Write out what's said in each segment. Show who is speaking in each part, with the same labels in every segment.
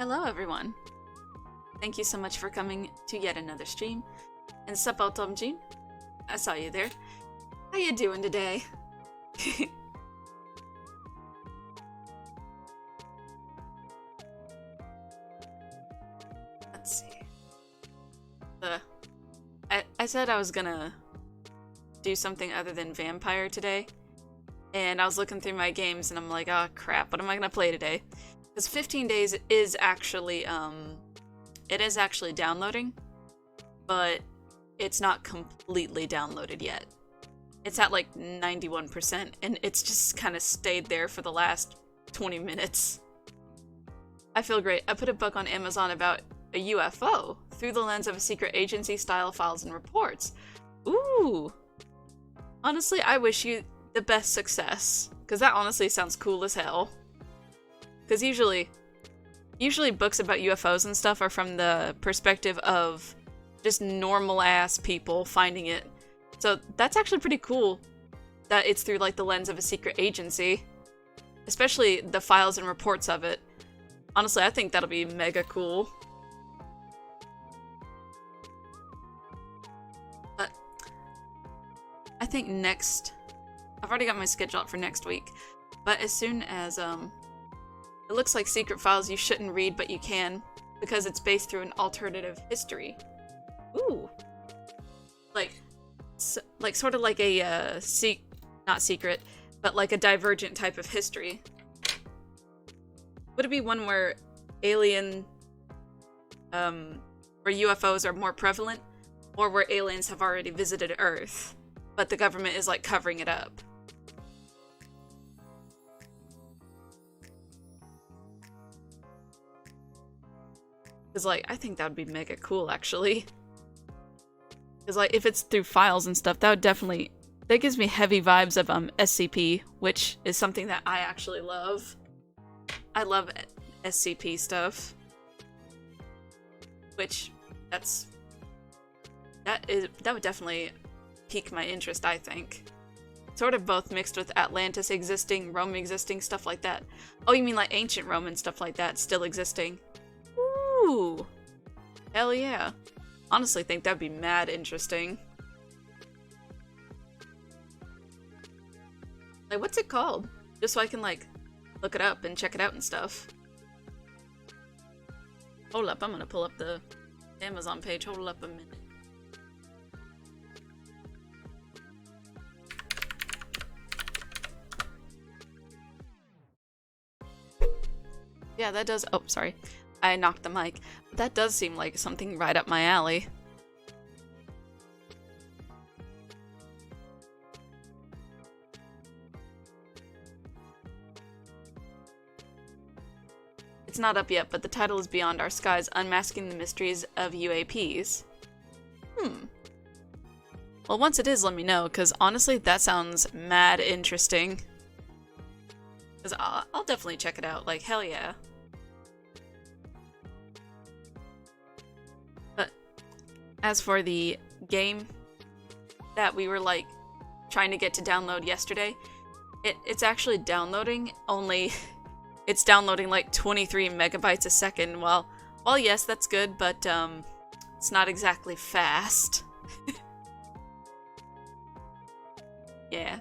Speaker 1: Hello everyone. Thank you so much for coming to yet another stream. And sup Tom Jean? I saw you there. How you doing today? Let's see. I said I was gonna do something other than vampire today. And I was looking through my games and I'm like, oh crap, what am I gonna play today? Because 15 days is actually, it is actually downloading, but it's not completely downloaded yet. It's at like 91%, and it's just kind of stayed there for the last 20 minutes. I feel great. I put a book on Amazon about a UFO through the lens of a secret agency style files and reports. Ooh! Honestly, I wish you the best success, because that honestly sounds cool as hell. Because usually books about UFOs and stuff are from the perspective of just normal-ass people finding it. So that's actually pretty cool that it's through, like, the lens of a secret agency. Especially the files and reports of it. Honestly, I think that'll be mega cool. But I think next... I've already got my schedule out for next week. But as soon as, it looks like secret files you shouldn't read, but you can, because it's based through an alternative history. Ooh. Like sort of like a, not secret, but like a divergent type of history. Would it be one where where UFOs are more prevalent, or where aliens have already visited Earth, but the government is like covering it up? Because, like, I think that would be mega cool, actually. Because, like, if it's through files and stuff, that would definitely... That gives me heavy vibes of, SCP, which is something that I actually love. I love SCP stuff. Which, that would definitely pique my interest, I think. Sort of both mixed with Atlantis existing, Rome existing, stuff like that. Oh, you mean like ancient Rome and stuff like that still existing? Ooh. Hell yeah. Honestly think that'd be mad interesting. Like, what's it called? Just so I can, like, look it up and check it out and stuff. Hold up, I'm gonna pull up the Amazon page. Hold up a minute. Yeah, that does- oh, sorry. I knocked the mic. That does seem like something right up my alley. It's not up yet, but the title is Beyond Our Skies, Unmasking the Mysteries of UAPs. Well, once it is, let me know, because honestly, that sounds mad interesting. Because I'll definitely check it out, like, hell yeah. As for the game that we were, like, trying to get to download yesterday, it's actually downloading, only it's downloading like 23 megabytes a second. Well, yes, that's good, but it's not exactly fast. Yeah.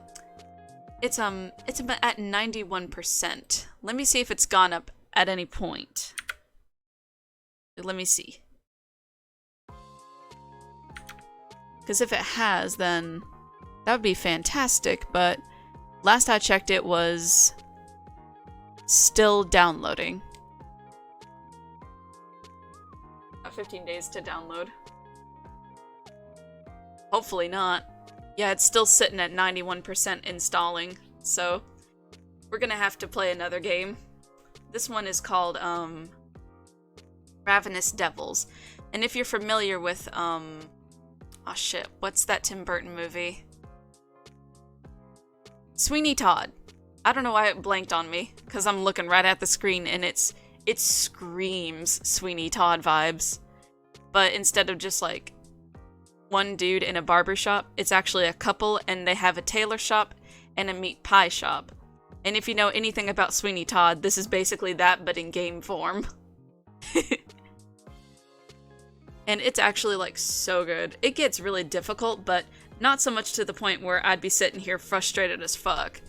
Speaker 1: It's about at 91%. Let me see if it's gone up at any point. Let me see. Because if it has, then that would be fantastic, but last I checked it was still downloading. Got 15 days to download. Hopefully not. Yeah, it's still sitting at 91% installing, so we're gonna have to play another game. This one is called, Ravenous Devils. And if you're familiar with, oh shit, what's that Tim Burton movie? Sweeney Todd. I don't know why it blanked on me, because I'm looking right at the screen and it screams Sweeney Todd vibes. But instead of just like one dude in a barber shop, it's actually a couple and they have a tailor shop and a meat pie shop. And if you know anything about Sweeney Todd, this is basically that but in game form. And it's actually like so good. It gets really difficult, but not so much to the point where I'd be sitting here frustrated as fuck.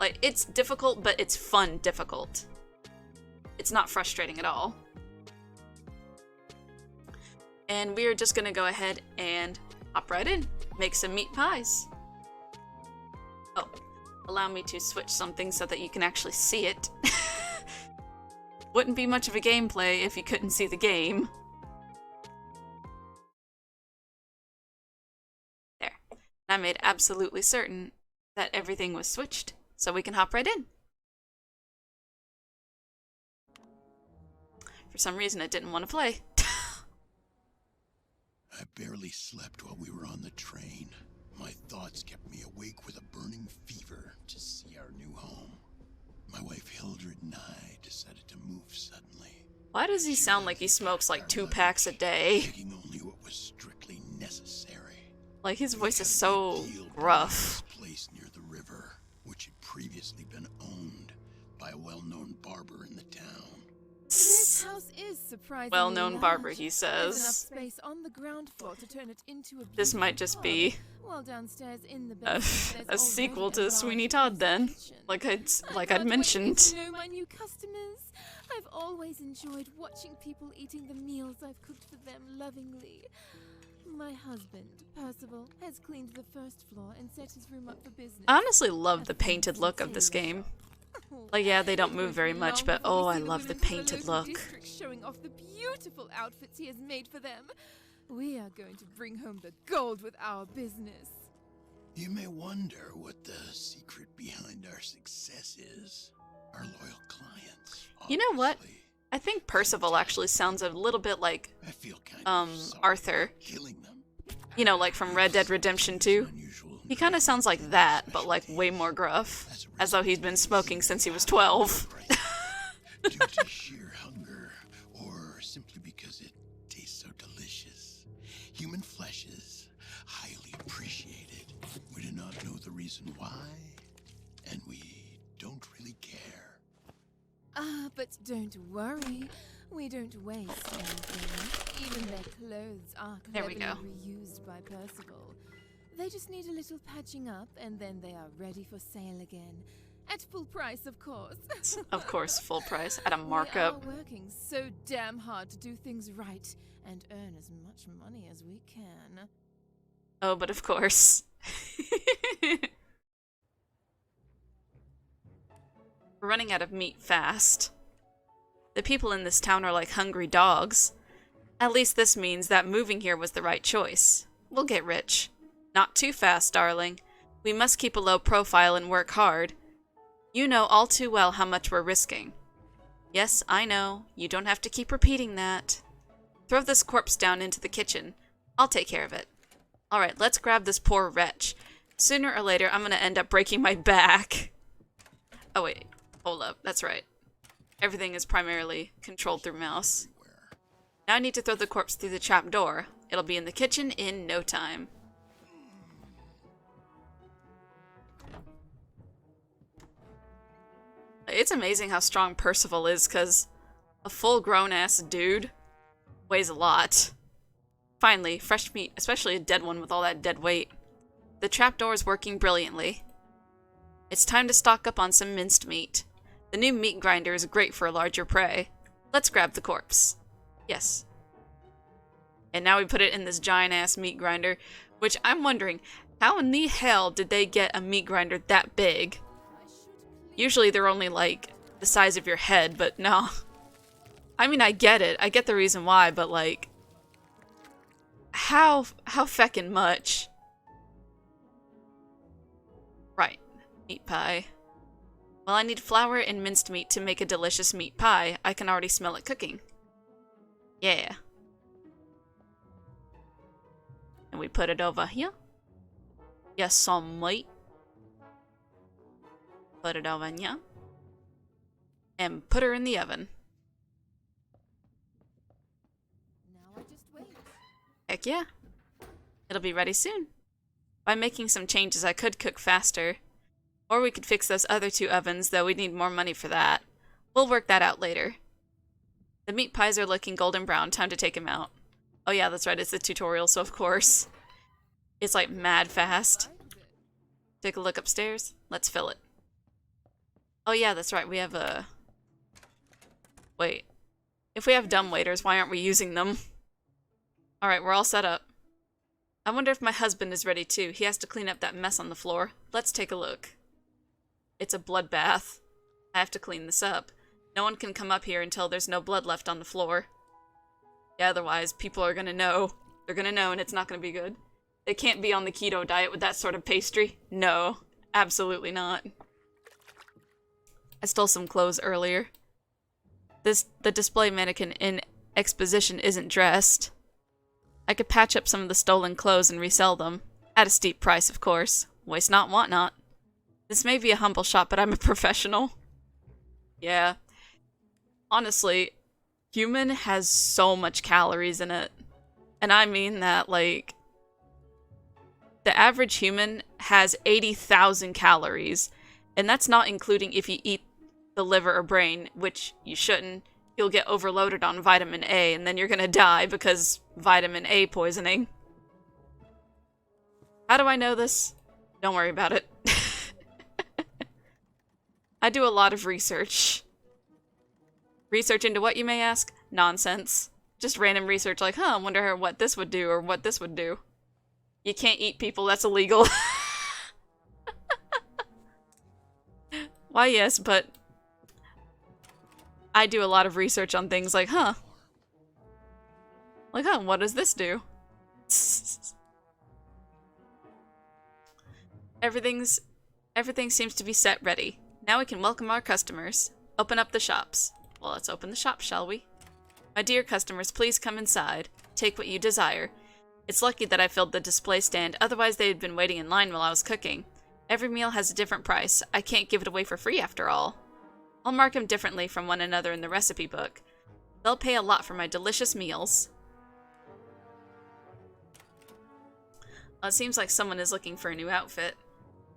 Speaker 1: Like, it's difficult, but it's fun difficult. It's not frustrating at all. And we are just gonna go ahead and hop right in. Make some meat pies. Oh, allow me to switch something so that you can actually see it. Wouldn't be much of a gameplay if you couldn't see the game. There. I made absolutely certain that everything was switched, so we can hop right in. For some reason, it didn't want to play.
Speaker 2: I barely slept while we were on the train. My thoughts kept me awake with a burning fever to see our new home. My wife Hildred and I decided to move suddenly.
Speaker 1: Why does he sound like he smokes like 2 packs a day?
Speaker 2: Taking only what was strictly necessary.
Speaker 1: Like, his voice is so gruff.
Speaker 2: This place near the river, which had previously been owned by a well-known barber in the town.
Speaker 3: This house is surprisingly
Speaker 1: Well-known
Speaker 3: large.
Speaker 1: barber, he
Speaker 3: There's enough
Speaker 1: says.
Speaker 3: space on the ground floor to turn it into a
Speaker 1: This might just be
Speaker 3: while downstairs in the
Speaker 1: a
Speaker 3: basement, there's
Speaker 1: sequel
Speaker 3: already
Speaker 1: to
Speaker 3: a large
Speaker 1: Sweeney Todd then,
Speaker 3: kitchen.
Speaker 1: like I'd
Speaker 3: I can't wait
Speaker 1: mentioned.
Speaker 3: to know my new customers. I've always enjoyed watching people eating the meals I've cooked for them lovingly. My husband, Percival, has cleaned the first floor and set his room up for business.
Speaker 1: I honestly love the painted look of this game. Like, yeah, they don't move very much, but oh, I love the painted look.
Speaker 3: Showing off the beautiful outfits he has made for them. We are going to bring home the gold with our business.
Speaker 2: You may wonder what the secret behind our success is. Our loyal clients.
Speaker 1: You know what?
Speaker 2: obviously.
Speaker 1: I think Percival actually sounds a little bit like,
Speaker 2: I feel kind of sorry
Speaker 1: Arthur.
Speaker 2: for killing them.
Speaker 1: You know, like from Red Dead Redemption 2. He kind of sounds like that, but like way more gruff. As though he's been smoking since he was 12.
Speaker 2: Due to sheer hunger, or simply because it tastes so delicious. Human flesh is highly appreciated. We do not know the reason why, and we don't really care.
Speaker 3: But don't worry. We don't waste anything. Even their clothes are
Speaker 1: There we
Speaker 3: cleverly
Speaker 1: go.
Speaker 3: reused by Percival. They just need a little patching up, and then they are ready for sale again. At full price, of course.
Speaker 1: Of course, full price, at a
Speaker 3: We
Speaker 1: markup.
Speaker 3: are working so damn hard to do things right and earn as much money as we can.
Speaker 1: Oh, but of course. We're running out of meat fast. The people in this town are like hungry dogs. At least this means that moving here was the right choice. We'll get rich. Not too fast, darling. We must keep a low profile and work hard. You know all too well how much we're risking. Yes, I know. You don't have to keep repeating that. Throw this corpse down into the kitchen. I'll take care of it. Alright, let's grab this poor wretch. Sooner or later, I'm gonna end up breaking my back. Oh wait, hold up. That's right. Everything is primarily controlled through mouse. Now I need to throw the corpse through the trap door. It'll be in the kitchen in no time. It's amazing how strong Percival is, because a full-grown-ass dude weighs a lot. Finally, fresh meat, especially a dead one with all that dead weight. The trapdoor is working brilliantly. It's time to stock up on some minced meat. The new meat grinder is great for larger prey. Let's grab the corpse. Yes. And now we put it in this giant-ass meat grinder, which I'm wondering, how in the hell did they get a meat grinder that big? Usually they're only, like, the size of your head, but no. I mean, I get it. I get the reason why, but, like... How feckin' much? Right. Meat pie. Well, I need flour and minced meat to make a delicious meat pie. I can already smell it cooking. Yeah. And we put it over here. Yes, some meat. Put it over here. And put her in the oven.
Speaker 3: Now I just wait.
Speaker 1: Heck yeah. It'll be ready soon. By making some changes, I could cook faster. Or we could fix those other 2 ovens, though we'd need more money for that. We'll work that out later. The meat pies are looking golden brown. Time to take him out. Oh yeah, that's right. It's a tutorial, so of course. It's like mad fast. Take a look upstairs. Let's fill it. Oh yeah, that's right. We have a... Wait. If we have dumb waiters, why aren't we using them? Alright, we're all set up. I wonder if my husband is ready too. He has to clean up that mess on the floor. Let's take a look. It's a bloodbath. I have to clean this up. No one can come up here until there's no blood left on the floor. Yeah, otherwise people are gonna know. They're gonna know and it's not gonna be good. They can't be on the keto diet with that sort of pastry. No, absolutely not. I stole some clothes earlier. The display mannequin in exposition isn't dressed. I could patch up some of the stolen clothes and resell them. At a steep price, of course. Waste not, want not. This may be a humble shop, but I'm a professional. Yeah. Honestly, human has so much calories in it. And I mean that, like... The average human has 80,000 calories. And that's not including if you eat the liver or brain, which you shouldn't. You'll get overloaded on vitamin A, and then you're gonna die because vitamin A poisoning. How do I know this? Don't worry about it. I do a lot of research. Research into what, you may ask? Nonsense. Just random research like, I wonder what this would do or what this would do. You can't eat people, that's illegal. Why, yes, but I do a lot of research on things like, what does this do? Everything seems to be set ready. Now we can welcome our customers. Open up the shops. Well, let's open the shops, shall we? My dear customers, please come inside. Take what you desire. It's lucky that I filled the display stand, otherwise they had been waiting in line while I was cooking. Every meal has a different price. I can't give it away for free after all. I'll mark them differently from one another in the recipe book. They'll pay a lot for my delicious meals. Well, it seems like someone is looking for a new outfit.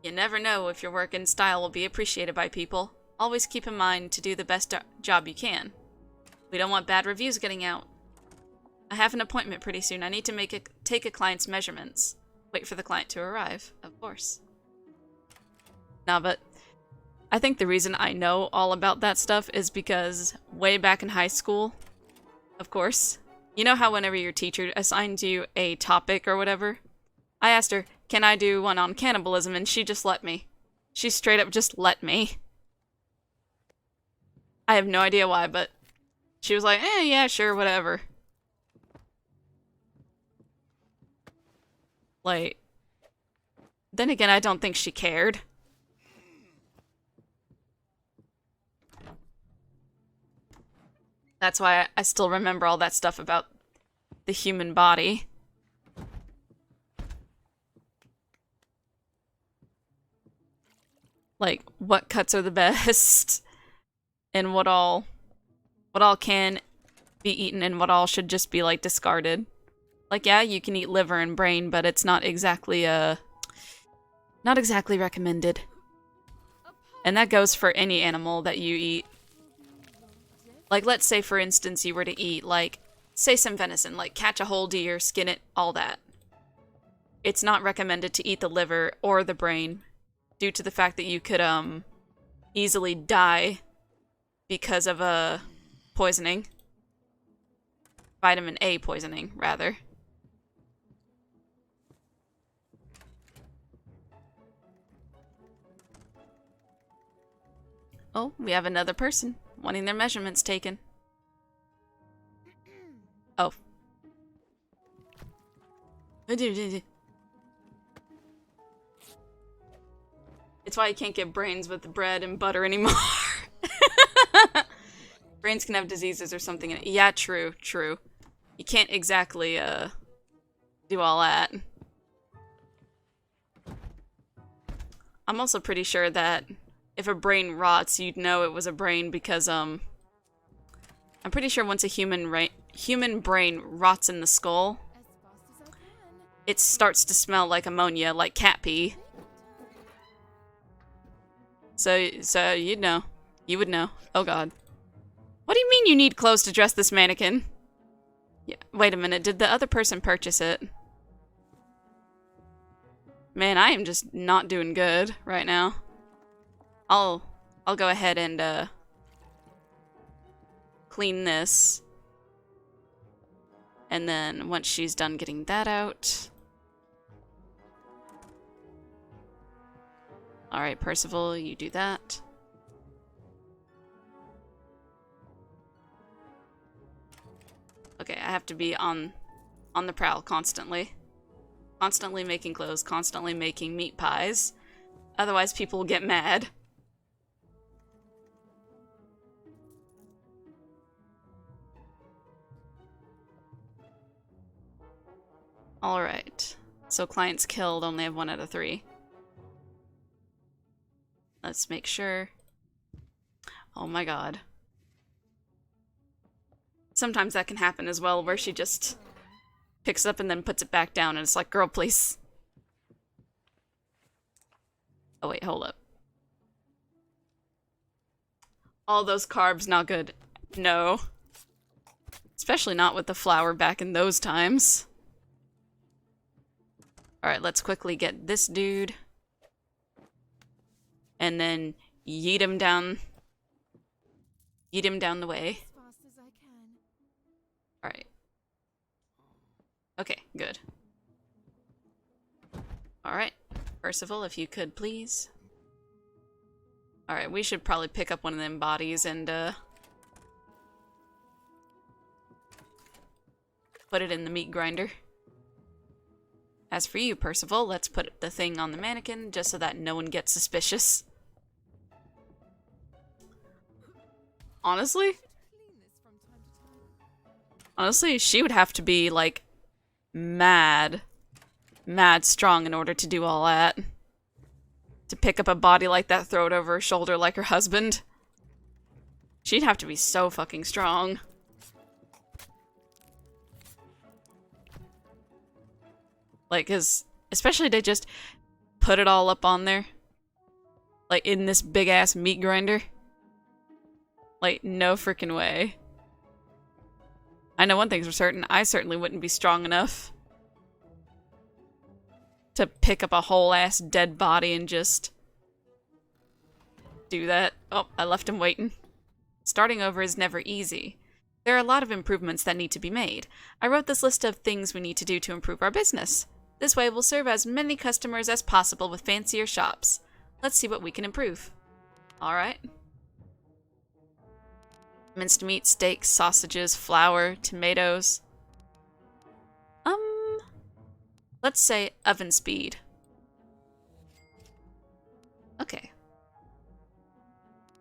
Speaker 1: You never know if your work and style will be appreciated by people. Always keep in mind to do the best job you can. We don't want bad reviews getting out. I have an appointment pretty soon. I need to take a client's measurements. Wait for the client to arrive, of course. Nah, but I think the reason I know all about that stuff is because way back in high school, of course, you know how whenever your teacher assigns you a topic or whatever? I asked her, can I do one on cannibalism? And she just let me. She straight up just let me. I have no idea why, but she was like, yeah, sure, whatever. Like, then again, I don't think she cared. That's why I still remember all that stuff about the human body. Like, what cuts are the best, and what all can be eaten, and what all should just be, like, discarded. Like, yeah, you can eat liver and brain, but it's not exactly, not exactly recommended. And that goes for any animal that you eat. Like, let's say, for instance, you were to eat, like, say some venison, like, catch a whole deer, skin it, all that. It's not recommended to eat the liver or the brain, due to the fact that you could, easily die because of, poisoning. Vitamin A poisoning, rather. Oh, we have another person wanting their measurements taken. Oh. It's why you can't get brains with bread and butter anymore. Brains can have diseases or something. Yeah, true, true. You can't exactly, do all that. I'm also pretty sure that if a brain rots, you'd know it was a brain because, I'm pretty sure once a human brain rots in the skull, it starts to smell like ammonia, like cat pee. So you'd know. You would know. Oh god. What do you mean you need clothes to dress this mannequin? Yeah, wait a minute, did the other person purchase it? Man, I am just not doing good right now. I'll go ahead and clean this. And then once she's done getting that out. Alright, Percival, you do that. Okay, I have to be on the prowl constantly. Constantly making clothes, constantly making meat pies. Otherwise people will get mad. Alright. So clients killed only have 1 out of 3. Let's make sure. Oh my god. Sometimes that can happen as well, where she just picks up and then puts it back down, and it's like, girl, please. Oh wait, hold up. All those carbs, not good. No. Especially not with the flour back in those times. Alright, let's quickly get this dude. And then yeet him down. Yeet him down the way. Alright. Okay, good. Alright. Percival, if you could, please. Alright, we should probably pick up one of them bodies and, put it in the meat grinder. As for you, Percival, let's put the thing on the mannequin just so that no one gets suspicious. Honestly, she would have to be, like, mad strong in order to do all that. To pick up a body like that, throw it over her shoulder like her husband. She'd have to be so fucking strong. Like, 'cause especially to just put it all up on there. Like, in this big-ass meat grinder. Like, no freaking way. I know one thing's for certain, I certainly wouldn't be strong enough to pick up a whole-ass dead body and just do that. Oh, I left him waiting. Starting over is never easy. There are a lot of improvements that need to be made. I wrote this list of things we need to do to improve our business. This way we'll serve as many customers as possible with fancier shops. Let's see what we can improve. Alright. Minced meat, steaks, sausages, flour, tomatoes. Let's say oven speed. Okay.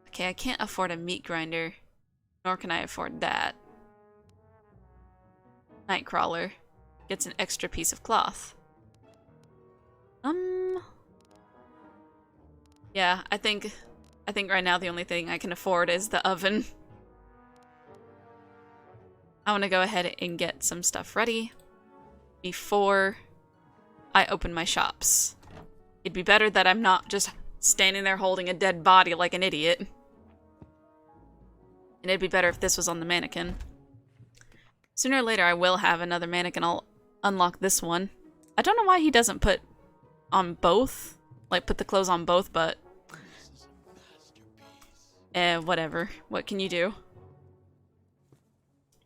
Speaker 1: Okay, I can't afford a meat grinder, nor can I afford that. Nightcrawler gets an extra piece of cloth. Yeah, I think right now the only thing I can afford is the oven. I want to go ahead and get some stuff ready before I open my shops. It'd be better that I'm not just standing there holding a dead body like an idiot. And it'd be better if this was on the mannequin. Sooner or later I will have another mannequin. I'll unlock this one. I don't know why he doesn't put on both. Like, put the clothes on both, but... whatever. What can you do?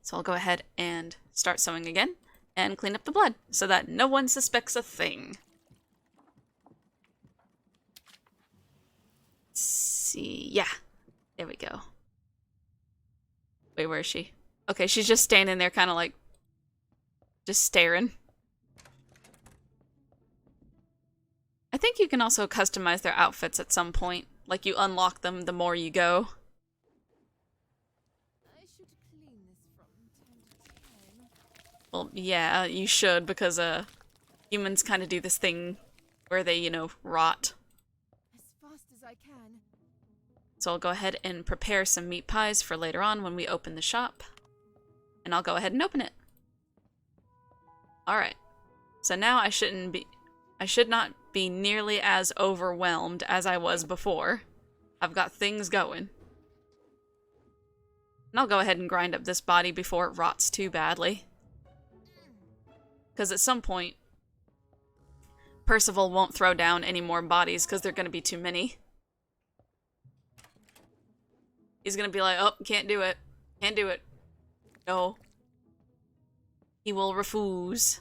Speaker 1: So I'll go ahead and start sewing again. And clean up the blood, so that no one suspects a thing. Let's see... Yeah. There we go. Wait, where is she? Okay, she's just standing there kind of like... just staring. I think you can also customize their outfits at some point. Like, you unlock them the more you go. Well, yeah, you should, because, humans kind of do this thing where they, you know, rot.
Speaker 3: As fast as I can.
Speaker 1: So I'll go ahead and prepare some meat pies for later on when we open the shop. And I'll go ahead and open it. Alright. So now I should not be nearly as overwhelmed as I was before. I've got things going. And I'll go ahead and grind up this body before it rots too badly. Because at some point, Percival won't throw down any more bodies because they're going to be too many. He's going to be like, oh, can't do it. Can't do it. No. He will refuse.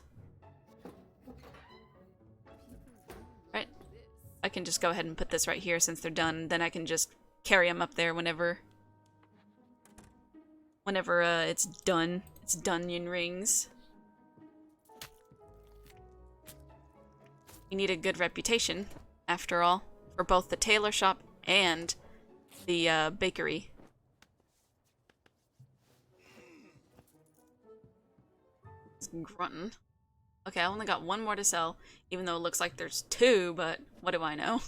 Speaker 1: Right. I can just go ahead and put this right here since they're done. Then I can just carry them up there whenever it's done. It's Dunyan rings. We need a good reputation, after all, for both the tailor shop and the bakery. It's grunting. Okay, I only got one more to sell, even though it looks like there's two, but what do I know?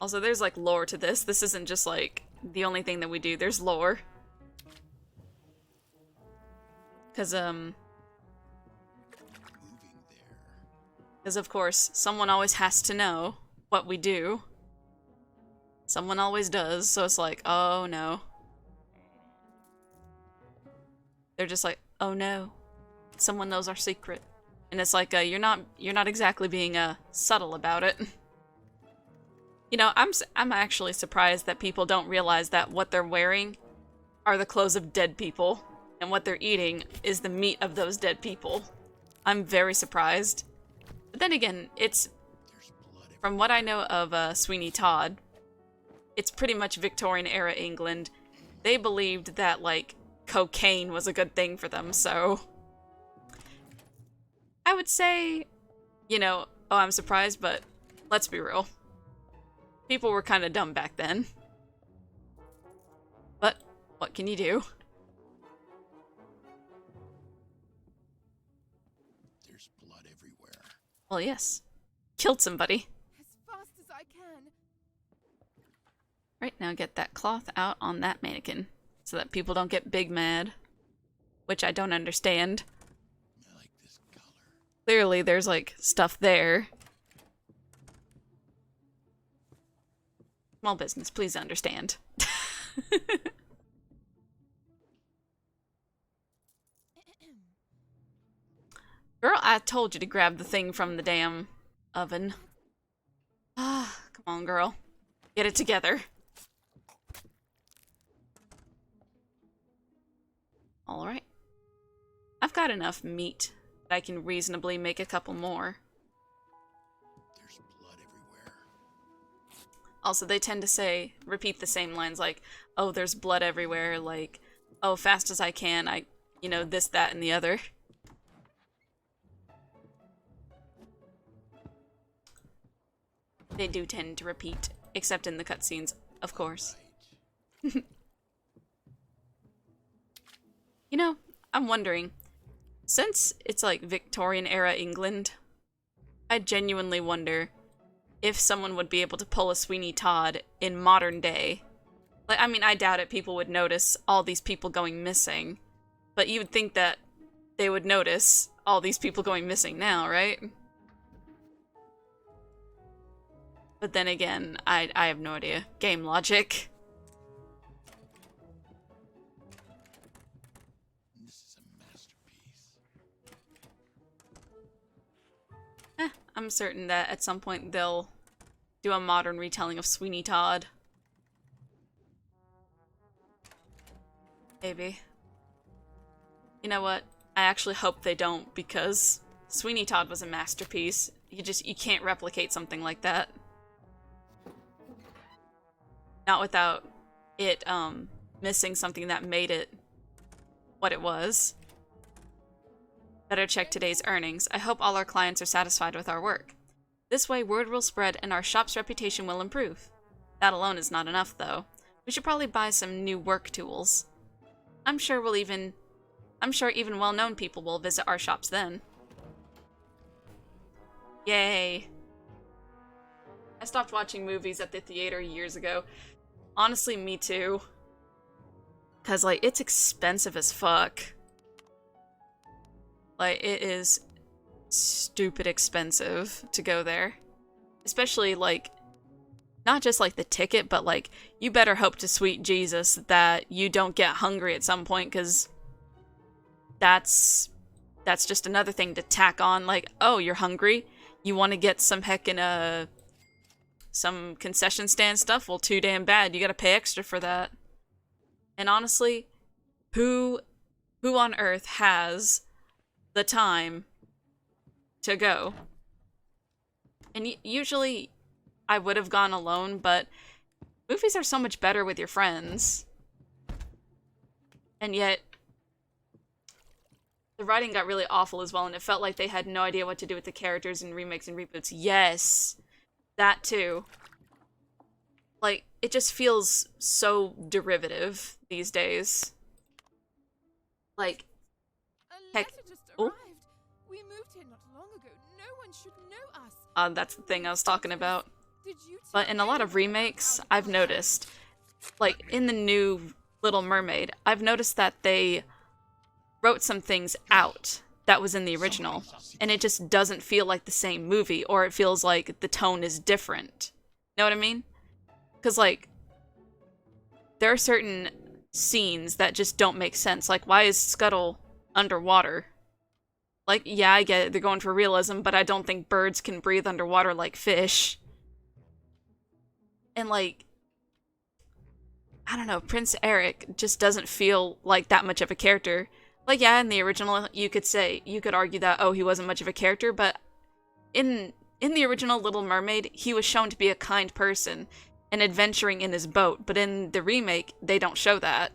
Speaker 1: Also, there's like lore to this. This isn't just like the only thing that we do. There's lore. Because, of course, someone always has to know what we do. Someone always does, so it's like, oh no. They're just like, oh no. Someone knows our secret. And it's like, you're not exactly being subtle about it. You know, I'm actually surprised that people don't realize that what they're wearing are the clothes of dead people, and what they're eating is the meat of those dead people. I'm very surprised. But then again, it's, from what I know of Sweeney Todd, it's pretty much Victorian-era England. They believed that, like, cocaine was a good thing for them, so I would say, you know, oh, I'm surprised, but let's be real. People were kind of dumb back then. But what can you do?
Speaker 2: There's blood everywhere.
Speaker 1: Well, yes. Killed somebody.
Speaker 3: As fast as I can.
Speaker 1: Right, now get that cloth out on that mannequin so that people don't get big mad. Which I don't understand.
Speaker 2: I like this color.
Speaker 1: Clearly there's like stuff there. Small business, please understand. Girl, I told you to grab the thing from the damn oven. Ah, come on, girl. Get it together. Alright. I've got enough meat that I can reasonably make a couple more.
Speaker 2: There's blood everywhere.
Speaker 1: Also, they tend to say, repeat the same lines like, oh, there's blood everywhere, like, oh, fast as I can, you know, this, that, and the other. They do tend to repeat, except in the cutscenes, of course.
Speaker 2: Right.
Speaker 1: You know, I'm wondering, since it's like Victorian-era England, I genuinely wonder if someone would be able to pull a Sweeney Todd in modern day. Like, I mean, I doubt it people would notice all these people going missing, but you would think that they would notice all these people going missing now, right? But then again, I have no idea. Game logic.
Speaker 2: This is a masterpiece.
Speaker 1: I'm certain that at some point they'll do a modern retelling of Sweeney Todd. Maybe. You know what? I actually hope they don't, because Sweeney Todd was a masterpiece. You can't replicate something like that. Not without it, missing something that made it what it was. Better check today's earnings. I hope all our clients are satisfied with our work. This way, word will spread and our shop's reputation will improve. That alone is not enough, though. We should probably buy some new work tools. I'm sure even well-known people will visit our shops then. Yay. I stopped watching movies at the theater years ago. Honestly, me too. 'Cause, like, it's expensive as fuck. Like, it is stupid expensive to go there. Especially, like, not just like the ticket, but like you better hope to sweet Jesus that you don't get hungry at some point, because that's just another thing to tack on. Like, oh, you're hungry, you want to get some some concession stand stuff? Well, too damn bad, you gotta pay extra for that. And honestly, who on earth has the time to go? And usually I would have gone alone, but movies are so much better with your friends. And yet the writing got really awful as well, and it felt like they had no idea what to do with the characters in remakes and reboots. Yes, that too. Like, it just feels so derivative these days. Like,
Speaker 3: A
Speaker 1: heck,
Speaker 3: letter just
Speaker 1: oh,
Speaker 3: arrived. We moved here not long ago. No one should know us.
Speaker 1: that's the thing I was talking about.
Speaker 3: Did you
Speaker 1: But in a lot of remakes, I've noticed, like in the new Little Mermaid, I've noticed that they wrote some things out that was in the original, and it just doesn't feel like the same movie, or it feels like the tone is different. Know what I mean? Because, like, there are certain scenes that just don't make sense. Like, why is Scuttle underwater? Like, yeah, I get it, they're going for realism, but I don't think birds can breathe underwater like fish. And, like, I don't know, Prince Eric just doesn't feel like that much of a character. Like, yeah, in the original, you could argue that, oh, he wasn't much of a character, but in the original Little Mermaid, he was shown to be a kind person and adventuring in his boat, but in the remake, they don't show that.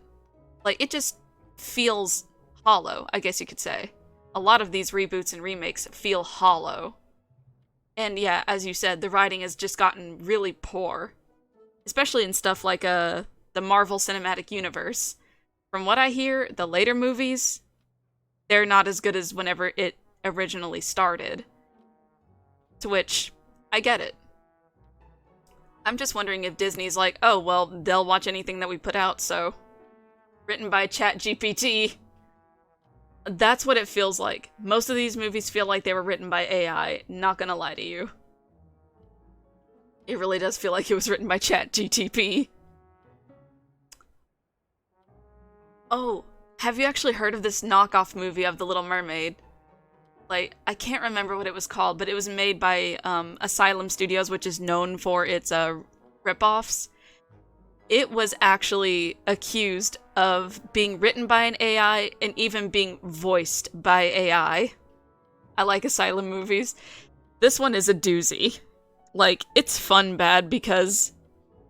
Speaker 1: Like, it just feels hollow, I guess you could say. A lot of these reboots and remakes feel hollow. And yeah, as you said, the writing has just gotten really poor. Especially in stuff like the Marvel Cinematic Universe. From what I hear, the later movies, they're not as good as whenever it originally started. To which, I get it. I'm just wondering if Disney's like, oh, well, they'll watch anything that we put out, so... Written by ChatGPT. That's what it feels like. Most of these movies feel like they were written by AI, not gonna lie to you. It really does feel like it was written by ChatGPT. Oh, have you actually heard of this knockoff movie of The Little Mermaid? Like, I can't remember what it was called, but it was made by Asylum Studios, which is known for its ripoffs. It was actually accused of being written by an AI and even being voiced by AI. I like Asylum movies. This one is a doozy. Like, it's fun bad because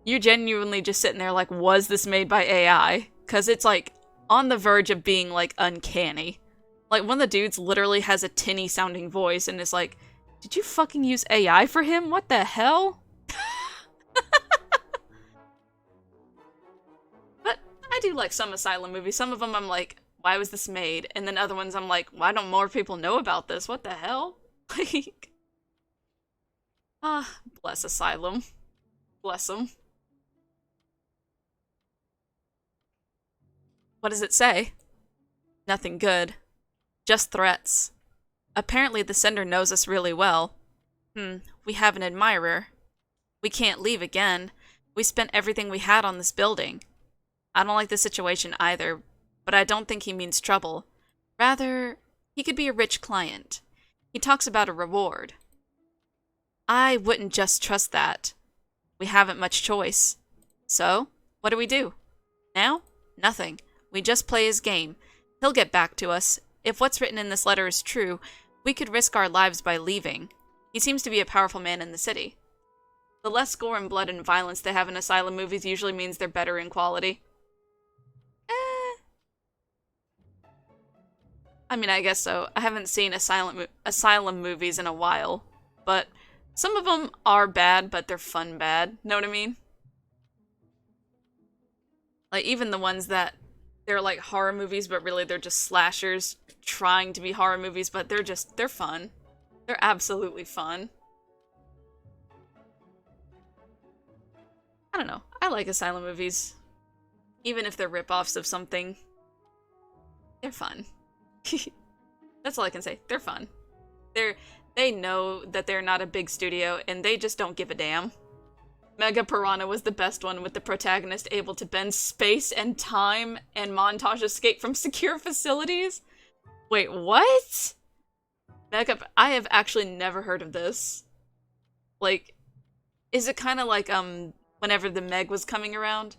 Speaker 1: you're genuinely just sitting there like, was this made by AI? Because it's like on the verge of being like uncanny. Like, one of the dudes literally has a tinny sounding voice and is like, did you fucking use AI for him? What the hell? But I do like some Asylum movies. Some of them I'm like, why was this made? And then other ones I'm like, why don't more people know about this? What the hell? Like, bless Asylum. Bless them. What does it say? Nothing good. Just threats. Apparently the sender knows us really well. We have an admirer. We can't leave again. We spent everything we had on this building. I don't like the situation either, but I don't think he means trouble. Rather, he could be a rich client. He talks about a reward. I wouldn't just trust that. We haven't much choice. So, what do? Now? Nothing. We just play his game. He'll get back to us. If what's written in this letter is true, we could risk our lives by leaving. He seems to be a powerful man in the city. The less gore and blood and violence they have in Asylum movies usually means they're better in quality. I mean, I guess so. I haven't seen Asylum movies in a while, but some of them are bad, but they're fun bad. Know what I mean? Like, even the ones that they're like horror movies, but really they're just slashers trying to be horror movies, but they're fun. They're absolutely fun. I don't know. I like Asylum movies. Even if they're ripoffs of something. They're fun. That's all I can say. They're fun. They know that they're not a big studio, and they just don't give a damn. Mega Piranha was the best one, with the protagonist able to bend space and time and montage escape from secure facilities. Wait, what? I have actually never heard of this. Like, is it kind of like, whenever the Meg was coming around?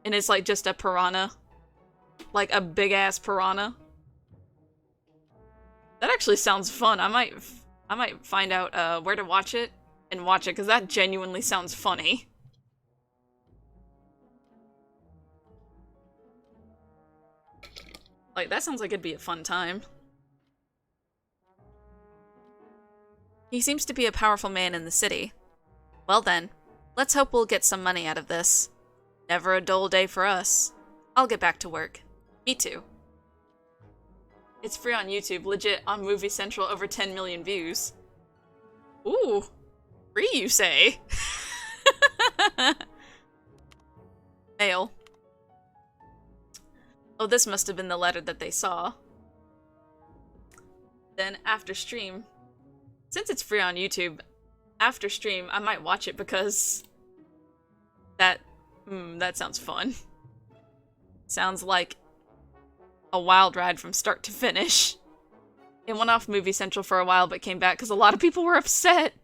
Speaker 1: And it's like just a piranha? Like a big-ass piranha? That actually sounds fun. I might find out, where to watch it and watch it, because that genuinely sounds funny. Like, that sounds like it'd be a fun time. He seems to be a powerful man in the city. Well then, let's hope we'll get some money out of this. Never a dull day for us. I'll get back to work. Me too. It's free on YouTube, legit on Movie Central, over 10 million views. Ooh, free you say? Mail. Oh, this must have been the letter that they saw. Then after stream, since it's free on YouTube, after stream I might watch it because that sounds fun. Sounds like a wild ride from start to finish. It went off Movie Central for a while but came back because a lot of people were upset.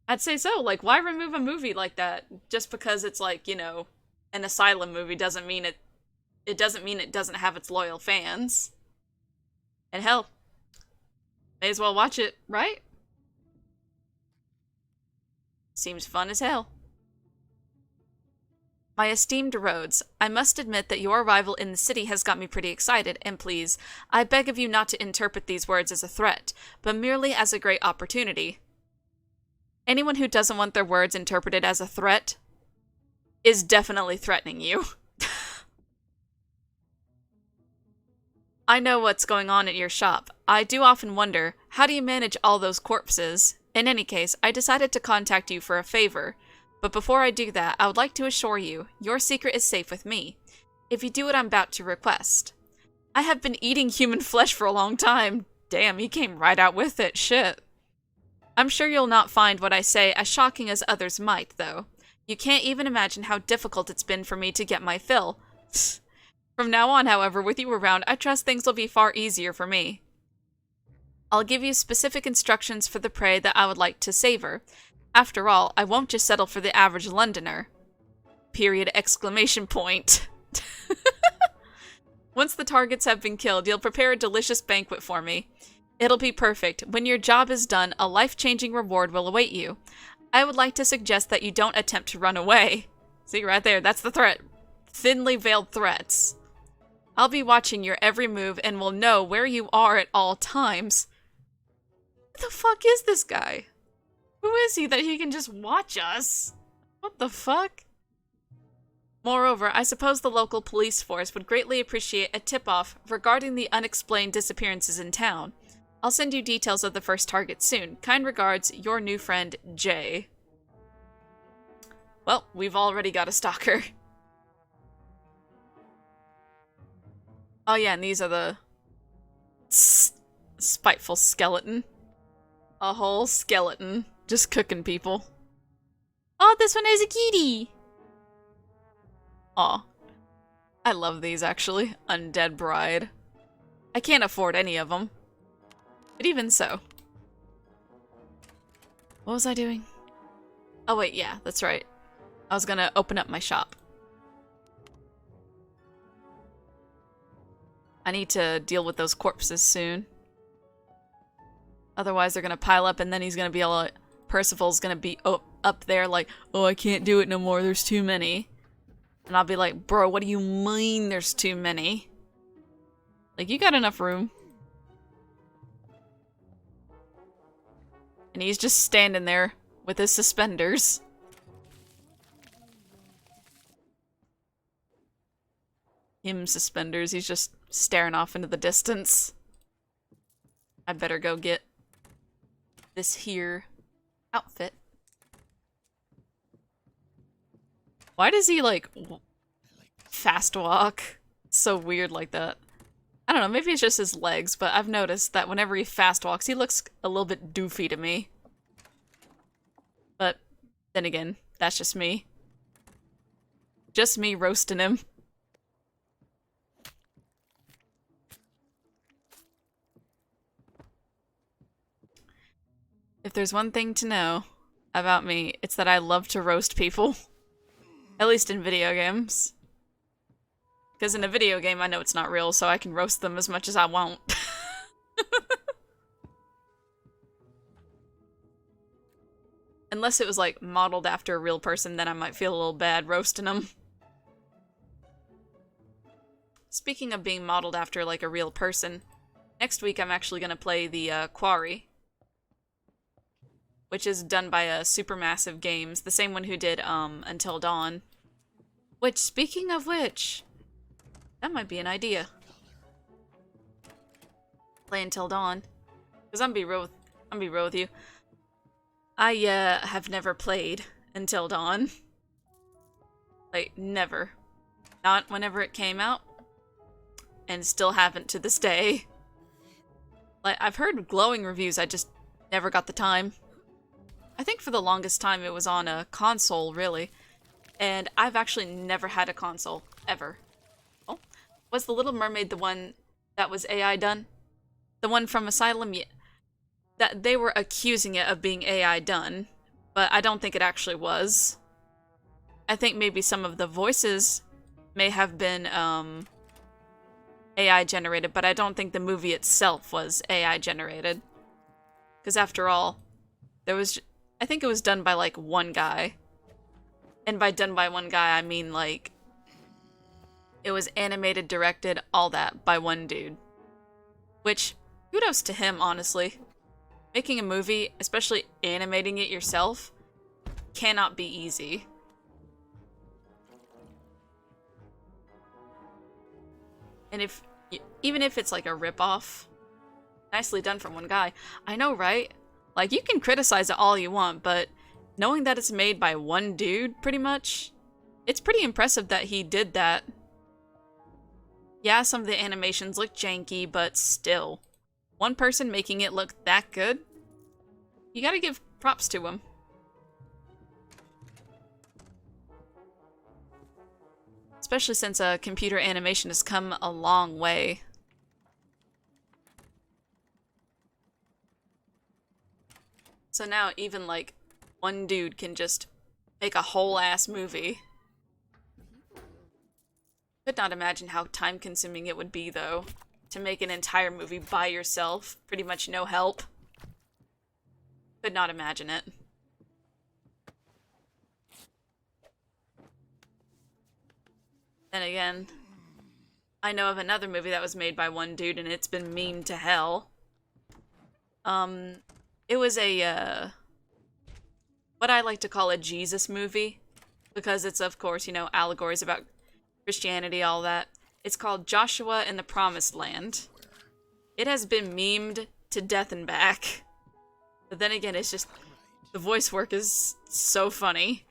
Speaker 1: I'd say so. Like, why remove a movie like that just because it's like, you know, an asylum movie doesn't mean it doesn't mean it doesn't have its loyal fans. And hell, may as well watch it, right? Seems fun as hell. My esteemed Rhodes, I must admit that your arrival in the city has got me pretty excited, and please, I beg of you not to interpret these words as a threat, but merely as a great opportunity. Anyone who doesn't want their words interpreted as a threat is definitely threatening you. I know what's going on at your shop. I do often wonder, how do you manage all those corpses? In any case, I decided to contact you for a favor. But before I do that, I would like to assure you, your secret is safe with me, if you do what I'm about to request. I have been eating human flesh for a long time. Damn, he came right out with it, shit. I'm sure you'll not find what I say as shocking as others might, though. You can't even imagine how difficult it's been for me to get my fill. From now on, however, with you around, I trust things will be far easier for me. I'll give you specific instructions for the prey that I would like to savor. After all, I won't just settle for the average Londoner. Period exclamation point. Once the targets have been killed, you'll prepare a delicious banquet for me. It'll be perfect. When your job is done, a life-changing reward will await you. I would like to suggest that you don't attempt to run away. See, right there, that's the threat. Thinly veiled threats. I'll be watching your every move and will know where you are at all times. Who the fuck is this guy? Who is he that he can just watch us? What the fuck? Moreover, I suppose the local police force would greatly appreciate a tip-off regarding the unexplained disappearances in town. I'll send you details of the first target soon. Kind regards, your new friend, Jay. Well, we've already got a stalker. Oh yeah, and these are the spiteful skeleton. A whole skeleton. Just cooking people. Oh, this one is a kitty! Aw. I love these, actually. Undead Bride. I can't afford any of them. But even so. What was I doing? Oh wait, yeah, that's right. I was gonna open up my shop. I need to deal with those corpses soon. Otherwise they're gonna pile up and then he's gonna be all... Percival's gonna be up there like, oh, I can't do it no more, there's too many. And I'll be like, bro, what do you mean there's too many? Like, you got enough room. And he's just standing there with his suspenders. Him suspenders, he's just staring off into the distance. I better go get this here outfit. Why does he, like, fast walk? So weird like that. I don't know, maybe it's just his legs, but I've noticed that whenever he fast walks, he looks a little bit doofy to me. But Then again, that's just me. Just me roasting him. If there's one thing to know about me, it's that I love to roast people. At least in video games. Because in a video game, I know it's not real, so I can roast them as much as I want. Unless it was, like, modeled after a real person, then I might feel a little bad roasting them. Speaking of being modeled after, like, a real person, next week I'm actually going to play the Quarry, which is done by Supermassive Games, the same one who did Until Dawn. Which, speaking of which, that might be an idea. Play Until Dawn. Because I'm be real with you. I have never played Until Dawn. Like, never. Not whenever it came out. And still haven't to this day. Like, I've heard glowing reviews, I just never got the time. I think for the longest time it was on a console, really. And I've actually never had a console, ever. Oh, was The Little Mermaid the one that was AI done? The one from Asylum? Yeah. That they were accusing it of being AI done, but I don't think it actually was. I think maybe some of the voices may have been AI generated, but I don't think the movie itself was AI generated. Because after all, I think it was done by like one guy. And by done by one guy, I mean like it was animated, directed, all that by one dude. Which, kudos to him, honestly. Making a movie, especially animating it yourself, cannot be easy. And even if it's like a ripoff, nicely done from one guy. I know, right? Like, you can criticize it all you want, but knowing that it's made by one dude, pretty much, it's pretty impressive that he did that. Yeah, some of the animations look janky, but still. One person making it look that good? You gotta give props to him. Especially since computer animation has come a long way. So now even like one dude can just make a whole ass movie. Could not imagine how time consuming it would be though, to make an entire movie by yourself, pretty much no help. Could not imagine it. Then again, I know of another movie that was made by one dude and it's been memed to hell. It was a, what I like to call a Jesus movie, because it's, of course, you know, allegories about Christianity, all that. It's called Joshua and the Promised Land. It has been memed to death and back. But then again, it's just, the voice work is so funny.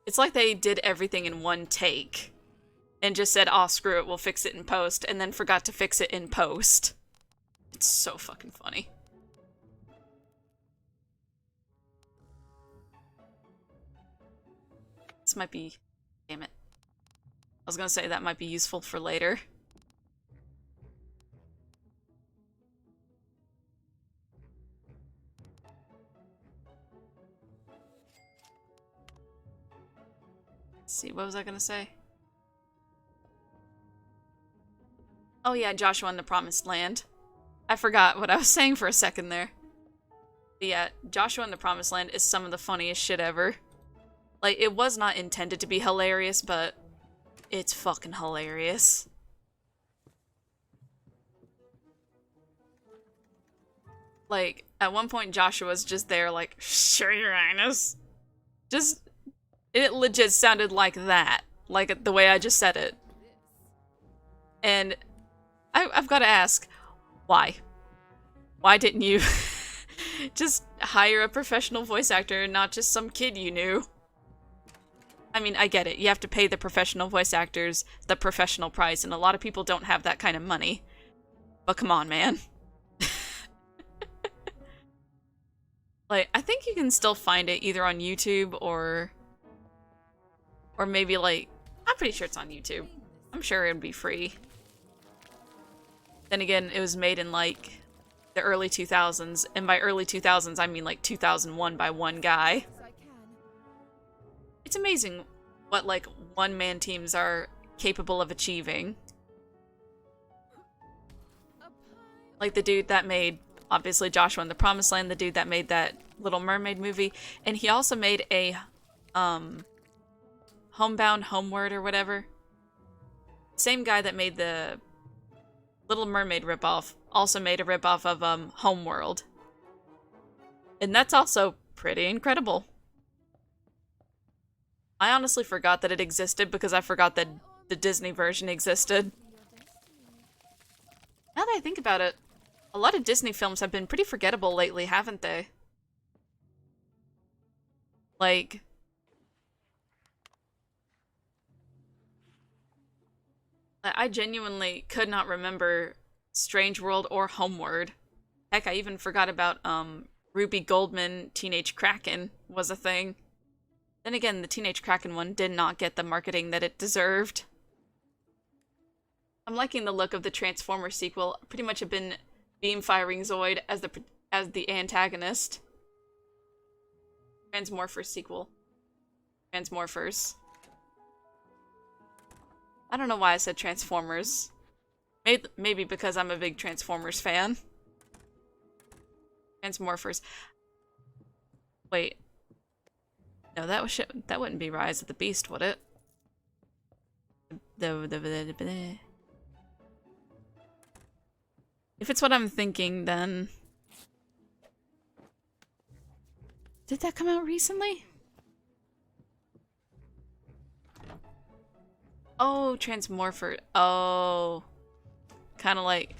Speaker 1: It's like they did everything in one take. And just said, oh, screw it, we'll fix it in post, and then forgot to fix it in post. It's so fucking funny. This might be... Damn it. I was gonna say that might be useful for later. Let's see, what was I gonna say? Oh yeah, Joshua and the Promised Land. I forgot what I was saying for a second there. But yeah, Joshua and the Promised Land is some of the funniest shit ever. Like, it was not intended to be hilarious, but it's fucking hilarious. Like, at one point Joshua's just there like, sure, your highness. Just, it legit sounded like that. Like, the way I just said it. And I've got to ask, why? Why didn't you just hire a professional voice actor and not just some kid you knew? I mean, I get it. You have to pay the professional voice actors the professional price, and a lot of people don't have that kind of money. But come on, man. Like, I think you can still find it either on YouTube or maybe like, I'm pretty sure it's on YouTube. I'm sure it would be free. Then again, it was made in like the early 2000s, and by early 2000s I mean like 2001 by one guy. It's amazing what like one-man teams are capable of achieving. Like the dude that made, obviously, Joshua and the Promised Land, the dude that made that Little Mermaid movie, and he also made a Homebound, Homeward, or whatever. Same guy that made the Little Mermaid ripoff also made a ripoff of Homeworld. And that's also pretty incredible. I honestly forgot that it existed because I forgot that the Disney version existed. Now that I think about it, a lot of Disney films have been pretty forgettable lately, haven't they? Like, I genuinely could not remember Strange World or Homeward. Heck, I even forgot about Ruby Goldman Teenage Kraken was a thing. Then again, the Teenage Kraken one did not get the marketing that it deserved. I'm liking the look of the Transformers sequel. Pretty much have been beam firing Zoid as the antagonist. Transmorphers sequel. Transmorphers. I don't know why I said Transformers. Maybe because I'm a big Transformers fan. Transmorphers. Wait. No, that wouldn't be Rise of the Beast, would it? If it's what I'm thinking, then... Did that come out recently? Oh, Transmorpher. Oh. Kind of like...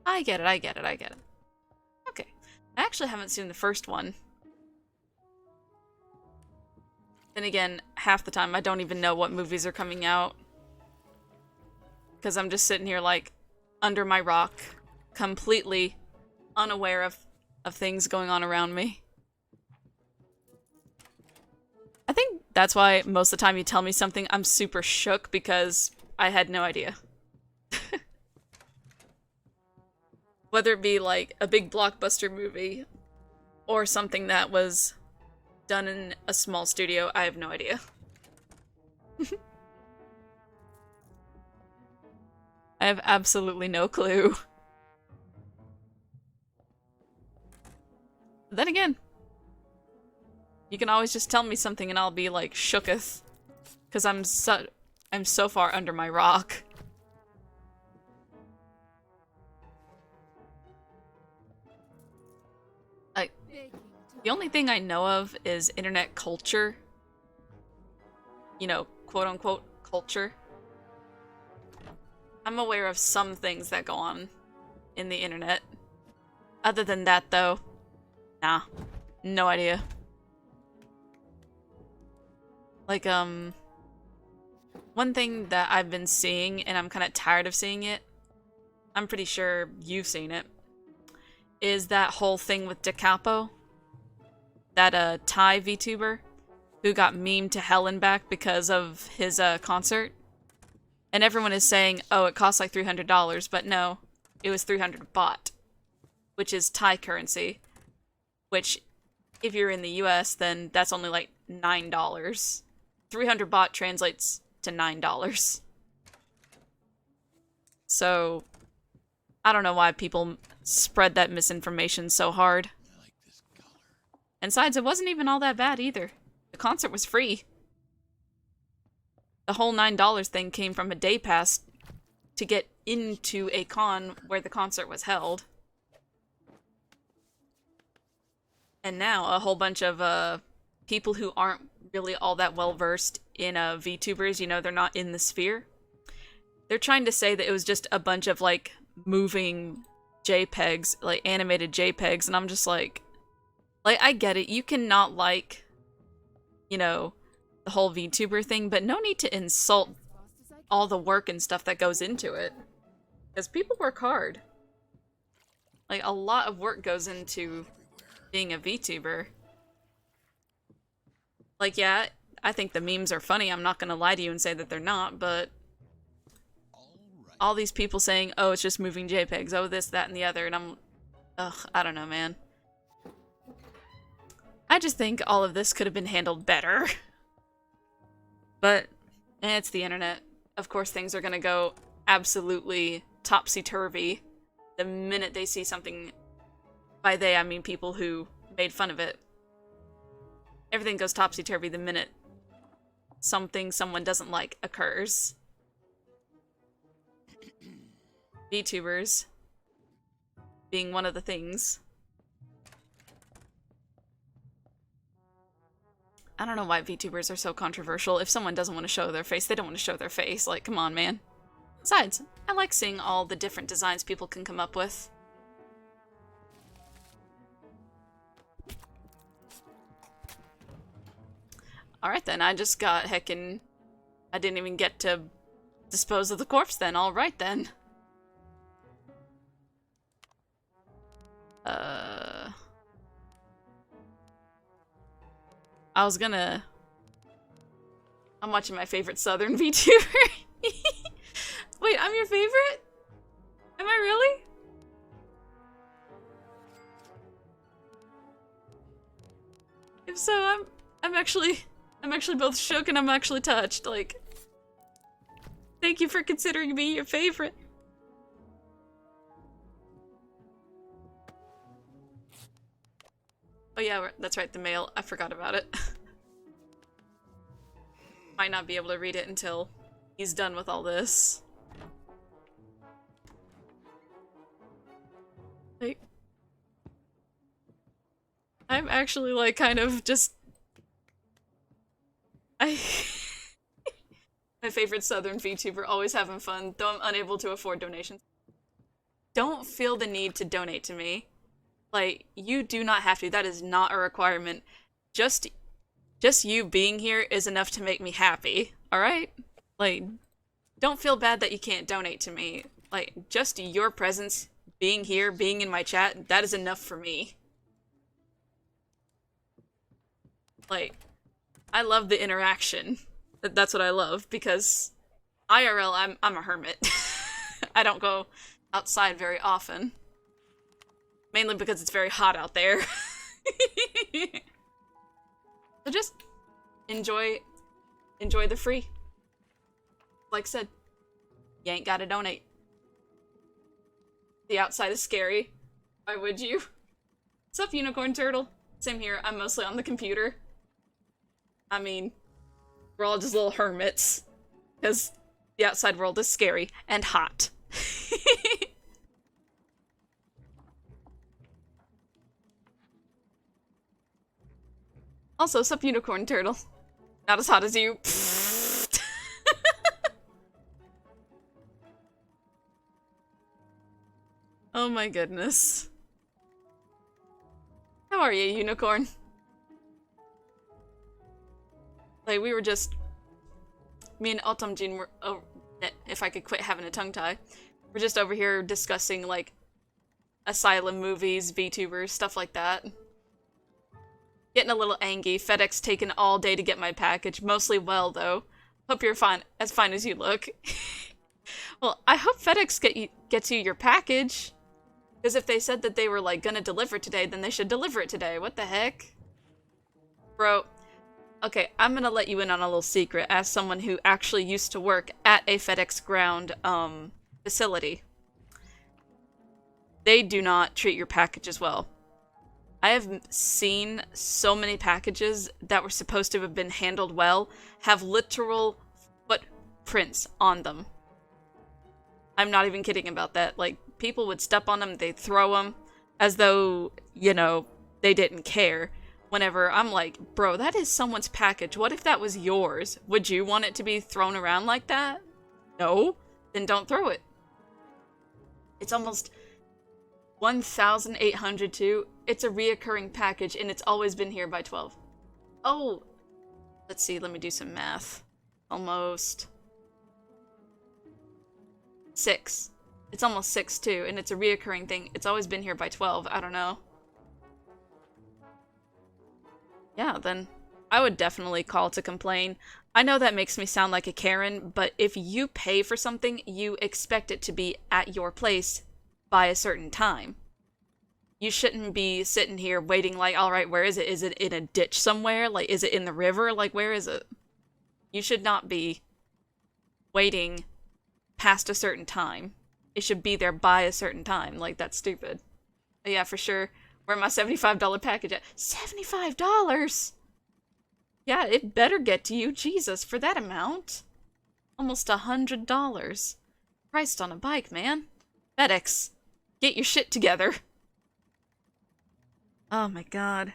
Speaker 1: I get it, I get it, I get it. Okay. I actually haven't seen the first one. Then again, half the time I don't even know what movies are coming out. Because I'm just sitting here like, under my rock, completely unaware of things going on around me. I think that's why most of the time you tell me something, I'm super shook because I had no idea. Whether it be like a big blockbuster movie or something that was done in a small studio, I have no idea. I have absolutely no clue. Then again, you can always just tell me something and I'll be like shooketh. Because I'm so far under my rock. The only thing I know of is internet culture. You know, quote-unquote culture. I'm aware of some things that go on in the internet. Other than that, though, nah. No idea. Like, one thing that I've been seeing, and I'm kind of tired of seeing it, I'm pretty sure you've seen it, is that whole thing with Da Capo. That Thai VTuber who got memed to hell and back because of his concert. And everyone is saying, oh, it costs like $300, but no, it was 300 baht, which is Thai currency, which if you're in the US, then that's only like $9. 300 baht translates to $9. So, I don't know why people spread that misinformation so hard. And besides, it wasn't even all that bad either. The concert was free. The whole $9 thing came from a day pass to get into a con where the concert was held. And now a whole bunch of people who aren't really all that well versed in VTubers, you know, they're not in the sphere. They're trying to say that it was just a bunch of like moving JPEGs, like animated JPEGs, and I'm just like, I get it. You cannot like, you know, the whole VTuber thing, but no need to insult all the work and stuff that goes into it. Because people work hard. Like, a lot of work goes into being a VTuber. Like, yeah, I think the memes are funny. I'm not gonna lie to you and say that they're not, but all these people saying, oh, it's just moving JPEGs, oh, this, that, and the other, and ugh, I don't know, man. I just think all of this could have been handled better. But, it's the internet. Of course, things are gonna go absolutely topsy-turvy the minute they see something. By they, I mean people who made fun of it. Everything goes topsy-turvy the minute something someone doesn't like occurs. VTubers being one of the things. I don't know why VTubers are so controversial. If someone doesn't want to show their face, they don't want to show their face. Like, come on, man. Besides, I like seeing all the different designs people can come up with. Alright then, I just got heckin'... I didn't even get to dispose of the corpse then. Alright then. I was gonna... I'm watching my favorite Southern VTuber. Wait, I'm your favorite? Am I really? If so, I'm actually both shook and I'm actually touched. Like, thank you for considering me your favorite. Oh yeah, that's right, the mail. I forgot about it. Might not be able to read it until he's done with all this. Like, I'm actually, like, kind of just... My favorite Southern VTuber, always having fun, though I'm unable to afford donations. Don't feel the need to donate to me. Like, you do not have to. That is not a requirement. Just you being here is enough to make me happy, alright? Like, don't feel bad that you can't donate to me. Like, just your presence, being here, being in my chat, that is enough for me. Like, I love the interaction. That's what I love, because IRL, I'm a hermit. I don't go outside very often. Mainly because it's very hot out there. So just enjoy the free. Like I said, you ain't gotta donate. The outside is scary. Why would you? What's up, Unicorn Turtle? Same here, I'm mostly on the computer. I mean, we're all just little hermits. Because the outside world is scary and hot. Also, sup Unicorn Turtle. Not as hot as you. Oh my goodness. How are you, Unicorn? Like, we were just... Me and Autumn Jean were... Oh, if I could quit having a tongue tie. We're just over here discussing, like, Asylum movies, VTubers, stuff like that. Getting a little angry. FedEx taking all day to get my package. Mostly well, though. Hope you're fine as you look. Well, I hope FedEx gets you your package. Because if they said that they were, like, gonna deliver today, then they should deliver it today. What the heck? Bro. Okay, I'm gonna let you in on a little secret as someone who actually used to work at a FedEx ground, facility. They do not treat your packages well. I have seen so many packages that were supposed to have been handled well have literal footprints on them. I'm not even kidding about that. Like, people would step on them, they'd throw them, as though, you know, they didn't care. Whenever I'm like, bro, that is someone's package. What if that was yours? Would you want it to be thrown around like that? No? Then don't throw it. It's almost 1,802. It's a reoccurring package, and it's always been here by 12. Oh! Let's see, let me do some math. Almost... 6. It's almost 6, too, and it's a reoccurring thing. It's always been here by 12. I don't know. yeah, then I would definitely call to complain. I know that makes me sound like a Karen, but if you pay for something, you expect it to be at your place by a certain time. You shouldn't be sitting here waiting like, all right, where is it? Is it in a ditch somewhere? Like, is it in the river? Like, where is it? You should not be waiting past a certain time. It should be there by a certain time. Like, that's stupid. But yeah, for sure. Where my $75 package at? $75? Yeah, it better get to you. Jesus, for that amount? Almost $100. Christ on a bike, man. FedEx, get your shit together. Oh my god.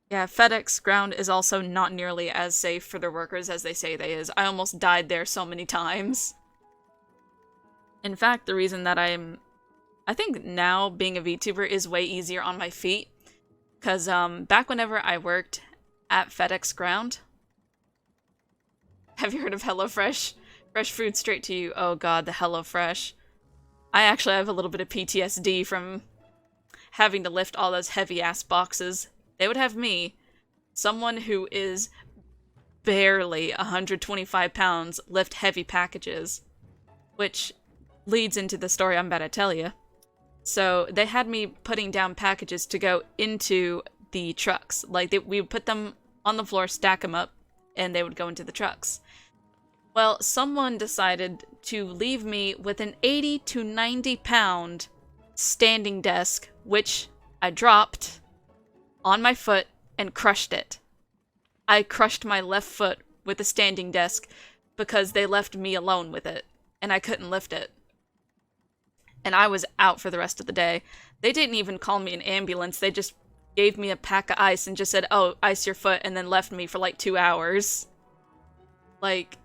Speaker 1: Yeah, FedEx ground is also not nearly as safe for their workers as they say they is. I almost died there so many times. In fact, the reason that I think now being a VTuber is way easier on my feet. Because back whenever I worked at FedEx ground. Have you heard of HelloFresh? Fresh food straight to you. Oh god, the HelloFresh. I actually have a little bit of PTSD from having to lift all those heavy-ass boxes. They would have me, someone who is barely 125 pounds, lift heavy packages. Which leads into the story I'm about to tell you. So, they had me putting down packages to go into the trucks. Like, we would put them on the floor, stack them up, and they would go into the trucks. Well, someone decided to leave me with an 80 to 90 pound standing desk, which I dropped on my foot and crushed it. I crushed my left foot with a standing desk because they left me alone with it, and I couldn't lift it. And I was out for the rest of the day. They didn't even call me an ambulance, they just gave me a pack of ice and just said, oh, ice your foot, and then left me for like 2 hours. Like...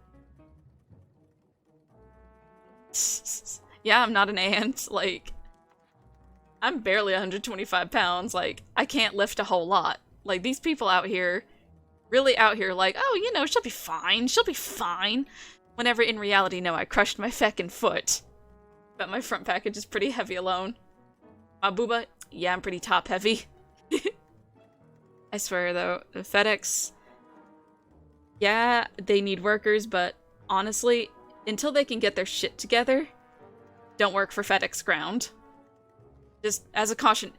Speaker 1: yeah, I'm not an ant. Like, I'm barely 125 pounds. Like, I can't lift a whole lot. Like, these people out here, really out here like, oh, you know, she'll be fine. She'll be fine. Whenever in reality, no, I crushed my feckin' foot. But my front package is pretty heavy alone. My booba, yeah, I'm pretty top heavy. I swear, though, the FedEx, yeah, they need workers, but honestly, until they can get their shit together, don't work for FedEx ground. Just as a caution,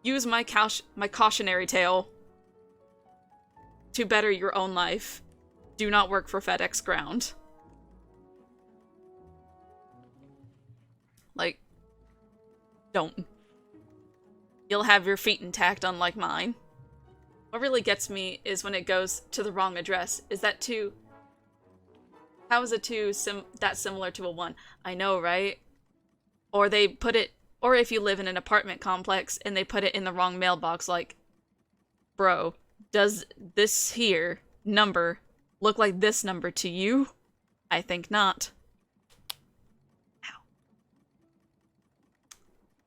Speaker 1: use my cautionary tale to better your own life. Do not work for FedEx ground. Like, don't. You'll have your feet intact, unlike mine. What really gets me is when it goes to the wrong address. Is that 2? How is a 2 that similar to a 1? I know, right? Or they put it, or if you live in an apartment complex and they put it in the wrong mailbox, like, bro, does this here number look like this number to you? I think not. Ow.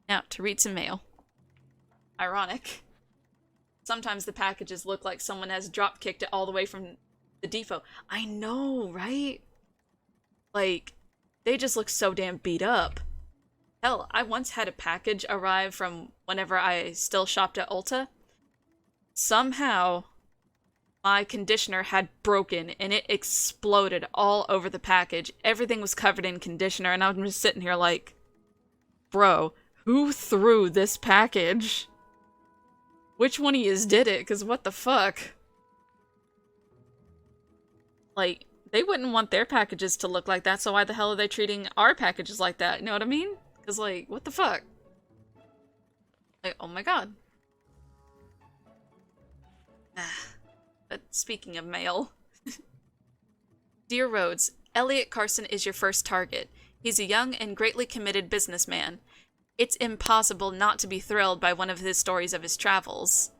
Speaker 1: Now, to read some mail. Ironic. Sometimes the packages look like someone has drop-kicked it all the way from the depot. I know, right? Like, they just look so damn beat up. Hell, I once had a package arrive from whenever I still shopped at Ulta. Somehow, my conditioner had broken and it exploded all over the package. Everything was covered in conditioner and I'm just sitting here like, bro, who threw this package? Which one of yous did it? Because what the fuck? Like, they wouldn't want their packages to look like that, so why the hell are they treating our packages like that? You know what I mean? Because, like, what the fuck? Like, oh my god. But speaking of mail. Dear Rhodes, Elliot Carson is your first target. He's a young and greatly committed businessman. It's impossible not to be thrilled by one of his stories of his travels.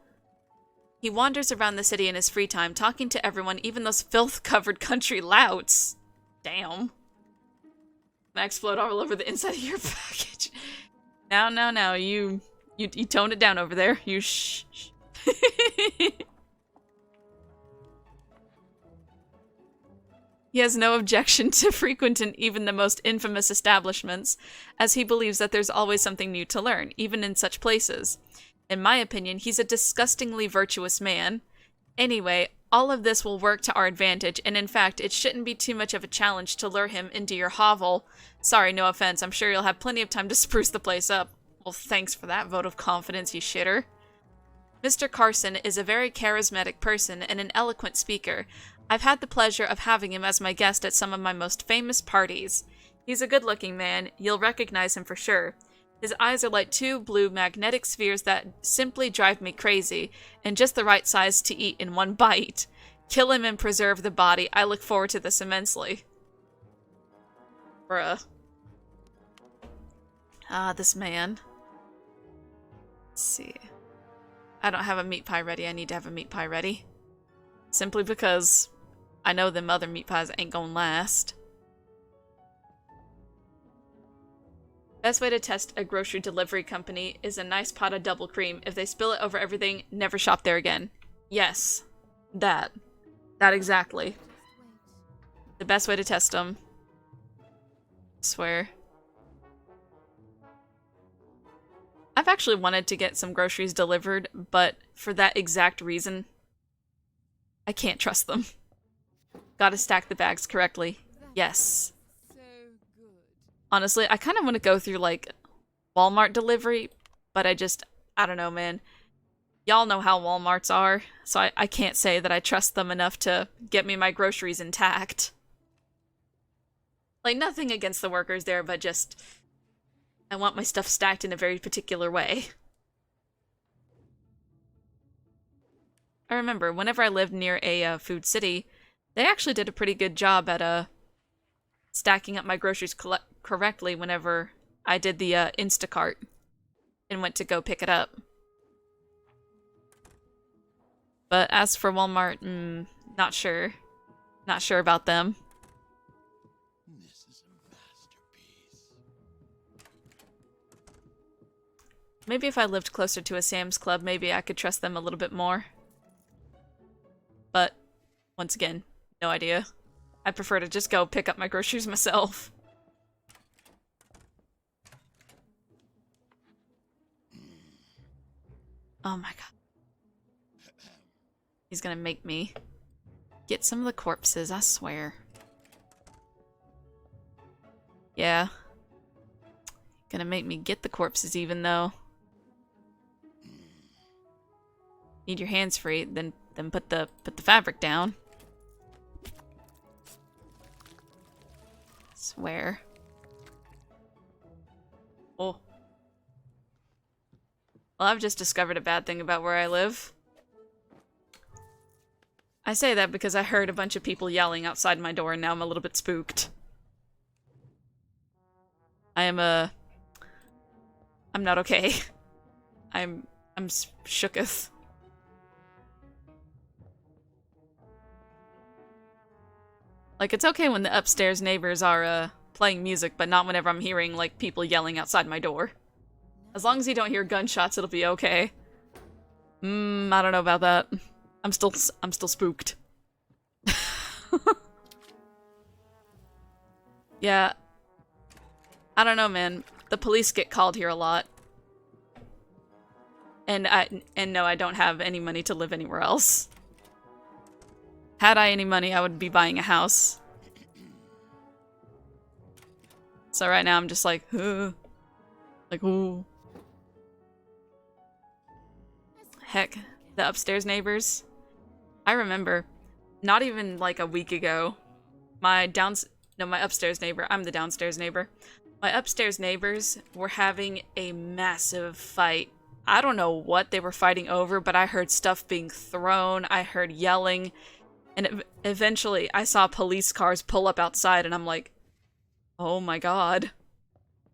Speaker 1: He wanders around the city in his free time, talking to everyone, even those filth-covered country louts. Damn. I explode all over the inside of your package. Now, you tone it down over there. You shh. He has no objection to frequenting even the most infamous establishments, as he believes that there's always something new to learn, even in such places. In my opinion, he's a disgustingly virtuous man. Anyway, all of this will work to our advantage, and in fact, it shouldn't be too much of a challenge to lure him into your hovel. Sorry, no offense, I'm sure you'll have plenty of time to spruce the place up. Well, thanks for that vote of confidence, you shitter. Mr. Carson is a very charismatic person and an eloquent speaker. I've had the pleasure of having him as my guest at some of my most famous parties. He's a good-looking man. You'll recognize him for sure. His eyes are like two blue magnetic spheres that simply drive me crazy, and just the right size to eat in one bite. Kill him and preserve the body. I look forward to this immensely. Bruh. Ah, this man. Let's see. I don't have a meat pie ready. I need to have a meat pie ready. Simply because I know them other meat pies ain't gonna last. Best way to test a grocery delivery company is a nice pot of double cream. If they spill it over everything, never shop there again. Yes. That. That exactly. The best way to test them. Swear. I've actually wanted to get some groceries delivered, but for that exact reason, I can't trust them. Gotta stack the bags correctly. Yes. Honestly, I kind of want to go through, like, Walmart delivery, but I don't know, man. Y'all know how Walmarts are, so I can't say that I trust them enough to get me my groceries intact. Like, nothing against the workers there, but just, I want my stuff stacked in a very particular way. I remember, whenever I lived near a food city, they actually did a pretty good job at stacking up my groceries correctly whenever I did the Instacart and went to go pick it up. But as for Walmart, not sure. Not sure about them.
Speaker 2: This is a masterpiece.
Speaker 1: Maybe if I lived closer to a Sam's Club, maybe I could trust them a little bit more. But, once again, no idea. I prefer to just go pick up my groceries myself. Oh my god. He's gonna make me get some of the corpses, I swear. Yeah. Gonna make me get the corpses even though. Need your hands free, then put the fabric down. Swear. Oh. Well, I've just discovered a bad thing about where I live. I say that because I heard a bunch of people yelling outside my door and now I'm a little bit spooked. I'm not okay. I'm shooketh. Like, it's okay when the upstairs neighbors are, playing music, but not whenever I'm hearing, like, people yelling outside my door. As long as you don't hear gunshots, it'll be okay. I don't know about that. I'm still spooked. Yeah. I don't know, man. The police get called here a lot. And no, I don't have any money to live anywhere else. Had I any money, I would be buying a house. So right now I'm just like, like, ooh. Heck, the upstairs neighbors. I remember, not even like a week ago, my upstairs neighbor, I'm the downstairs neighbor. My upstairs neighbors were having a massive fight. I don't know what they were fighting over, but I heard stuff being thrown, I heard yelling. And eventually, I saw police cars pull up outside, and I'm like, oh my god.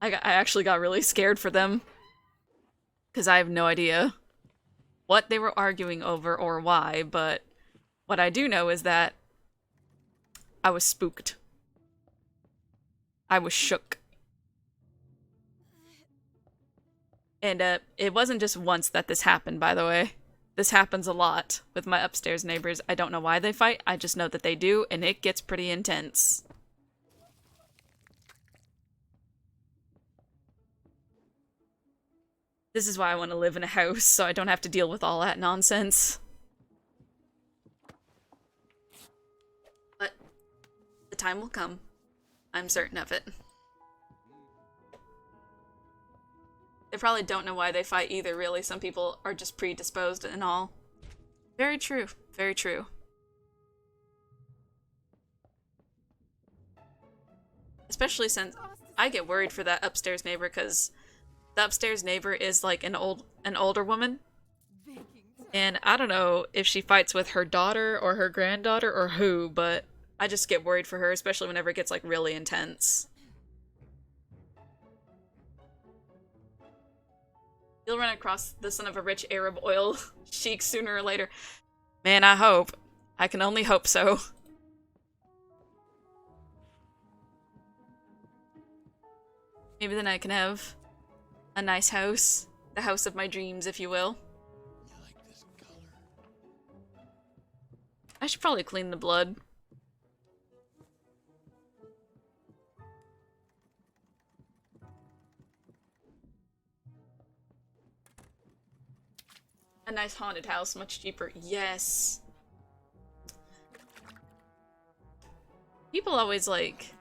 Speaker 1: I actually got really scared for them. Because I have no idea what they were arguing over or why, but what I do know is that I was spooked. I was shook. And it wasn't just once that this happened, by the way. This happens a lot with my upstairs neighbors. I don't know why they fight, I just know that they do, and it gets pretty intense. This is why I want to live in a house, so I don't have to deal with all that nonsense. But the time will come. I'm certain of it. They probably don't know why they fight either, really. Some people are just predisposed and all. Very true. Very true. Especially since I get worried for that upstairs neighbor, because the upstairs neighbor is like an older woman. And I don't know if she fights with her daughter or her granddaughter or who, but I just get worried for her, especially whenever it gets like really intense. You'll run across the son of a rich Arab oil sheik sooner or later. Man, I hope. I can only hope so. Maybe then I can have a nice house. The house of my dreams, if you will.
Speaker 2: You like this color?
Speaker 1: I should probably clean the blood. A nice haunted house, much cheaper. Yes. People always like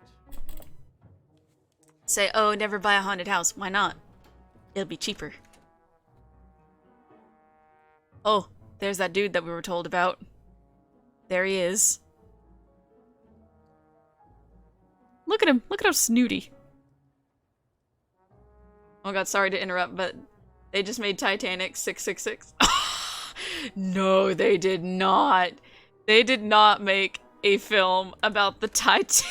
Speaker 1: say, oh, never buy a haunted house. Why not? It'll be cheaper. Oh, there's that dude that we were told about. There he is. Look at him. Look at how snooty. Oh god, sorry to interrupt, but they just made Titanic 666. No, they did not. They did not make a film about the Titanic.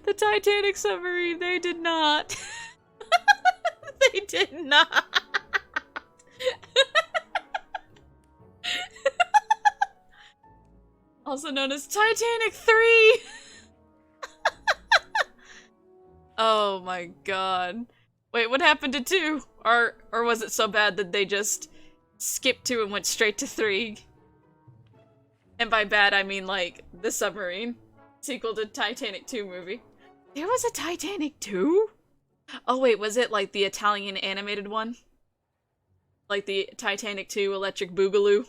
Speaker 1: The Titanic submarine. They did not. They did not. Also known as Titanic 3. Oh my god. Wait, what happened to 2? Or was it so bad that they just skipped 2 and went straight to 3? And by bad, I mean like the submarine sequel to Titanic 2 movie. There was a Titanic 2? Oh wait, was it like the Italian animated one? Like the Titanic 2 Electric Boogaloo?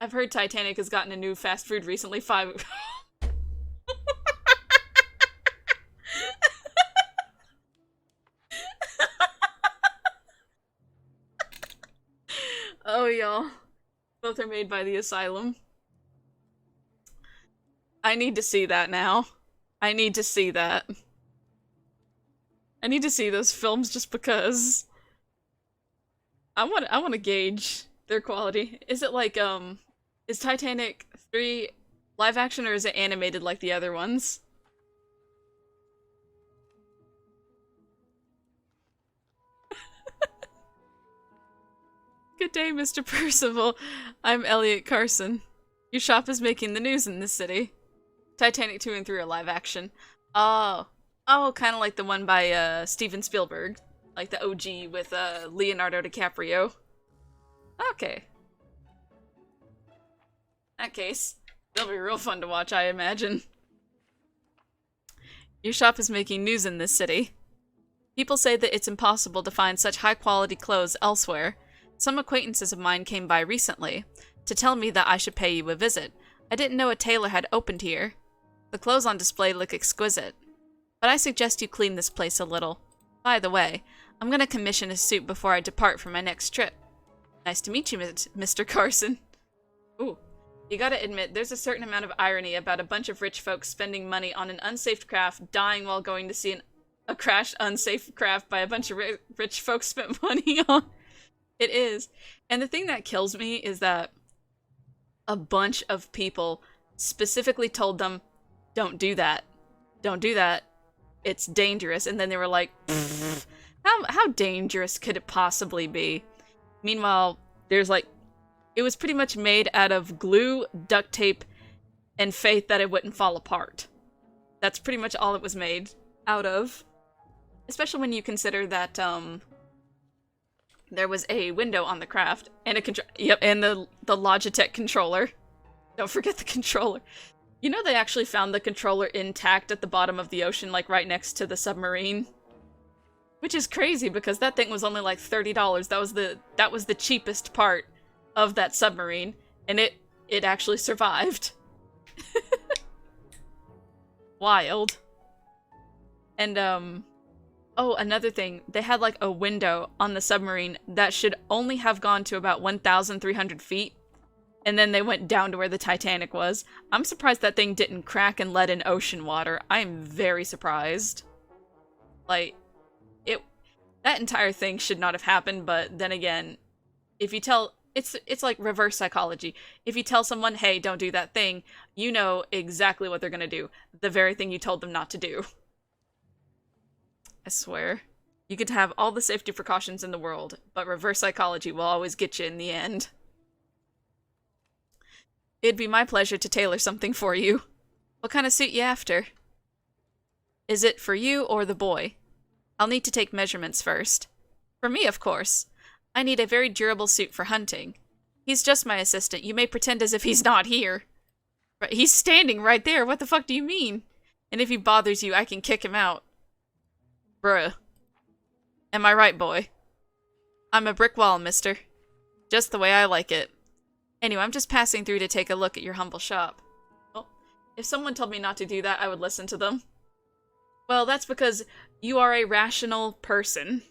Speaker 1: I've heard Titanic has gotten a new fast food recently. 5. Oh, y'all. Both are made by the Asylum. I need to see that now. I need to see that. I need to see those films just because I want to gauge their quality. Is it like, is Titanic 3 live action or is it animated like the other ones? Good day, Mr. Percival. I'm Elliot Carson. Your shop is making the news in this city. Titanic 2 and 3 are live action. Oh. Oh, kind of like the one by Steven Spielberg. Like the OG with Leonardo DiCaprio. Okay. In that case, they'll be real fun to watch, I imagine. Your shop is making news in this city. People say that it's impossible to find such high-quality clothes elsewhere. Some acquaintances of mine came by recently to tell me that I should pay you a visit. I didn't know a tailor had opened here. The clothes on display look exquisite. But I suggest you clean this place a little. By the way, I'm gonna commission a suit before I depart for my next trip. Nice to meet you, Mr. Carson. Ooh. You gotta admit, there's a certain amount of irony about a bunch of rich folks spending money on an unsafe craft, dying while going to see a crashed unsafe craft by a bunch of rich folks spent money on. It is. And the thing that kills me is that a bunch of people specifically told them, don't do that. Don't do that. It's dangerous. And then they were like, how dangerous could it possibly be? Meanwhile, there's like, it was pretty much made out of glue, duct tape, and faith that it wouldn't fall apart. That's pretty much all it was made out of. Especially when you consider that, there was a window on the craft, and and the Logitech controller. Don't forget the controller. You know they actually found the controller intact at the bottom of the ocean, like right next to the submarine? Which is crazy because that thing was only like $30. That was the cheapest part of that submarine, and it actually survived. Wild. And oh, another thing, they had like a window on the submarine that should only have gone to about 1,300 feet, and then they went down to where the Titanic was. I'm surprised that thing didn't crack and let in ocean water. I am very surprised. Like, that entire thing should not have happened, but then again, if you tell... It's like reverse psychology. If you tell someone, hey, don't do that thing, you know exactly what they're gonna do. The very thing you told them not to do. I swear. You could have all the safety precautions in the world, but reverse psychology will always get you in the end. It'd be my pleasure to tailor something for you. What kind of suit you after? Is it for you or the boy? I'll need to take measurements first. For me, of course. I need a very durable suit for hunting. He's just my assistant. You may pretend as if he's not here. Right, he's standing right there. What the fuck do you mean? And if he bothers you, I can kick him out. Bruh. Am I right, boy? I'm a brick wall, mister. Just the way I like it. Anyway, I'm just passing through to take a look at your humble shop. Well, if someone told me not to do that, I would listen to them. Well, that's because you are a rational person.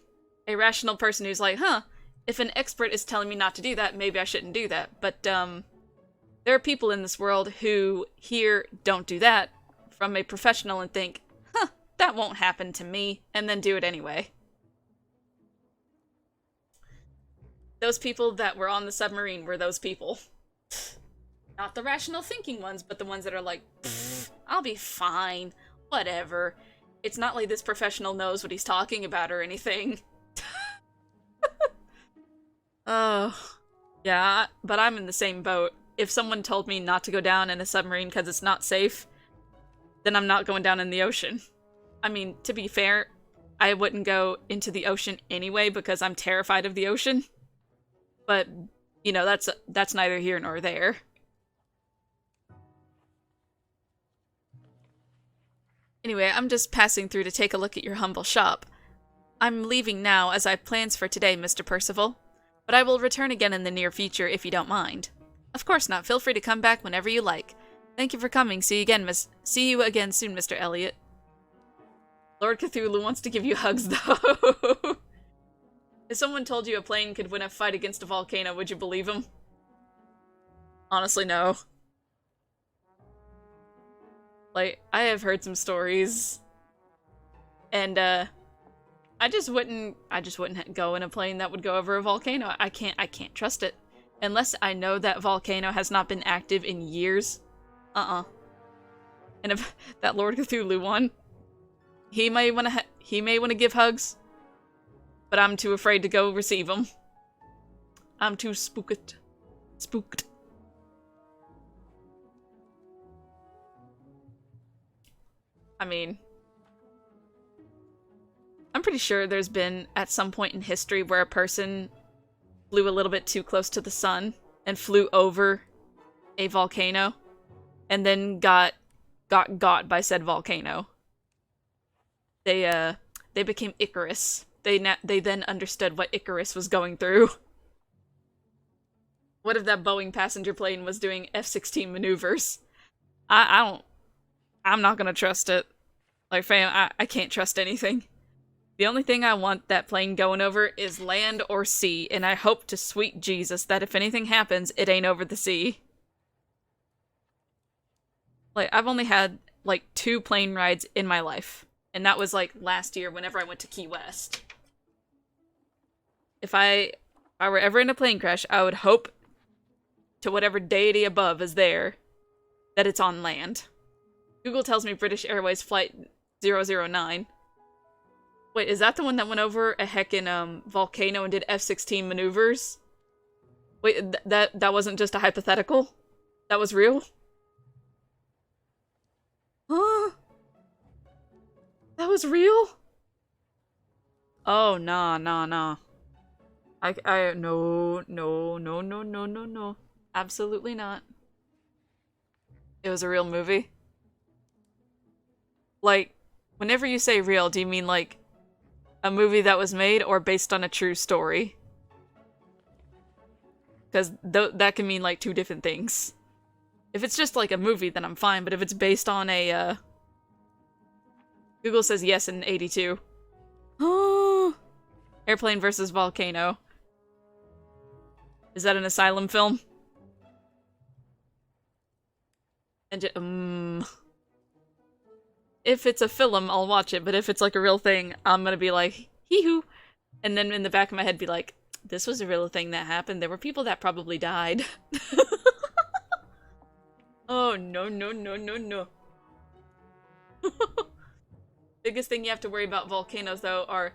Speaker 1: A rational person who's like, huh, if an expert is telling me not to do that, maybe I shouldn't do that. But, there are people in this world who hear, don't do that, from a professional and think, huh, that won't happen to me, and then do it anyway. Those people that were on the submarine were those people. Not the rational thinking ones, but the ones that are like, I'll be fine, whatever. It's not like this professional knows what he's talking about or anything. Oh, yeah, but I'm in the same boat. If someone told me not to go down in a submarine because it's not safe, then I'm not going down in the ocean. I mean, to be fair, I wouldn't go into the ocean anyway because I'm terrified of the ocean. But, you know, that's neither here nor there. Anyway, I'm just passing through to take a look at your humble shop. I'm leaving now as I have plans for today, Mr. Percival. But I will return again in the near future if you don't mind. Of course not. Feel free to come back whenever you like. Thank you for coming. See you again soon, Mr. Elliot. Lord Cthulhu wants to give you hugs, though. If someone told you a plane could win a fight against a volcano, would you believe him? Honestly, no. Like, I have heard some stories, and, I just wouldn't go in a plane that would go over a volcano. I can't trust it. Unless I know that volcano has not been active in years. And if that Lord Cthulhu one, he may want to give hugs, but I'm too afraid to go receive them. I'm too spooked. I mean, I'm pretty sure there's been, at some point in history, where a person flew a little bit too close to the sun and flew over a volcano and then got by said volcano. They became Icarus. They then understood what Icarus was going through. What if that Boeing passenger plane was doing F-16 maneuvers? I'm not gonna trust it. Like, fam, I can't trust anything. The only thing I want that plane going over is land or sea, and I hope to sweet Jesus that if anything happens, it ain't over the sea. Like, I've only had, like, 2 plane rides in my life. And that was, like, last year whenever I went to Key West. If I were ever in a plane crash, I would hope to whatever deity above is there that it's on land. Google tells me British Airways Flight 009. Wait, is that the one that went over a heckin' volcano and did F-16 maneuvers? Wait, that wasn't just a hypothetical? That was real? Huh? That was real? Oh, nah. No. Absolutely not. It was a real movie? Like, whenever you say real, do you mean like a movie that was made or based on a true story. Because that can mean like two different things. If it's just like a movie, then I'm fine. But if it's based on a, Google says yes in 82. Oh, Airplane versus Volcano. Is that an Asylum film? And if it's a film, I'll watch it. But if it's like a real thing, I'm gonna be like, hee-hoo. And then in the back of my head be like, this was a real thing that happened. There were people that probably died. Oh, no, no, no, no, no. Biggest thing you have to worry about volcanoes, though, are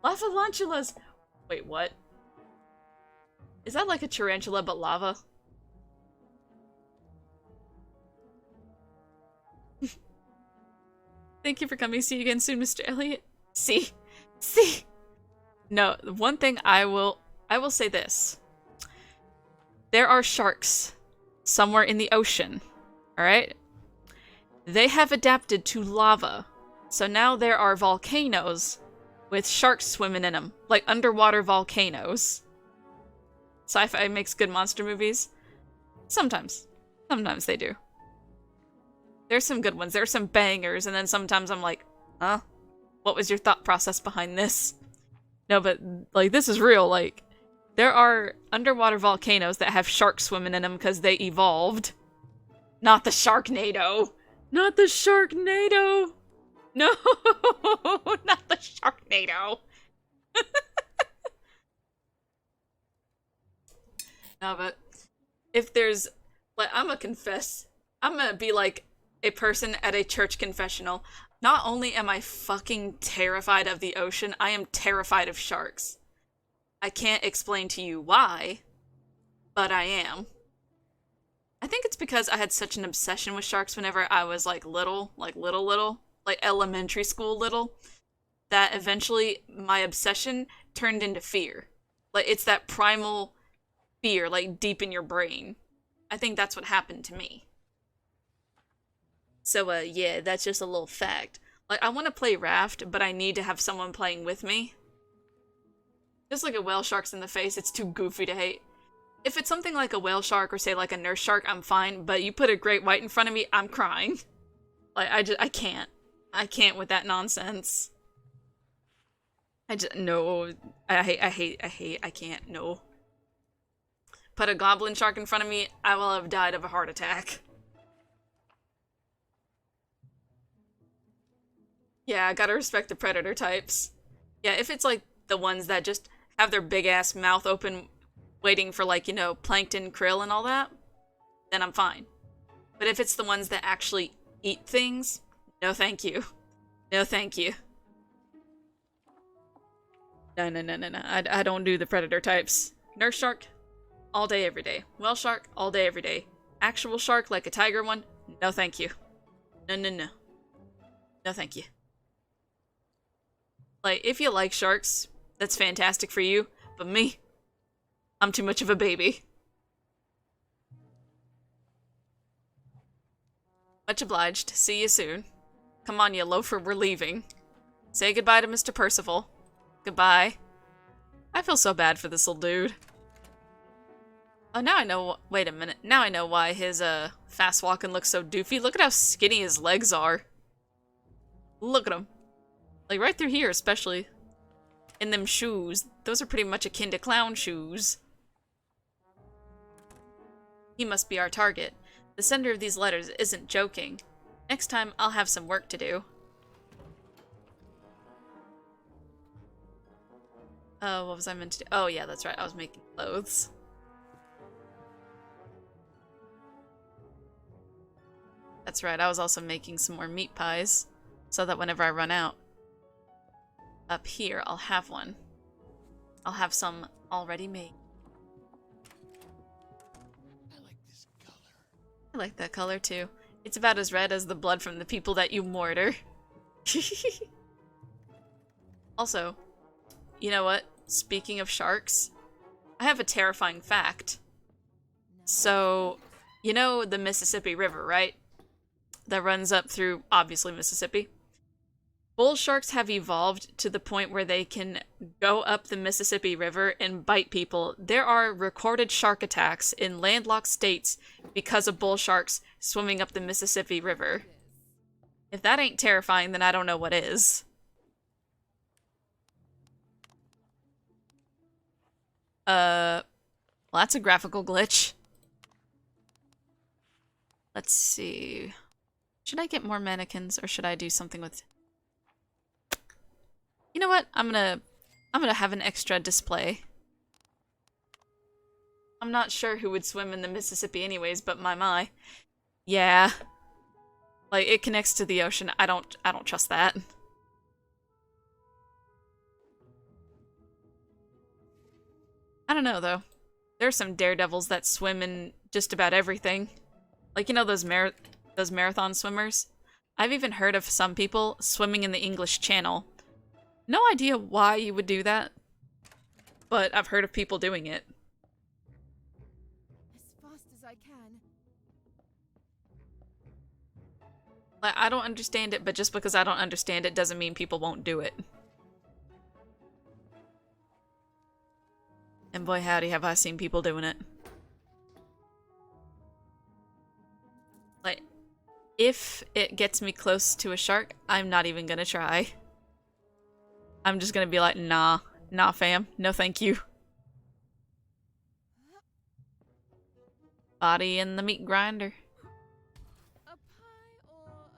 Speaker 1: lavalantulas. Wait, what? Is that like a tarantula but lava? Thank you for coming. See you again soon, Mr. Elliot. See? No, the one thing I will say this. There are sharks somewhere in the ocean, alright? They have adapted to lava. So now there are volcanoes with sharks swimming in them. Like underwater volcanoes. Sci-fi makes good monster movies. Sometimes. Sometimes they do. There's some good ones. There's some bangers, and then sometimes I'm like, huh? What was your thought process behind this? No, but, like, this is real. Like, there are underwater volcanoes that have sharks swimming in them because they evolved. Not the Sharknado! Not the Sharknado! No! Not the Sharknado! No, but if there's, like, I'm gonna confess. I'm gonna be like a person at a church confessional. Not only am I fucking terrified of the ocean, I am terrified of sharks. I can't explain to you why, but I am. I think it's because I had such an obsession with sharks whenever I was, like, little, like elementary school little, that eventually my obsession turned into fear. Like, it's that primal fear, like, deep in your brain. I think that's what happened to me. So, yeah, that's just a little fact. Like, I want to play Raft, but I need to have someone playing with me. Just like a whale shark's in the face, it's too goofy to hate. If it's something like a whale shark or, say, like a nurse shark, I'm fine, but you put a great white in front of me, I'm crying. Like, I can't. I can't with that nonsense. No. I can't, no. Put a goblin shark in front of me, I will have died of a heart attack. Yeah, I gotta respect the predator types. Yeah, if it's like the ones that just have their big ass mouth open waiting for, like, you know, plankton, krill, and all that, then I'm fine. But if it's the ones that actually eat things, no thank you. No thank you. No. I don't do the predator types. Nurse shark, all day, every day. Whale shark, all day, every day. Actual shark, like a tiger one, no thank you. No. No thank you. Like, if you like sharks, that's fantastic for you, but me, I'm too much of a baby. Much obliged. See you soon. Come on, you loafer, we're leaving. Say goodbye to Mr. Percival. Goodbye. I feel so bad for this little dude. Oh, now I know— wait a minute. Now I know why his, fast walking looks so doofy. Look at how skinny his legs are. Look at him. Like, right through here, especially. In them shoes. Those are pretty much akin to clown shoes. He must be our target. The sender of these letters isn't joking. Next time, I'll have some work to do. Oh, what was I meant to do? Oh, yeah, that's right. I was making clothes. That's right. I was also making some more meat pies. So that whenever I run out, up here, I'll have one. I'll have some already made.
Speaker 2: I like this color.
Speaker 1: I like that color too. It's about as red as the blood from the people that you mortar. Also, you know what? Speaking of sharks, I have a terrifying fact. So, you know the Mississippi River, right? That runs up through, obviously, Mississippi. bull sharks have evolved to the point where they can go up the Mississippi River and bite people. There are recorded shark attacks in landlocked states because of bull sharks swimming up the Mississippi River. If that ain't terrifying, then I don't know what is. Well, that's a graphical glitch. Let's see. Should I get more mannequins, or should I do something with... You know what? I'm gonna have an extra display. I'm not sure who would swim in the Mississippi anyways, but my. Yeah. Like, it connects to the ocean. I don't trust that. I don't know, though. There's some daredevils that swim in just about everything. Like, you know those marathon swimmers? I've even heard of some people swimming in the English Channel. No idea why you would do that, but I've heard of people doing it.
Speaker 3: As fast as I can.
Speaker 1: Like, I don't understand it, but just because I don't understand it doesn't mean people won't do it. And boy howdy have I seen people doing it. Like, if it gets me close to a shark, I'm not even gonna try. I'm just gonna be like, nah, fam, no thank you. Body in the meat grinder.
Speaker 3: A pie or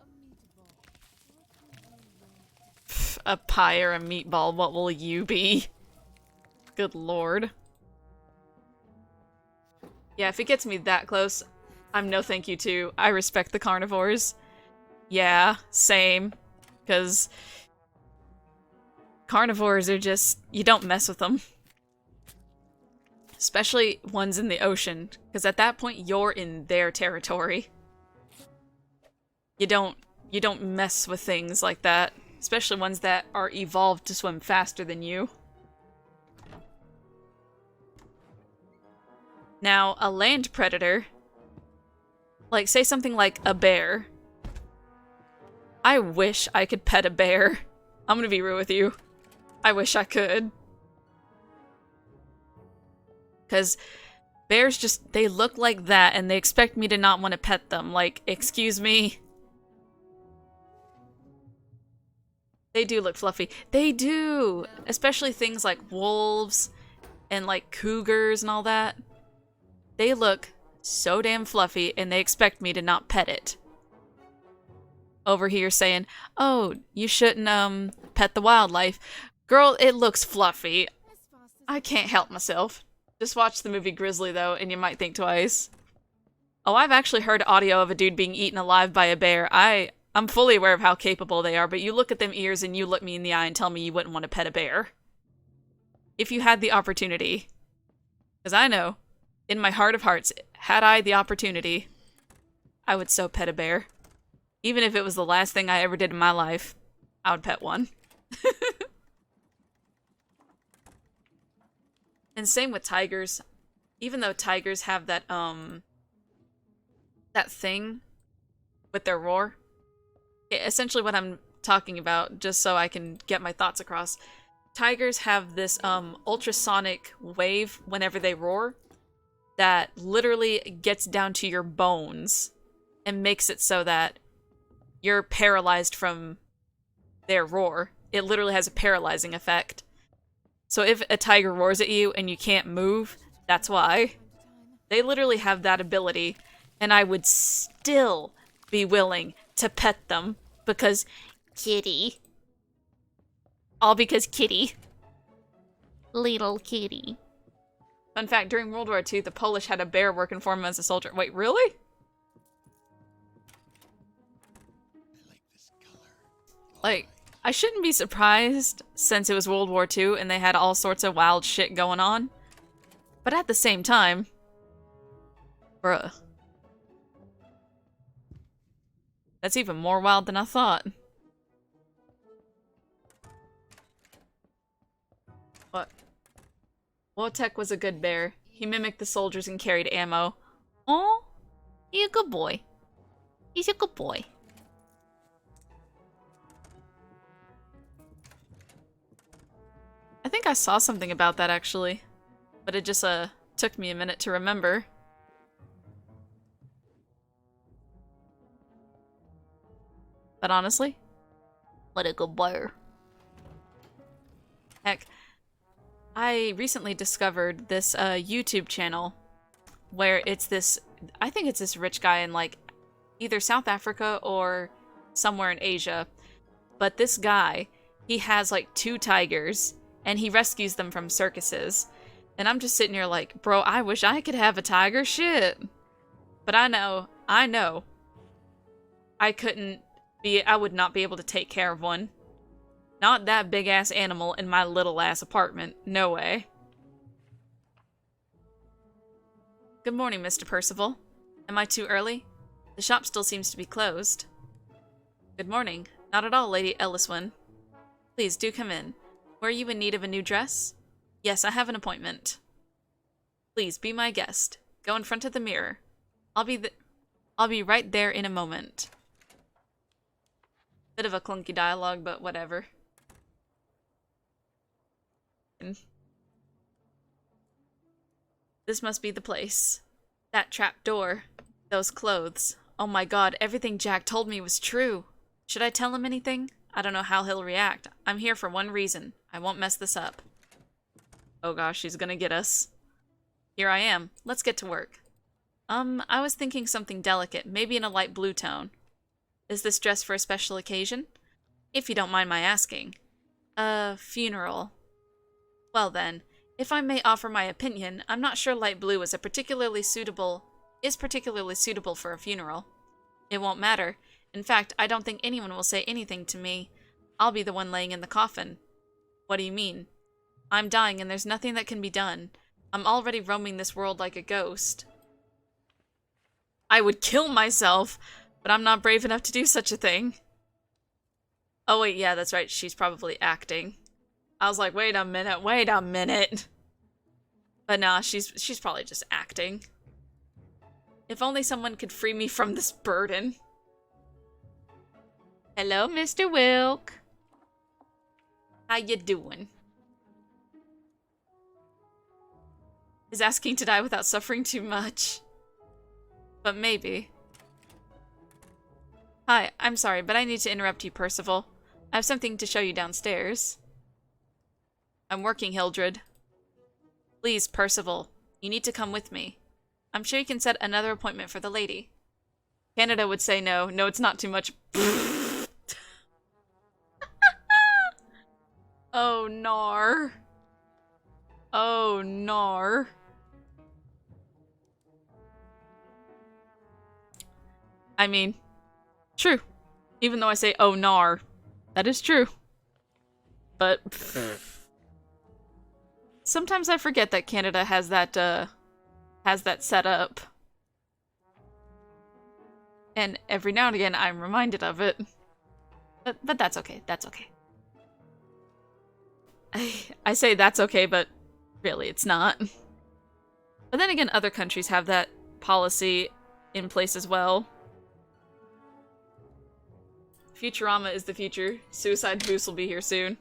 Speaker 3: a meatball? What will you like?
Speaker 1: Pff, a pie or a meatball, what will you be? Good lord. Yeah, if it gets me that close, I'm no thank you too. I respect the carnivores. Yeah, same. Because carnivores are just... You don't mess with them. Especially ones in the ocean. Because at that point, you're in their territory. You don't mess with things like that. Especially ones that are evolved to swim faster than you. Now, a land predator, like, say something like a bear. I wish I could pet a bear. I'm gonna be real with you. I wish I could. Because bears just, they look like that and they expect me to not want to pet them. Like, excuse me? They do look fluffy. They do! Especially things like wolves and, like, cougars and all that. They look so damn fluffy, and they expect me to not pet it. Over here saying, oh, you shouldn't, pet the wildlife. Girl, it looks fluffy. I can't help myself. Just watch the movie Grizzly, though, and you might think twice. Oh, I've actually heard audio of a dude being eaten alive by a bear. I'm fully aware of how capable they are, but you look at them ears and you look me in the eye and tell me you wouldn't want to pet a bear. If you had the opportunity. Because I know. In my heart of hearts, had I the opportunity, I would so pet a bear. Even if it was the last thing I ever did in my life, I would pet one. And same with tigers. Even though tigers have that, that thing with their roar. Essentially what I'm talking about, just so I can get my thoughts across. Tigers have this, ultrasonic wave whenever they roar. That literally gets down to your bones and makes it so that you're paralyzed from their roar. It literally has a paralyzing effect. So if a tiger roars at you and you can't move, that's why. They literally have that ability, and I would still be willing to pet them because kitty. All because kitty. Little kitty. Fun fact, during World War II, the Polish had a bear working for him as a soldier. Wait, really?
Speaker 2: I like this color.
Speaker 1: Like, I shouldn't be surprised since it was World War II and they had all sorts of wild shit going on. But at the same time, bruh. That's even more wild than I thought. What? Wotek was a good bear. He mimicked the soldiers and carried ammo. Oh, he's a good boy. He's a good boy. think I saw something about that actually, but it just took me a minute to remember. But honestly, let it go by. Heck, I recently discovered this YouTube channel where it's this, I think it's this rich guy in like either South Africa or somewhere in Asia. But this guy, he has like 2 tigers and he rescues them from circuses. And I'm just sitting here like, bro, I wish I could have a tiger, shit. But I know, I would not be able to take care of one. Not that big ass animal in my little ass apartment. No way. Good morning, Mr. Percival. Am I too early? The shop still seems to be closed. Good morning. Not at all, Lady Elliswyn. Please, do come in. Were you in need of a new dress? Yes, I have an appointment. Please, be my guest. Go in front of the mirror. I'll be right there in a moment. Bit of a clunky dialogue, but whatever. This must be the place. That trap door. Those clothes. Oh my god, everything Jack told me was true. Should I tell him anything? I don't know how he'll react. I'm here for one reason. I won't mess this up. Oh gosh, she's gonna get us. Here I am. Let's get to work. I was thinking something delicate, maybe in a light blue tone. Is this dress for a special occasion? If you don't mind my asking. A funeral. Well then, if I may offer my opinion, I'm not sure light blue is particularly suitable for a funeral. It won't matter. In fact, I don't think anyone will say anything to me. I'll be the one laying in the coffin. What do you mean? I'm dying and there's nothing that can be done. I'm already roaming this world like a ghost. I would kill myself, but I'm not brave enough to do such a thing. Oh wait, yeah, that's right. She's probably acting. I was like, wait a minute. But nah, she's probably just acting. If only someone could free me from this burden. Hello, Mr. Wilk. How you doing? Is asking to die without suffering too much? But maybe. Hi, I'm sorry, but I need to interrupt you, Percival. I have something to show you downstairs. I'm working, Hildred. Please, Percival, you need to come with me. I'm sure you can set another appointment for the lady. Canada would say no. No, it's not too much. Oh, nar. Oh, nar. I mean, true. Even though I say, oh, nar. That is true. But sometimes I forget that Canada has that set up. And every now and again, I'm reminded of it. But that's okay. That's okay. I say that's okay, but really, it's not. But then again, other countries have that policy in place as well. Futurama is the future. Suicide Boost will be here soon.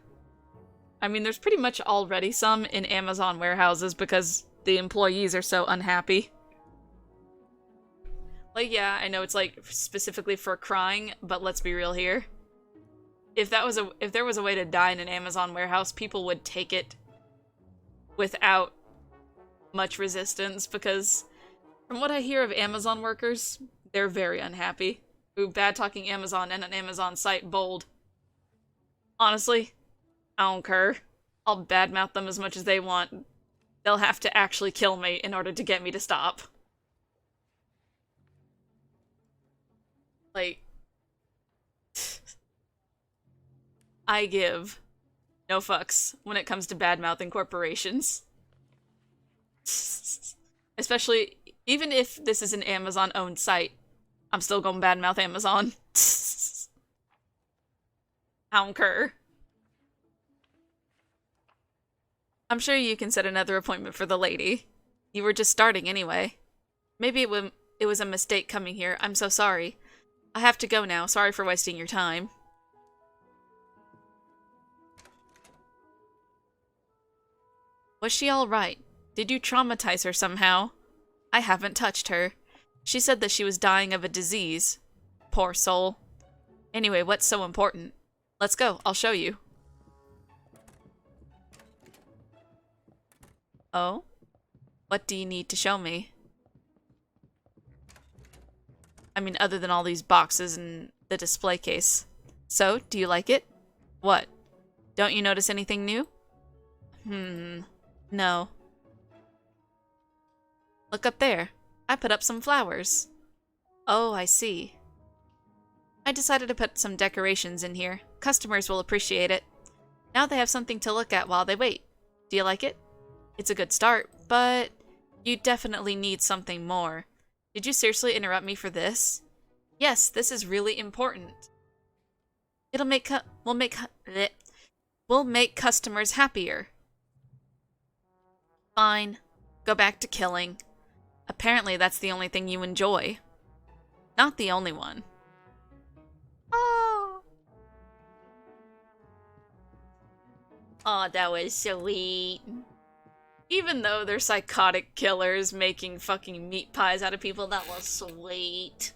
Speaker 1: I mean, there's pretty much already some in Amazon warehouses because the employees are so unhappy. Like, yeah, I know it's like specifically for crying, but let's be real here. If there was a way to die in an Amazon warehouse, people would take it without much resistance, because from what I hear of Amazon workers, they're very unhappy. Ooh, bad-talking Amazon and an Amazon site, bold. Honestly, I don't care. I'll badmouth them as much as they want. They'll have to actually kill me in order to get me to stop. Like, I give no fucks when it comes to bad-mouthing corporations. Especially, even if this is an Amazon-owned site, I'm still gonna badmouth Amazon. I don't care. I'm sure you can set another appointment for the lady. You were just starting anyway. Maybe it was a mistake coming here. I'm so sorry. I have to go now. Sorry for wasting your time. Was she alright? Did you traumatize her somehow? I haven't touched her. She said that she was dying of a disease. Poor soul. Anyway, what's so important? Let's go, I'll show you. Oh? What do you need to show me? I mean, other than all these boxes and the display case. So, do you like it? What? Don't you notice anything new? No. Look up there. I put up some flowers. Oh, I see. I decided to put some decorations in here. Customers will appreciate it. Now they have something to look at while they wait. Do you like it? It's a good start, but you definitely need something more. Did you seriously interrupt me for this? Yes, this is really important. We'll make customers happier. Fine. Go back to killing. Apparently that's the only thing you enjoy. Not the only one. Oh. Oh, that was sweet. Even though they're psychotic killers making fucking meat pies out of people, that was sweet.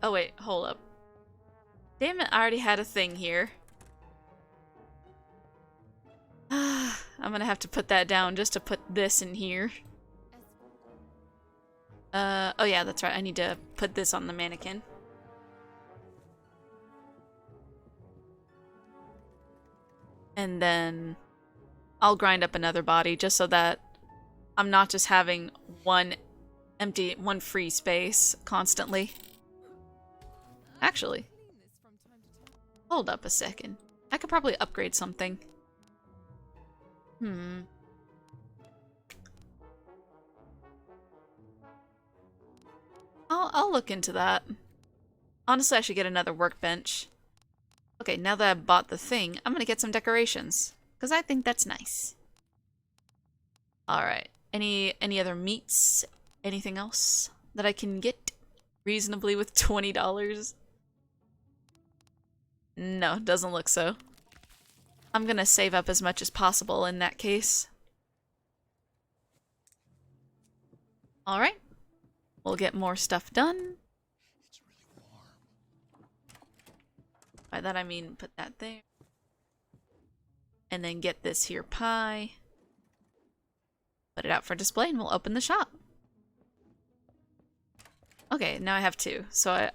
Speaker 1: Oh wait, hold up. Damn it, I already had a thing here. I'm gonna have to put that down just to put this in here. Oh yeah, that's right, I need to put this on the mannequin. And then I'll grind up another body just so that I'm not just having one free space constantly. Actually, hold up a second. I could probably upgrade something. I'll look into that. Honestly, I should get another workbench. Okay, now that I've bought the thing, I'm gonna get some decorations. Because I think that's nice. Alright. Any other meats? Anything else that I can get reasonably with $20? No, doesn't look so. I'm gonna save up as much as possible in that case. Alright. We'll get more stuff done.
Speaker 2: It's really warm.
Speaker 1: By that I mean put that there. And then get this here pie. Put it out for display and we'll open the shop. Okay, now I have two. So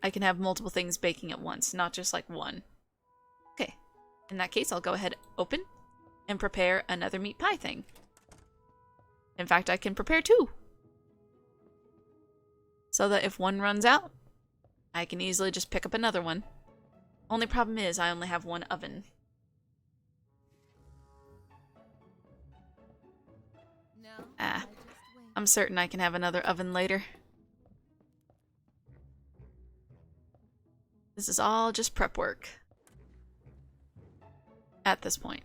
Speaker 1: I can have multiple things baking at once, not just like one. Okay. In that case, I'll go ahead, open, and prepare another meat pie thing. In fact, I can prepare two. So that if one runs out, I can easily just pick up another one. Only problem is I only have one oven. I'm certain I can have another oven later. This is all just prep work. At this point.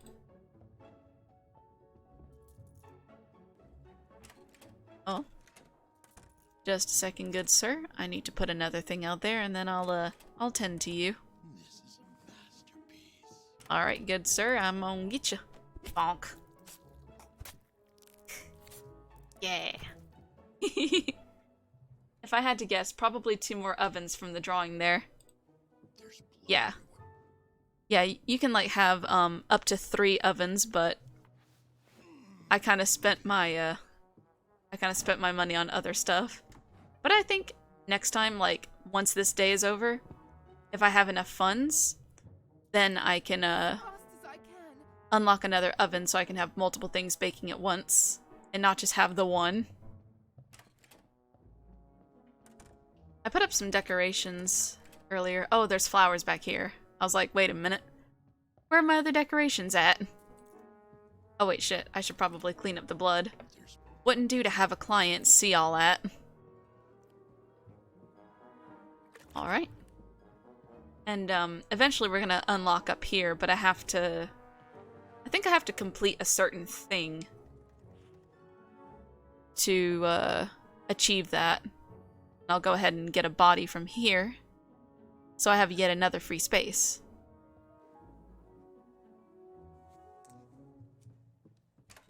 Speaker 1: Oh. Just a second, good sir. I need to put another thing out there and then I'll tend to you.
Speaker 2: This is a masterpiece.
Speaker 1: Alright, good sir. I'm gonna get you. Bonk. Yeah. If I had to guess, probably 2 more ovens from the drawing there. Yeah. Yeah, you can like have up to 3 ovens, but I kind of spent my money on other stuff. But I think next time, like once this day is over, if I have enough funds, then I can unlock another oven so I can have multiple things baking at once and not just have the one. I put up some decorations earlier. Oh, there's flowers back here. I was like, wait a minute. Where are my other decorations at? Oh wait, shit. I should probably clean up the blood. Wouldn't do to have a client see all that. Alright. And eventually we're gonna unlock up here, but I think I have to complete a certain thing to achieve that. I'll go ahead and get a body from here, so I have yet another free space.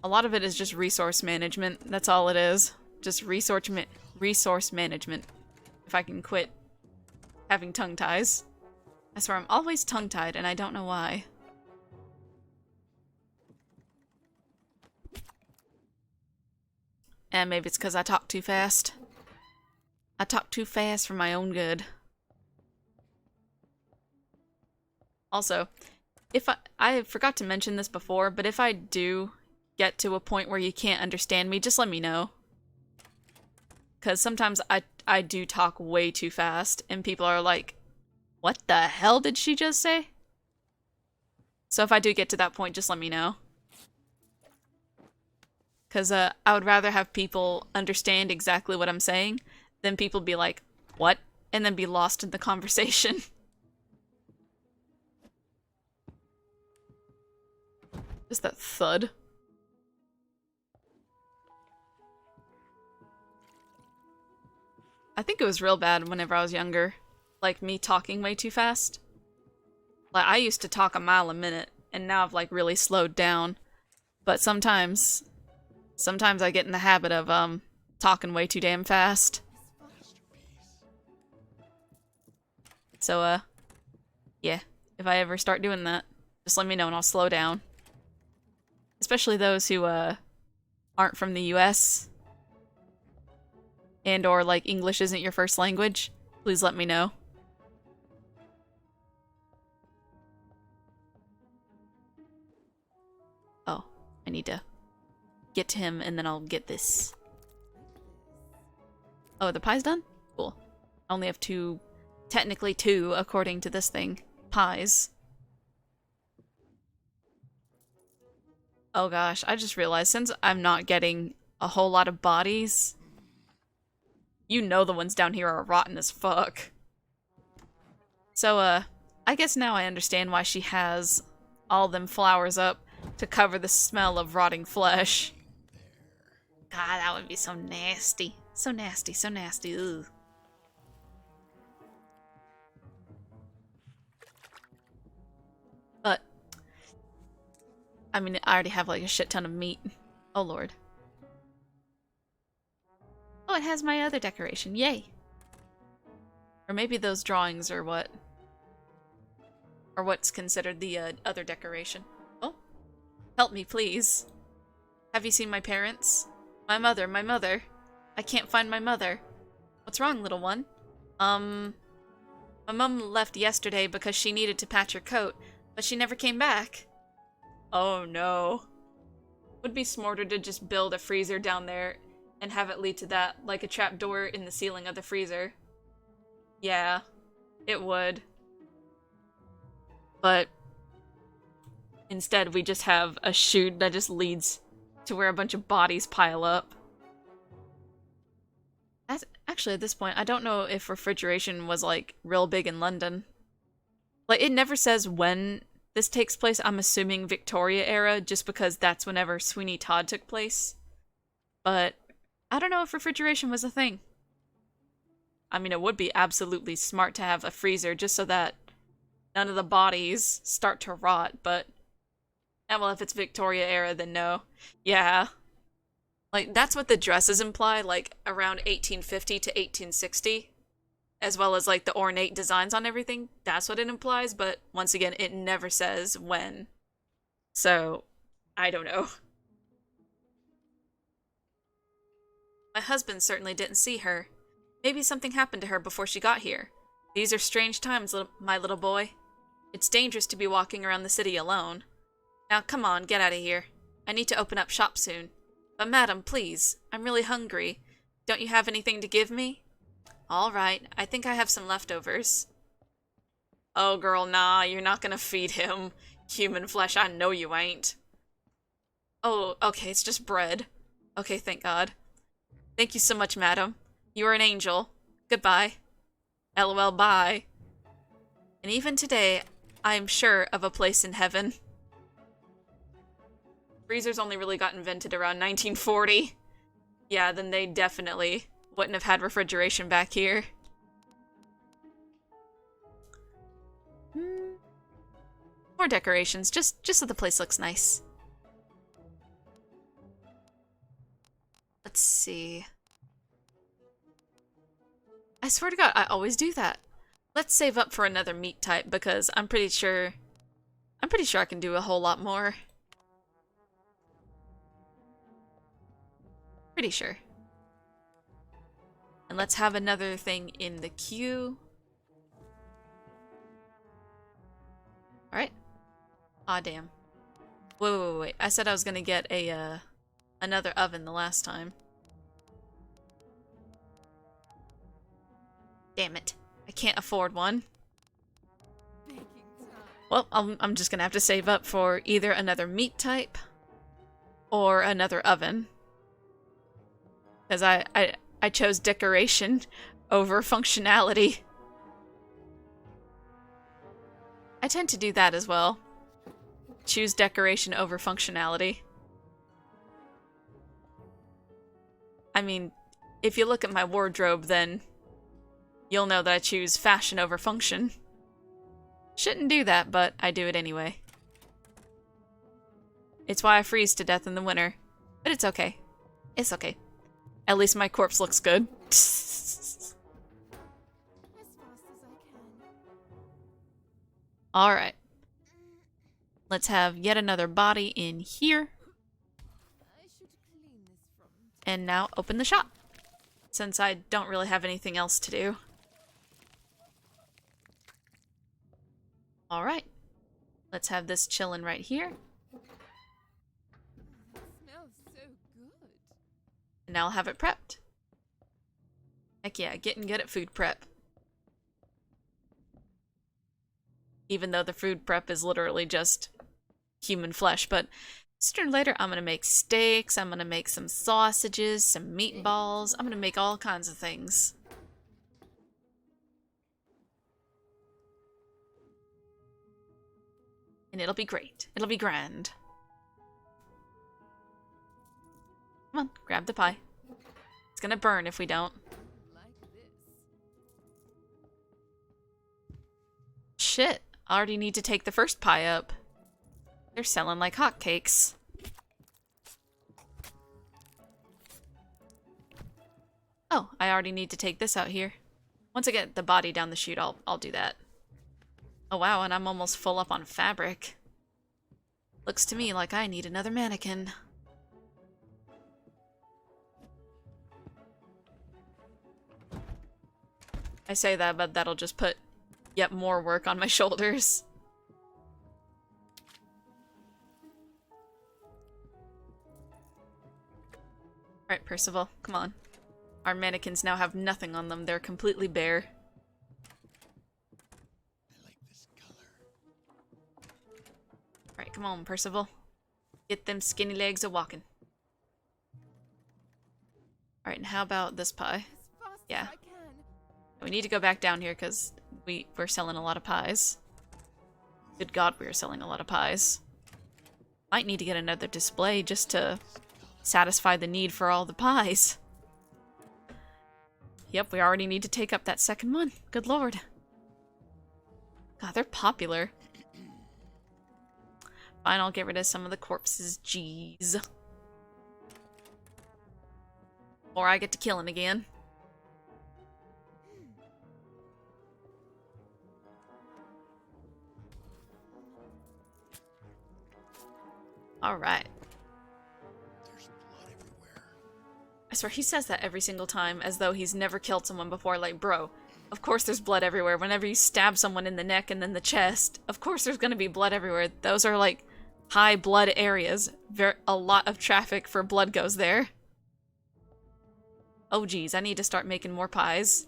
Speaker 1: A lot of it is just resource management. That's all it is. Just resource management. If I can quit having tongue ties. I swear I'm always tongue-tied and I don't know why. And maybe it's because I talk too fast. I talk too fast for my own good. Also, if I forgot to mention this before, but if I do get to a point where you can't understand me, just let me know. Because sometimes I do talk way too fast, and people are like, what the hell did she just say? So if I do get to that point, just let me know. Because I would rather have people understand exactly what I'm saying than people be like, what? And then be lost in the conversation. Just that thud. I think it was real bad whenever I was younger. Like, me talking way too fast. Like, I used to talk a mile a minute, and now I've, like, really slowed down. But sometimes I get in the habit of, talking way too damn fast. So, yeah. If I ever start doing that, just let me know and I'll slow down. Especially those who, aren't from the US. And or, like, English isn't your first language. Please let me know. Oh, I need to get to him and then I'll get this. Oh, the pie's done? Cool. I only have two, technically two, according to this thing, pies. Oh gosh, I just realized since I'm not getting a whole lot of bodies, you know the ones down here are rotten as fuck. So, I guess now I understand why she has all them flowers up to cover the smell of rotting flesh. God, that would be so nasty. So nasty, so nasty. Ugh. But, I mean, I already have like a shit ton of meat. Oh lord. Oh, it has my other decoration. Yay. Or maybe those drawings are what? Or what's considered the other decoration. Oh. Help me, please. Have you seen my parents? My mother, my mother. I can't find my mother. What's wrong, little one? My mom left yesterday because she needed to patch her coat, but she never came back. Oh no. Would be smarter to just build a freezer down there and have it lead to that, like a trapdoor in the ceiling of the freezer. Yeah, it would. But instead we just have a chute that just leads to where a bunch of bodies pile up. Actually, at this point, I don't know if refrigeration was, like, real big in London. Like, it never says when this takes place. I'm assuming Victoria era, just because that's whenever Sweeney Todd took place. But I don't know if refrigeration was a thing. I mean, it would be absolutely smart to have a freezer just so that none of the bodies start to rot, but... well, if it's Victoria era, then no. Yeah. Like, that's what the dresses imply, like, around 1850 to 1860. As well as, like, the ornate designs on everything. That's what it implies, but, once again, it never says when. So, I don't know. My husband certainly didn't see her. Maybe something happened to her before she got here. These are strange times, my little boy. It's dangerous to be walking around the city alone. Now, come on, get out of here. I need to open up shop soon. But madam, please, I'm really hungry. Don't you have anything to give me? All right, I think I have some leftovers. Oh, girl, nah, you're not gonna feed him human flesh. I know you ain't. Oh, okay, it's just bread. Okay, thank God. Thank you so much, madam. You are an angel. Goodbye. LOL, bye. And even today, I am sure of a place in heaven. Freezers only really got invented around 1940. Yeah, then they definitely wouldn't have had refrigeration back here. More decorations, just so the place looks nice. swear to God, I always do that. Let's save up for another meat type because I'm pretty sure I can do a whole lot more. Pretty sure. And let's have another thing in the queue. Alright. Aw, damn. Wait. I said I was gonna get a, another oven the last time. Damn it. I can't afford one. Well, I'm just gonna have to save up for either another meat type or another oven. Because I chose decoration over functionality. I tend to do that as well. Choose decoration over functionality. I mean, if you look at my wardrobe, then you'll know that I choose fashion over function. Shouldn't do that, but I do it anyway. It's why I freeze to death in the winter. But it's okay. It's okay. At least my corpse looks good. Alright. Let's have yet another body in here. And now open the shop. Since I don't really have anything else to do. Alright. Let's have this chillin' right here.
Speaker 3: Smells so good.
Speaker 1: And now I'll have it prepped. Heck yeah, getting good at food prep. Even though the food prep is literally just human flesh, but sooner or later I'm gonna make steaks, I'm gonna make some sausages, some meatballs, I'm gonna make all kinds of things. And it'll be great. It'll be grand. Come on, grab the pie. It's gonna burn if we don't. Shit, I already need to take the first pie up. They're selling like hotcakes. Oh, I already need to take this out here. Once I get the body down the chute, I'll do that. Oh wow, and I'm almost full up on fabric. Looks to me like I need another mannequin. I say that, but that'll just put yet more work on my shoulders. Alright, Percival, come on. Our mannequins now have nothing on them. They're completely bare. Alright, come on, Percival. Get them skinny legs a-walking. Alright, and how about this pie? Yeah. We need to go back down here because we're selling a lot of pies. Good God, we're selling a lot of pies. Might need to get another display just to satisfy the need for all the pies. Yep, we already need to take up that second one. Good Lord. God, they're popular. Fine, I'll get rid of some of the corpses. Jeez. Or I get to killing again. Alright.
Speaker 2: There's blood everywhere.
Speaker 1: I swear, he says that every single time, as though he's never killed someone before. Like, bro, of course there's blood everywhere. Whenever you stab someone in the neck and then the chest, of course there's gonna be blood everywhere. Those are, like, high blood areas. A lot of traffic for blood goes there. Oh, geez, I need to start making more pies.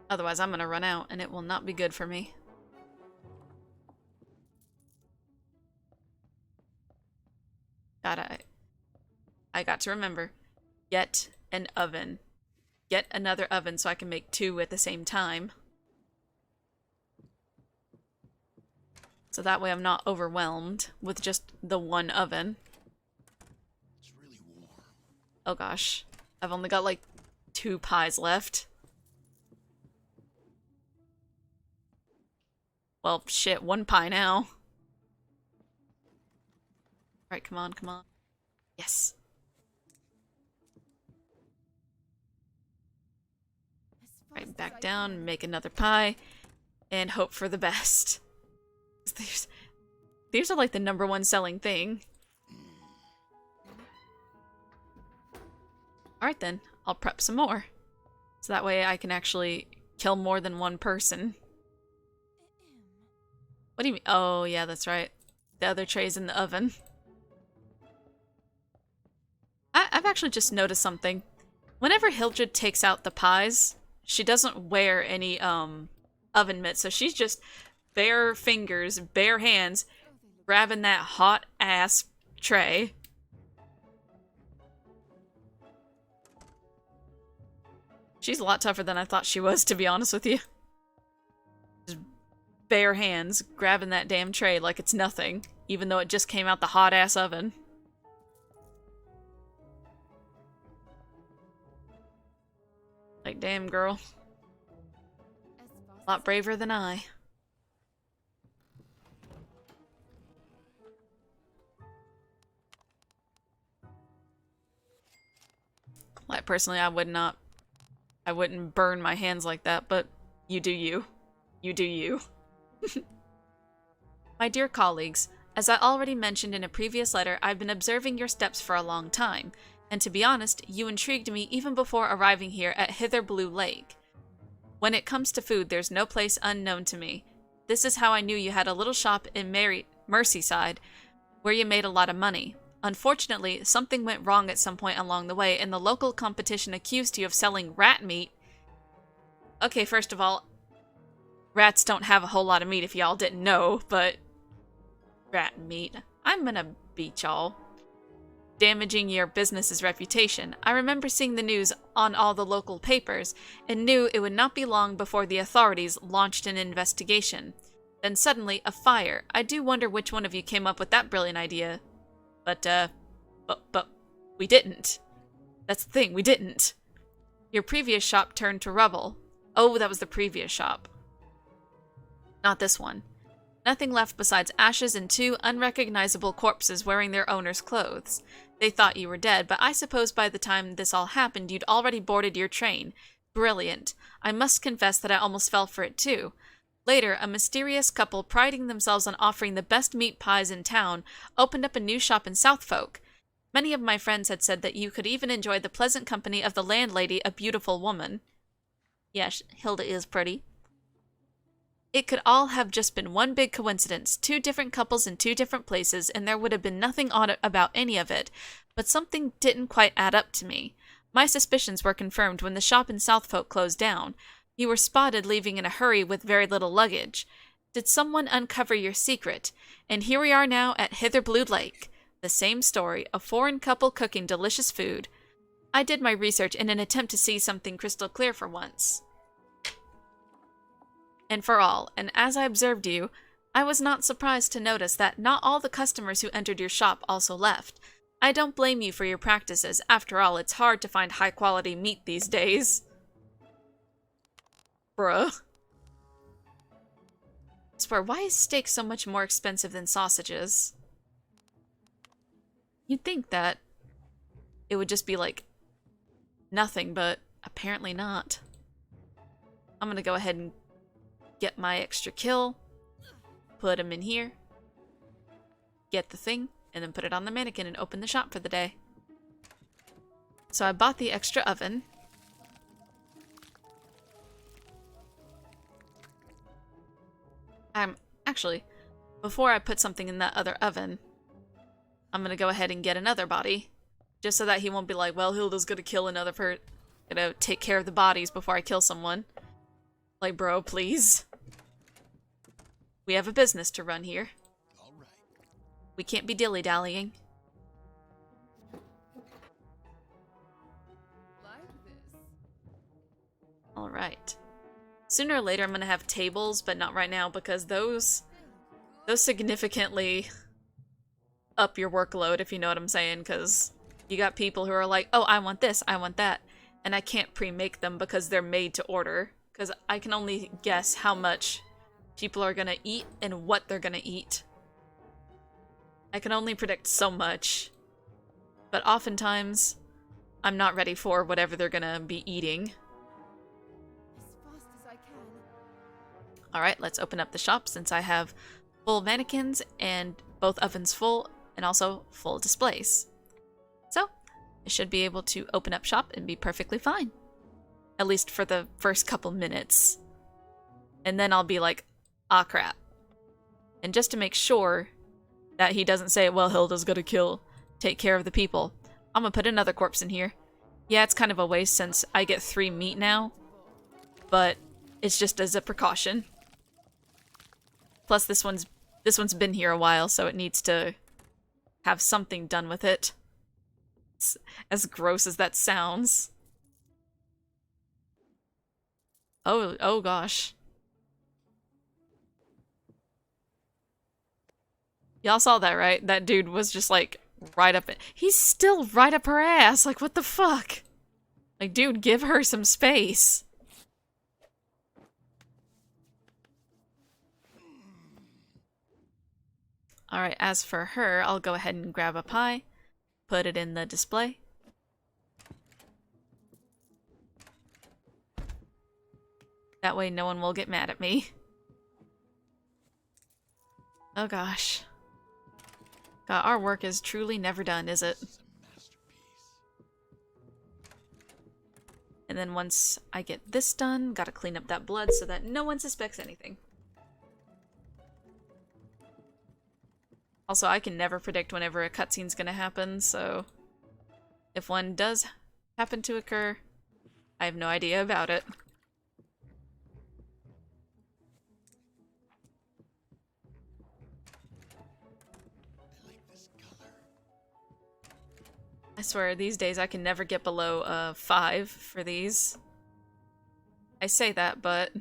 Speaker 1: Otherwise, I'm gonna run out, and it will not be good for me. God, I got to remember. Get an oven. Get another oven so I can make two at the same time. So that way I'm not overwhelmed with just the one oven.
Speaker 2: It's really warm.
Speaker 1: Oh gosh. I've only got like 2 pies left. Well, shit, 1 pie now. Alright, come on, come on. Yes. Alright, back down, make another pie, and hope for the best. These are like the #1 selling thing. Alright then, I'll prep some more. So that way I can actually kill more than one person. What do you mean? Oh, yeah, that's right. The other tray's in the oven. I've actually just noticed something. Whenever Hildred takes out the pies, she doesn't wear any oven mitts, so she's just bare fingers, bare hands, grabbing that hot ass tray. She's a lot tougher than I thought she was, to be honest with you. Just bare hands, grabbing that damn tray like it's nothing, even though it just came out the hot ass oven. Like, damn, girl. A lot braver than I. Like, personally, I wouldn't burn my hands like that, but you do you. You do you. My dear colleagues, as I already mentioned in a previous letter, I've been observing your steps for a long time. And to be honest, you intrigued me even before arriving here at Hither Blue Lake. When it comes to food, there's no place unknown to me. This is how I knew you had a little shop in Merseyside, where you made a lot of money. Unfortunately, something went wrong at some point along the way, and the local competition accused you of selling rat meat. Okay, first of all, rats don't have a whole lot of meat if y'all didn't know, but... rat meat. I'm gonna beat y'all. Damaging your business's reputation. I remember seeing the news on all the local papers, and knew it would not be long before the authorities launched an investigation. Then suddenly, a fire. I do wonder which one of you came up with that brilliant idea. But we didn't. That's the thing, we didn't. Your previous shop turned to rubble. Oh, that was the previous shop. Not this one. Nothing left besides ashes and 2 unrecognizable corpses wearing their owner's clothes. They thought you were dead, but I suppose by the time this all happened, you'd already boarded your train. Brilliant. I must confess that I almost fell for it too. Later, a mysterious couple priding themselves on offering the best meat pies in town opened up a new shop in Southfolk. Many of my friends had said that you could even enjoy the pleasant company of the landlady, a beautiful woman. Yes, Hilda is pretty. It could all have just been one big coincidence, 2 different couples in 2 different places, and there would have been nothing odd about any of it. But something didn't quite add up to me. My suspicions were confirmed when the shop in Southfolk closed down. You were spotted leaving in a hurry with very little luggage. Did someone uncover your secret? And here we are now at Hither Blue Lake. The same story, a foreign couple cooking delicious food. I did my research in an attempt to see something crystal clear for once. And for all, and as I observed you, I was not surprised to notice that not all the customers who entered your shop also left. I don't blame you for your practices. After all, it's hard to find high-quality meat these days. Bruh. I swear, why is steak so much more expensive than sausages? You'd think that it would just be like nothing, but apparently not. I'm gonna go ahead and get my extra kill, put him in here, get the thing, and then put it on the mannequin and open the shop for the day. So I bought the extra oven. Actually, before I put something in that other oven, I'm gonna go ahead and get another body, just so that he won't be like, well, Hilda's gonna kill another gonna take care of the bodies before I kill someone. Like, bro, please. We have a business to run here.
Speaker 2: All right.
Speaker 1: We can't be dilly-dallying.
Speaker 3: Like this.
Speaker 1: Alright. Sooner or later I'm gonna have tables, but not right now, because those significantly up your workload, if you know what I'm saying, because you got people who are like, oh, I want this, I want that, and I can't pre-make them because they're made to order, because I can only guess how much people are gonna eat and what they're gonna eat. I can only predict so much, but oftentimes I'm not ready for whatever they're gonna be eating. Alright, let's open up the shop since I have full mannequins and both ovens full and also full displays. So, I should be able to open up shop and be perfectly fine. At least for the first couple minutes. And then I'll be like, ah crap. And just to make sure that he doesn't say, well, Hilda's gonna take care of the people, I'm gonna put another corpse in here. Yeah, it's kind of a waste since I get 3 meat now, but it's just as a precaution. Plus this one's been here a while, so it needs to have something done with it. It's, as gross as that sounds. Oh gosh. Y'all saw that, right? That dude was just like right up it. He's still right up her ass. Like, what the fuck? Like, dude, give her some space. Alright, as for her, I'll go ahead and grab a pie, put it in the display. That way no one will get mad at me. Oh gosh. God, our work is truly never done, is it? And then once I get this done, gotta clean up that blood so that no one suspects anything. Also, I can never predict whenever a cutscene's gonna happen, so if one does happen to occur, I have no idea about it. I swear, these days I can never get below 5 for these. I say that, but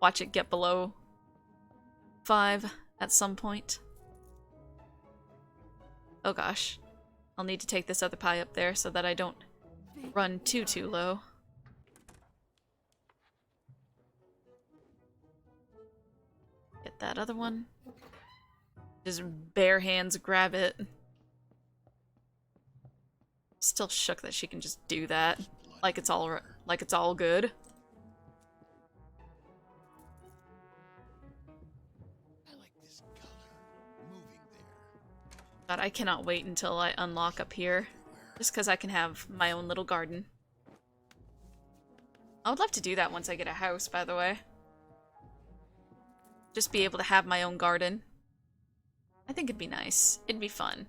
Speaker 1: watch it get below 5 at some point. Oh gosh. I'll need to take this other pie up there so that I don't run too low. Get that other one. Just bare hands grab it. Still shook that she can just do that, like it's all good.
Speaker 2: I like this color. Moving there.
Speaker 1: God, I cannot wait until I unlock up here, just because I can have my own little garden. I would love to do that once I get a house, by the way. Just be able to have my own garden. I think it'd be nice. It'd be fun.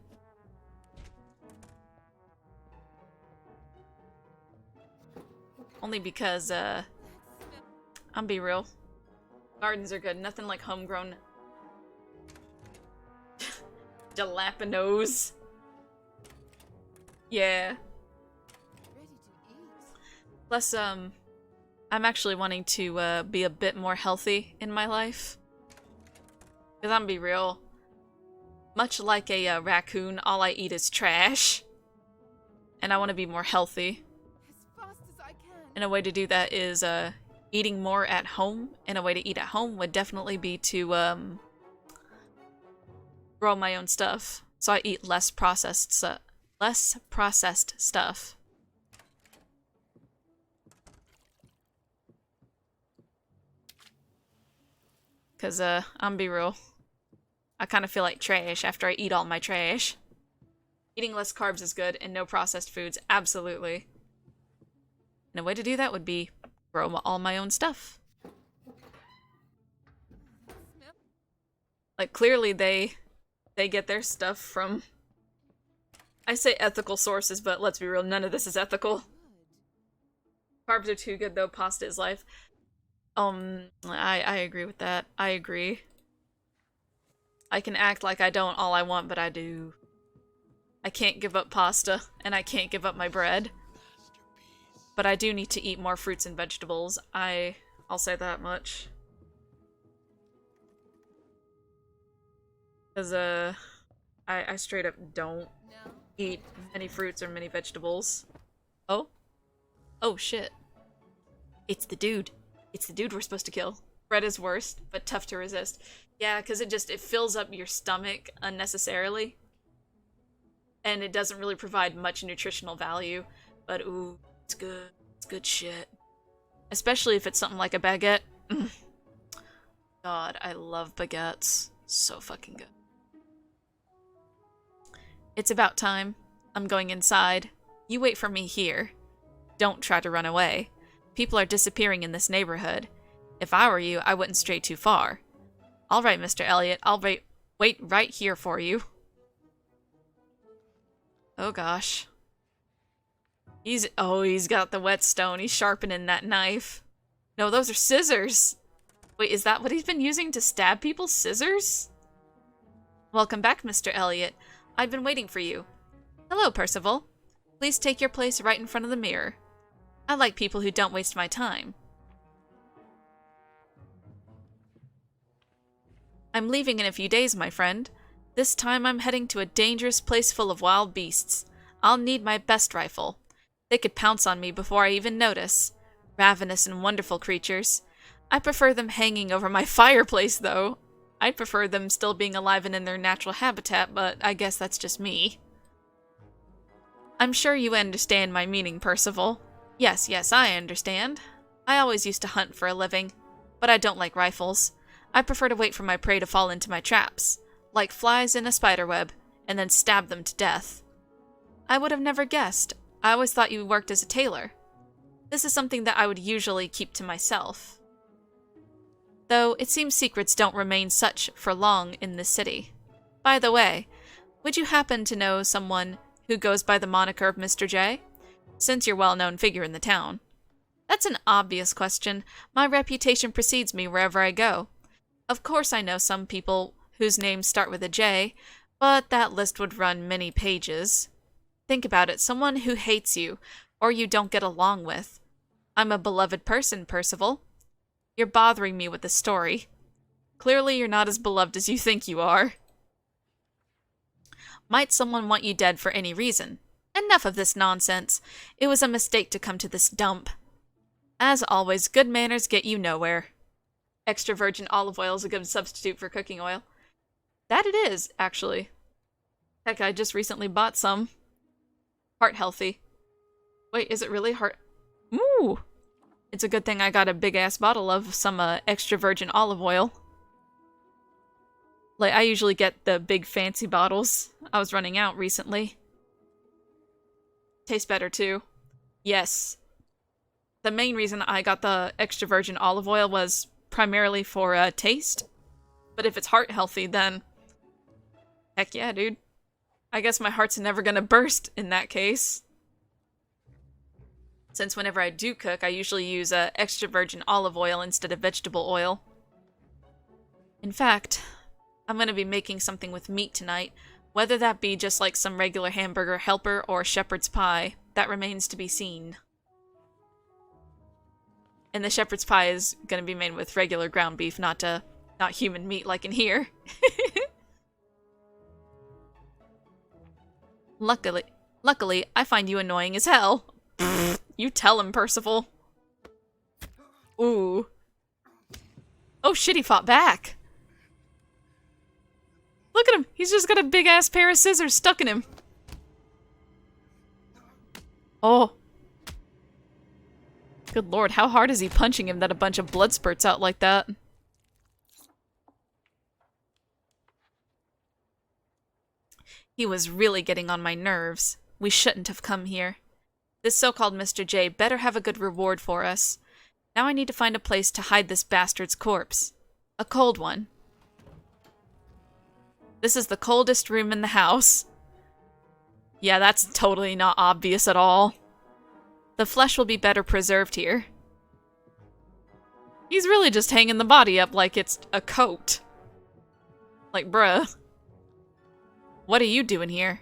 Speaker 1: Only because, I'm be real. Gardens are good. Nothing like homegrown jalapenos. Yeah. Plus, I'm actually wanting to, be a bit more healthy in my life. Because I'm be real. Much like a raccoon, all I eat is trash. And I want to be more healthy. And a way to do that is eating more at home. And a way to eat at home would definitely be to grow my own stuff. So I eat less processed stuff. Cause I'm be real. I kind of feel like trash after I eat all my trash. Eating less carbs is good, and no processed foods, absolutely. And a way to do that would be grow all my own stuff. Like, clearly they get their stuff from, I say ethical sources, but let's be real, none of this is ethical. Carbs are too good, though. Pasta is life. I agree with that. I agree. I can act like I don't all I want, but I do. I can't give up pasta, and I can't give up my bread. But I do need to eat more fruits and vegetables. I'll say that much. Because, I straight up don't eat many fruits or many vegetables. Oh? Oh, shit. It's the dude. It's the dude we're supposed to kill. Bread is worst, but tough to resist. Yeah, because it fills up your stomach unnecessarily. And it doesn't really provide much nutritional value. But, ooh, it's good. It's good shit. Especially if it's something like a baguette. God, I love baguettes. So fucking good. It's about time. I'm going inside. You wait for me here. Don't try to run away. People are disappearing in this neighborhood. If I were you, I wouldn't stray too far. All right, Mr. Elliot, I'll wait right here for you. Oh gosh. He's got the whetstone. He's sharpening that knife. No, those are scissors. Wait, is that what he's been using to stab people? Scissors? Welcome back, Mr. Elliot. I've been waiting for you. Hello, Percival. Please take your place right in front of the mirror. I like people who don't waste my time. I'm leaving in a few days, my friend. This time I'm heading to a dangerous place full of wild beasts. I'll need my best rifle. They could pounce on me before I even notice. Ravenous and wonderful creatures. I prefer them hanging over my fireplace, though. I'd prefer them still being alive and in their natural habitat, but I guess that's just me. I'm sure you understand my meaning, Percival. Yes, I understand. I always used to hunt for a living, but I don't like rifles. I prefer to wait for my prey to fall into my traps, like flies in a spider web, and then stab them to death. I would have never guessed. I always thought you worked as a tailor. This is something that I would usually keep to myself. Though it seems secrets don't remain such for long in this city. By the way, would you happen to know someone who goes by the moniker of Mr. J? Since you're a well-known figure in the town. That's an obvious question. My reputation precedes me wherever I go. Of course I know some people whose names start with a J, but that list would run many pages. Think about it, someone who hates you, or you don't get along with. I'm a beloved person, Percival. You're bothering me with the story. Clearly you're not as beloved as you think you are. Might someone want you dead for any reason? Enough of this nonsense. It was a mistake to come to this dump. As always, good manners get you nowhere. Extra virgin olive oil is a good substitute for cooking oil. That it is, actually. Heck, I just recently bought some. Heart healthy. Wait, is it really heart... Ooh! It's a good thing I got a big-ass bottle of some extra virgin olive oil. Like, I usually get the big fancy bottles. I was running out recently. Tastes better, too. Yes. The main reason I got the extra virgin olive oil was primarily for taste. But if it's heart healthy, then... Heck yeah, dude. I guess my heart's never gonna burst in that case. Since whenever I do cook, I usually use extra virgin olive oil instead of vegetable oil. In fact, I'm gonna be making something with meat tonight. Whether that be just like some regular hamburger helper or shepherd's pie, that remains to be seen. And the shepherd's pie is gonna be made with regular ground beef, not human meat like in here. Luckily, I find you annoying as hell. You tell him, Percival. Ooh. Oh shit, he fought back. Look at him. He's just got a big-ass pair of scissors stuck in him. Oh. Good lord, how hard is he punching him that a bunch of blood spurts out like that? He was really getting on my nerves. We shouldn't have come here. This so-called Mr. J better have a good reward for us. Now I need to find a place to hide this bastard's corpse. A cold one. This is the coldest room in the house. Yeah, that's totally not obvious at all. The flesh will be better preserved here. He's really just hanging the body up like it's a coat. Like, bruh. What are you doing here?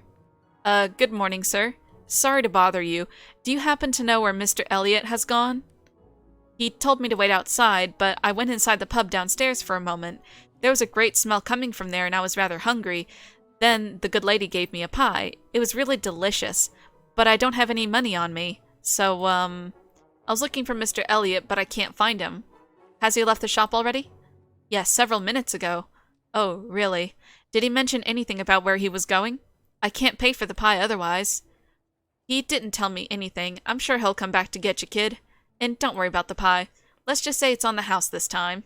Speaker 1: Good morning, sir. Sorry to bother you. Do you happen to know where Mr. Elliot has gone? He told me to wait outside, but I went inside the pub downstairs for a moment. There was a great smell coming from there and I was rather hungry. Then the good lady gave me a pie. It was really delicious, but I don't have any money on me. So, I was looking for Mr. Elliot, but I can't find him. Has he left the shop already? Yes, several minutes ago. Oh, really? Did he mention anything about where he was going? I can't pay for the pie otherwise. He didn't tell me anything. I'm sure he'll come back to get you, kid. And don't worry about the pie. Let's just say it's on the house this time.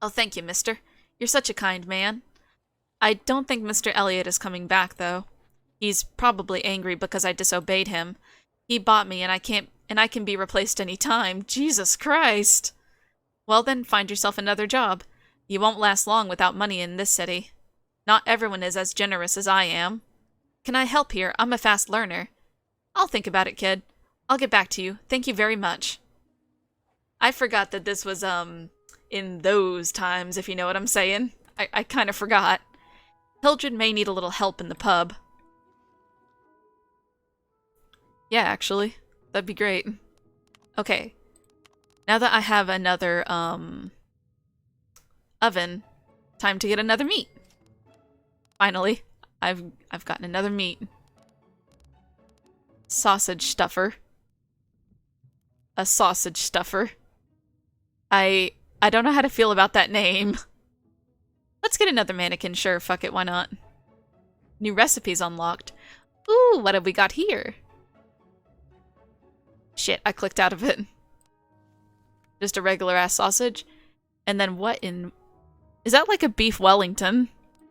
Speaker 1: Oh, thank you, mister. You're such a kind man. I don't think Mr. Elliot is coming back, though. He's probably angry because I disobeyed him. He bought me, and I can be replaced any time. Jesus Christ! Well then, find yourself another job. You won't last long without money in this city. Not everyone is as generous as I am. Can I help here? I'm a fast learner. I'll think about it, kid. I'll get back to you. Thank you very much. I forgot that this was, in those times, if you know what I'm saying. I kind of forgot. Hildred may need a little help in the pub. Yeah, actually. That'd be great. Okay. Now that I have another, oven, time to get another meat. Finally, I've gotten another meat. Sausage stuffer. A sausage stuffer. I don't know how to feel about that name. Let's get another mannequin, sure, fuck it, why not? New recipes unlocked. Ooh, what have we got here? Shit, I clicked out of it. Just a regular ass sausage. And then what in... Is that like a beef Wellington?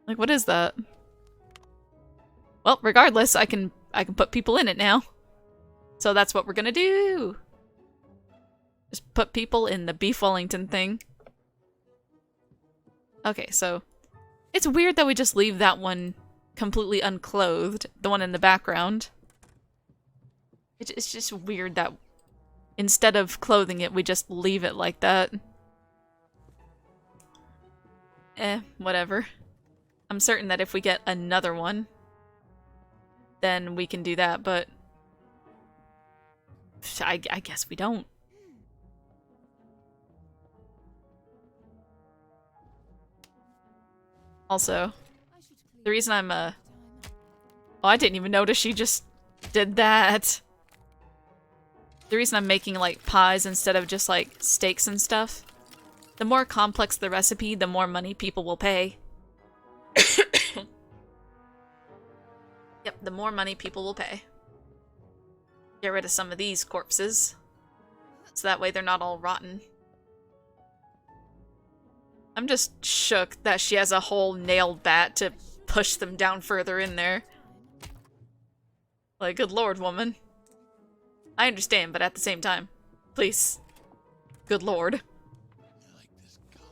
Speaker 1: Like, what is that? Well, regardless, I can put people in it now. So that's what we're gonna do. Just put people in the beef Wellington thing. Okay, so... It's weird that we just leave that one completely unclothed. The one in the background. It's just weird that instead of clothing it, we just leave it like that. Whatever. I'm certain that if we get another one, then we can do that, but I guess we don't. Also, the reason I'm, oh, I didn't even notice she just did that. The reason I'm making, like, pies instead of just, like, steaks and stuff, the more complex the recipe, the more money people will pay. Yep, the more money people will pay. Get rid of some of these corpses, so that way they're not all rotten. I'm just shook that she has a whole nailed bat to push them down further in there. Like, good lord, woman. I understand, but at the same time, please. Good lord.
Speaker 2: I like this color.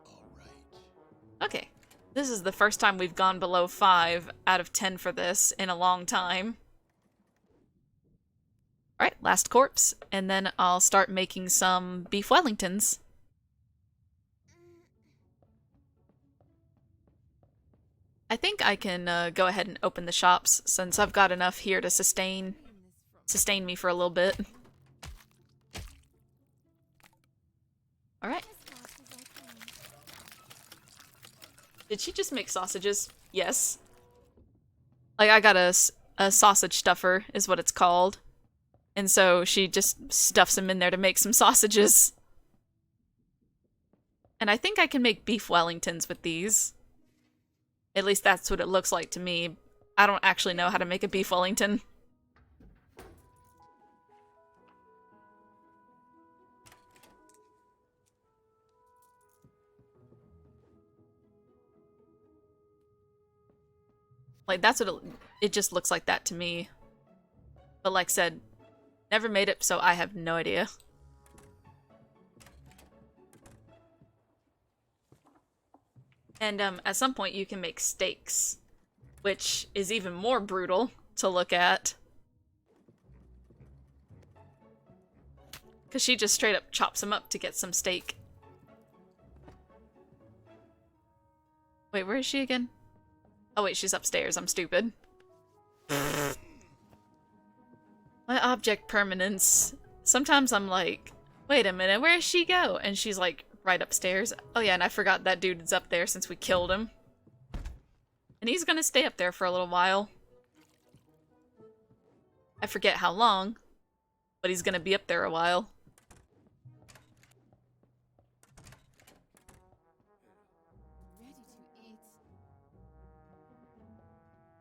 Speaker 2: All right.
Speaker 1: Okay. This is the first time we've gone below 5 out of 10 for this in a long time. Alright, last corpse, and then I'll start making some beef Wellingtons. I think I can go ahead and open the shops, since I've got enough here to sustain me for a little bit. Alright. Did she just make sausages? Yes. Like, I got a sausage stuffer, is what it's called. And so she just stuffs them in there to make some sausages. And I think I can make beef Wellingtons with these. At least that's what it looks like to me. I don't actually know how to make a beef Wellington. Like, that's what it just looks like that to me. But like I said, never made it, so I have no idea. And at some point you can make steaks, which is even more brutal to look at. Because she just straight up chops them up to get some steak. Wait, where is she again? Oh wait, she's upstairs. I'm stupid. My object permanence. Sometimes I'm like, wait a minute, where does she go? And she's like, right upstairs. Oh yeah, and I forgot that dude is up there since we killed him. And he's gonna stay up there for a little while. I forget how long, but he's gonna be up there a while.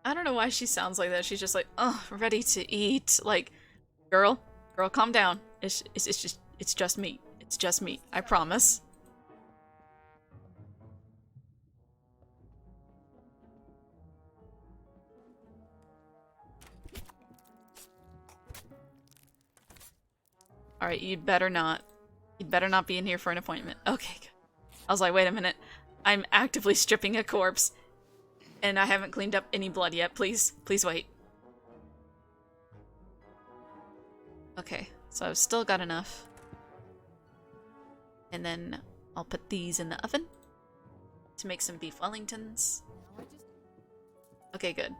Speaker 1: I don't know why she sounds like that. She's just like, oh, ready to eat. Like, girl, calm down. It's just meat. It's just meat. I promise. Alright, you'd better not. You'd better not be in here for an appointment. Okay, good. I was like, wait a minute. I'm actively stripping a corpse. And I haven't cleaned up any blood yet. Please, please wait. Okay, so I've still got enough. And then I'll put these in the oven to make some beef Wellingtons. Okay, good.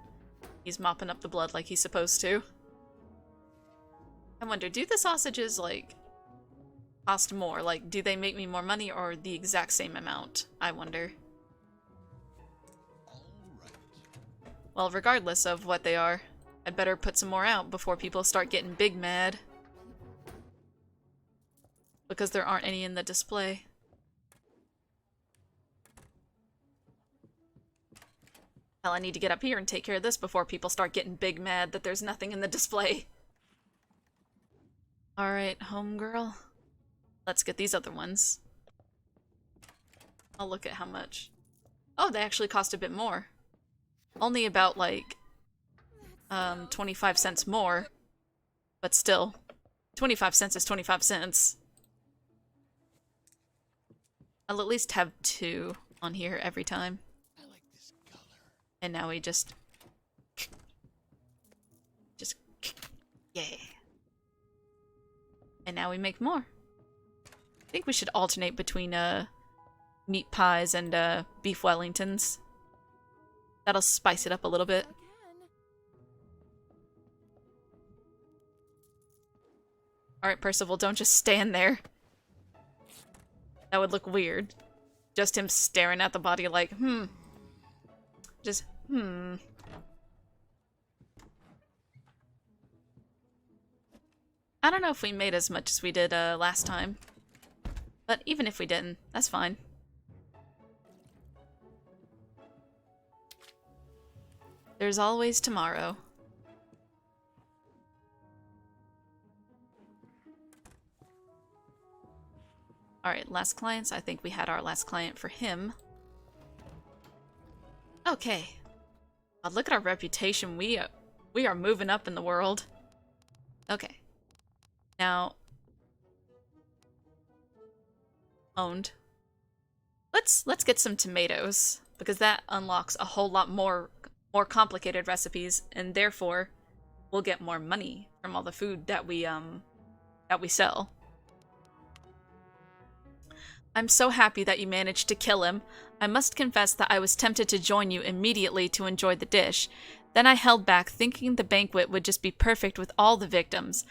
Speaker 1: He's mopping up the blood like he's supposed to. I wonder, do the sausages, like, cost more? Like, do they make me more money or the exact same amount? I wonder. Well, regardless of what they are, I'd better put some more out before people start getting big mad. Because there aren't any in the display. Hell, I need to get up here and take care of this before people start getting big mad that there's nothing in the display. Alright, homegirl. Let's get these other ones. I'll look at how much. Oh, they actually cost a bit more. Only about, like, 25 cents more. But still, 25 cents is 25 cents. I'll at least have 2 on here every time.
Speaker 2: I like this color.
Speaker 1: And now we just... yeah. And now we make more. I think we should alternate between, meat pies and, beef Wellingtons. That'll spice it up a little bit. Alright, Percival, don't just stand there. That would look weird. Just him staring at the body like, Just, I don't know if we made as much as we did, last time. But even if we didn't, that's fine. There's always tomorrow. Alright, last clients. I think we had our last client for him. Okay. Oh, look at our reputation. We are moving up in the world. Okay. Now... owned. Let's get some tomatoes, because that unlocks a whole lot more complicated recipes, and therefore we'll get more money from all the food that we sell. I'm so happy that you managed to kill him. I must confess that I was tempted to join you immediately to enjoy the dish. Then I held back, thinking the banquet would just be perfect with all the victims.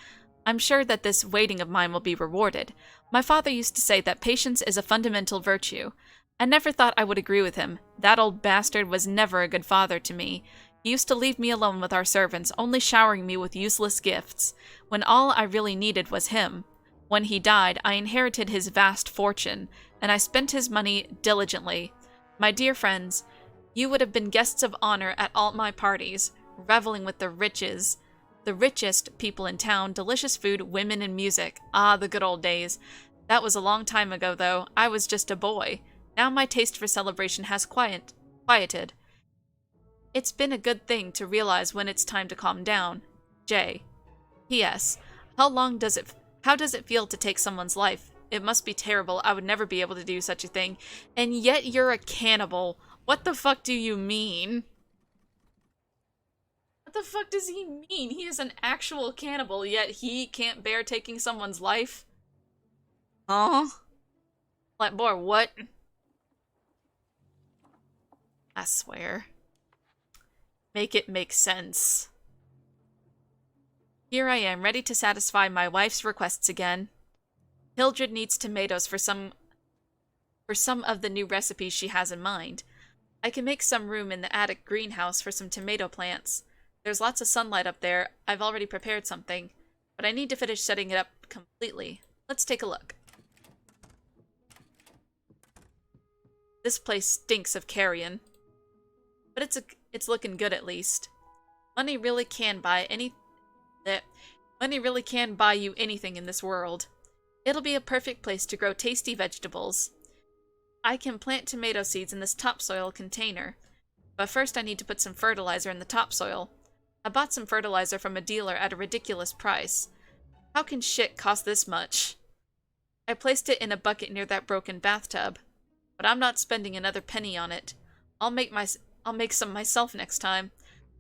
Speaker 1: I'm sure that this waiting of mine will be rewarded. My father used to say that patience is a fundamental virtue. I never thought I would agree with him. That old bastard was never a good father to me. He used to leave me alone with our servants, only showering me with useless gifts, when all I really needed was him. When he died, I inherited his vast fortune, and I spent his money diligently. My dear friends, you would have been guests of honor at all my parties, reveling with the richest people in town, delicious food, women, and music. Ah, the good old days. That was a long time ago, though. I was just a boy. Now my taste for celebration has quieted. It's been a good thing to realize when it's time to calm down. J. P.S. How does it feel to take someone's life? It must be terrible. I would never be able to do such a thing. And yet you're a cannibal. What the fuck do you mean? What the fuck does he mean? He is an actual cannibal, yet he can't bear taking someone's life? Huh? Like, boy, what? I swear. Make it make sense. Here I am, ready to satisfy my wife's requests again. Hildred needs tomatoes for some of the new recipes she has in mind. I can make some room in the attic greenhouse for some tomato plants. There's lots of sunlight up there. I've already prepared something, but I need to finish setting it up completely. Let's take a look. This place stinks of carrion. But it's looking good at least. Money really can buy you anything in this world. It'll be a perfect place to grow tasty vegetables. I can plant tomato seeds in this topsoil container. But first I need to put some fertilizer in the topsoil. I bought some fertilizer from a dealer at a ridiculous price. How can shit cost this much? I placed it in a bucket near that broken bathtub, but I'm not spending another penny on it. I'll make some myself next time.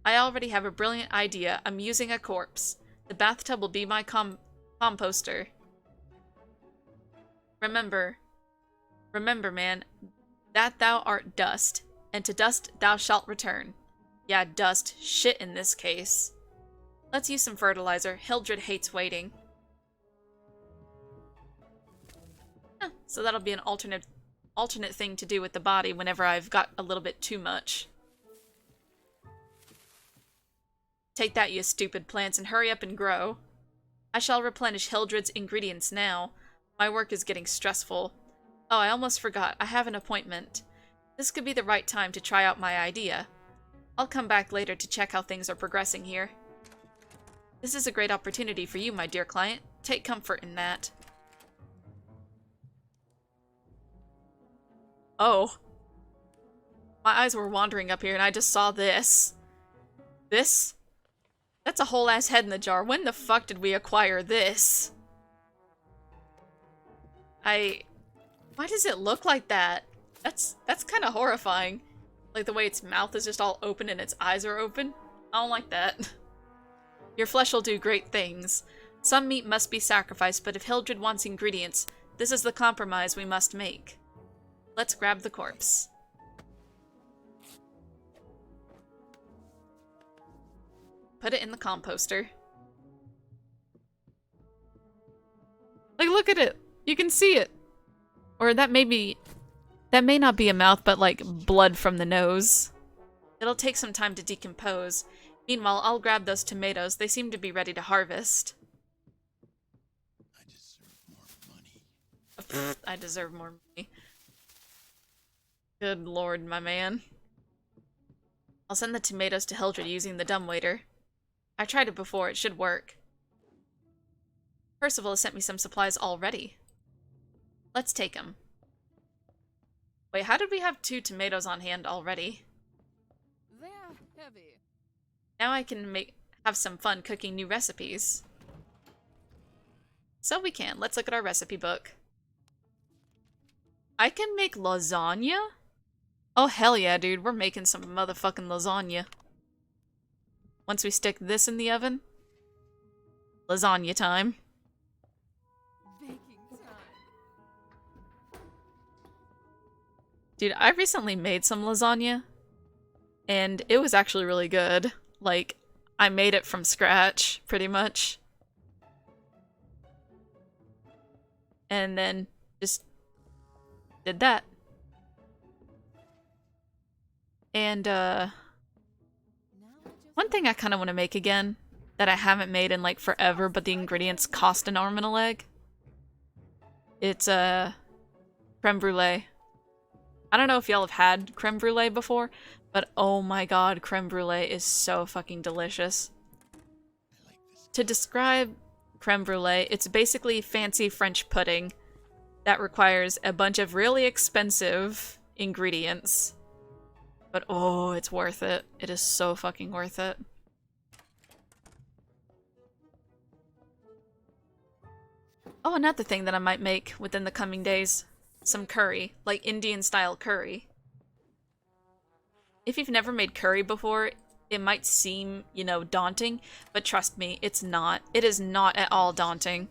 Speaker 1: I already have a brilliant idea. I'm using a corpse. The bathtub will be my composter. Remember, man, that thou art dust, and to dust thou shalt return. Yeah, dust. Shit in this case. Let's use some fertilizer. Hildred hates waiting. So that'll be an alternate thing to do with the body whenever I've got a little bit too much. Take that, you stupid plants, and hurry up and grow. I shall replenish Hildred's ingredients now. My work is getting stressful. Oh, I almost forgot. I have an appointment. This could be the right time to try out my idea. I'll come back later to check how things are progressing here. This is a great opportunity for you, my dear client. Take comfort in that. Oh. My eyes were wandering up here and I just saw this. This? That's a whole ass head in the jar. When the fuck did we acquire this? Why does it look like that? That's kind of horrifying. Like the way its mouth is just all open and its eyes are open. I don't like that. Your flesh will do great things. Some meat must be sacrificed, but if Hildred wants ingredients, this is the compromise we must make. Let's grab the corpse. Put it in the composter. Like, look at it! You can see it! Or that may not be a mouth, but like blood from the nose. It'll take some time to decompose. Meanwhile, I'll grab those tomatoes. They seem to be ready to harvest.
Speaker 2: I deserve more money.
Speaker 1: I deserve more money. Good lord, my man. I'll send the tomatoes to Hildred using the dumbwaiter. I tried it before, it should work. Percival has sent me some supplies already. Let's take them. Wait, how did we have 2 tomatoes on hand already?
Speaker 3: They're heavy.
Speaker 1: Now I can have some fun cooking new recipes. So we can. Let's look at our recipe book. I can make lasagna? Oh hell yeah, dude. We're making some motherfucking lasagna. Once we stick this in the oven, lasagna time.
Speaker 3: Baking time.
Speaker 1: Dude, I recently made some lasagna, and it was actually really good. Like, I made it from scratch, pretty much. And then just did that. And, one thing I kind of want to make again, that I haven't made in, like, forever, but the ingredients cost an arm and a leg. It's, creme brulee. I don't know if y'all have had creme brulee before, but oh my god, creme brulee is so fucking delicious. To describe creme brulee, it's basically fancy French pudding that requires a bunch of really expensive ingredients. But oh, it's worth it. It is so fucking worth it. Oh, another thing that I might make within the coming days. Some curry. Like Indian-style curry. If you've never made curry before, it might seem, you know, daunting. But trust me, it's not. It is not at all daunting.